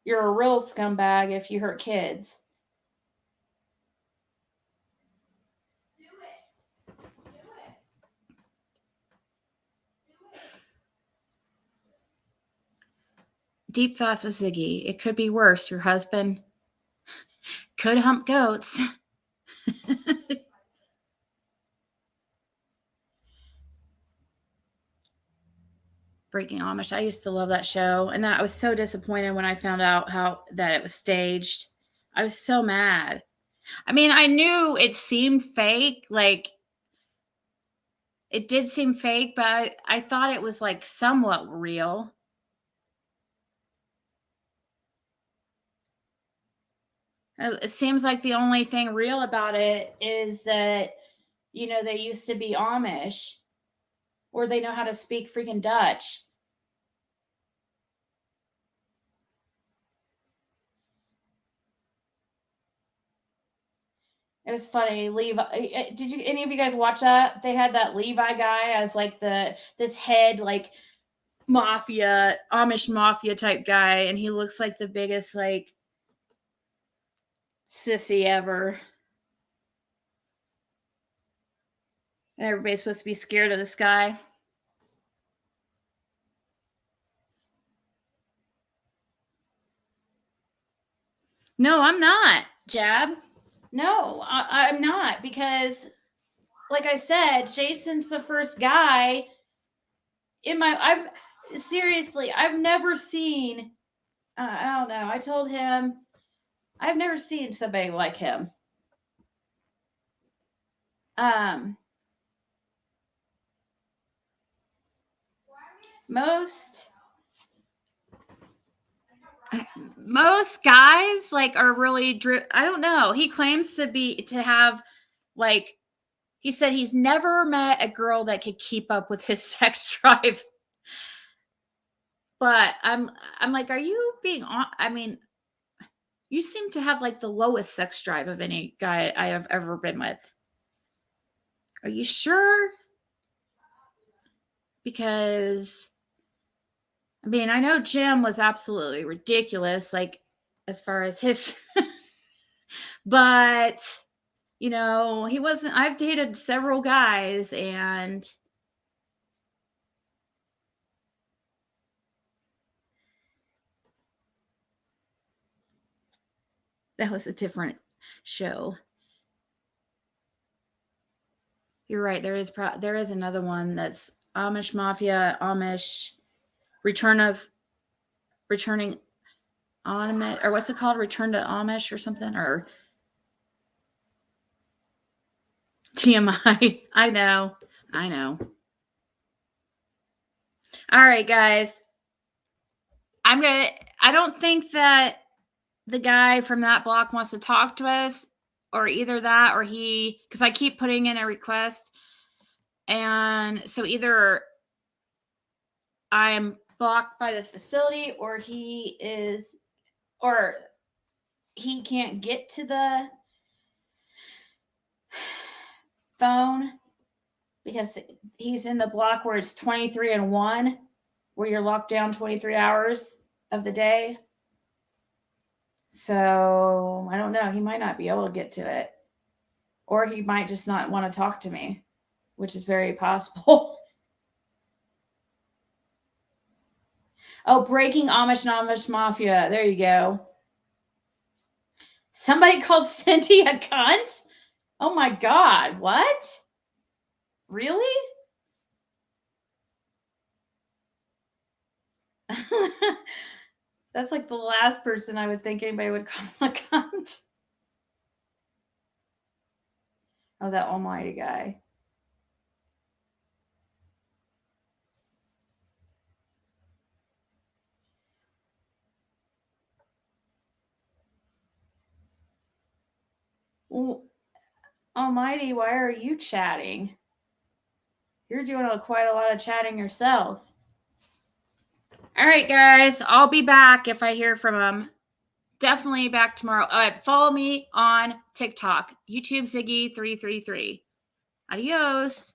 You're a real scumbag if you hurt kids. Do it. Do it. Deep thoughts with Ziggy. It could be worse. Your husband could hump goats. Breaking Amish. I used to love that show, and I was so disappointed when I found out how that it was staged. I was so mad. I mean, I knew it seemed fake, like it did seem fake, but I thought it was like somewhat real. It seems like the only thing real about it is that, you know, they used to be Amish or they know how to speak freaking Dutch. It was funny. Levi, did you any of you guys watch that? They had that Levi guy as like this head like mafia, Amish mafia type guy, and he looks like the biggest like sissy ever. And everybody's supposed to be scared of this guy. No, I'm not, Jab. No, I'm not, because like I said, Jason's the first guy in my I've never seen I don't know. I told him I've never seen somebody like him. Most guys like are really I don't know. He claims to have like he said he's never met a girl that could keep up with his sex drive. But I'm like, are you being on? I mean, you seem to have like the lowest sex drive of any guy I have ever been with. Are you sure? Because I mean, I know Jim was absolutely ridiculous, like as far as his, but you know, he wasn't. I've dated several guys, and that was a different show. You're right. There is another one that's Amish Mafia, Amish Returning Amish, or what's it called? Return to Amish or something, or TMI. I know. All right, guys. I don't think that the guy from that block wants to talk to us, or either that or he, because I keep putting in a request. And so either I am blocked by the facility or he can't get to the phone because he's in the block where it's 23-1, where you're locked down 23 hours of the day. So I don't know. He might not be able to get to it, or he might just not want to talk to me, which is very possible. Oh, Breaking Amish and Amish Mafia. There you go. Somebody called Cindy a cunt? Oh my God. What? Really? That's like the last person I would think anybody would call a cunt. Oh, that almighty guy. Well, almighty, why are you chatting? You're doing quite a lot of chatting yourself. All right, guys. I'll be back if I hear from him. definitely back tomorrow. Follow me on TikTok, YouTube Ziggy333. Adios.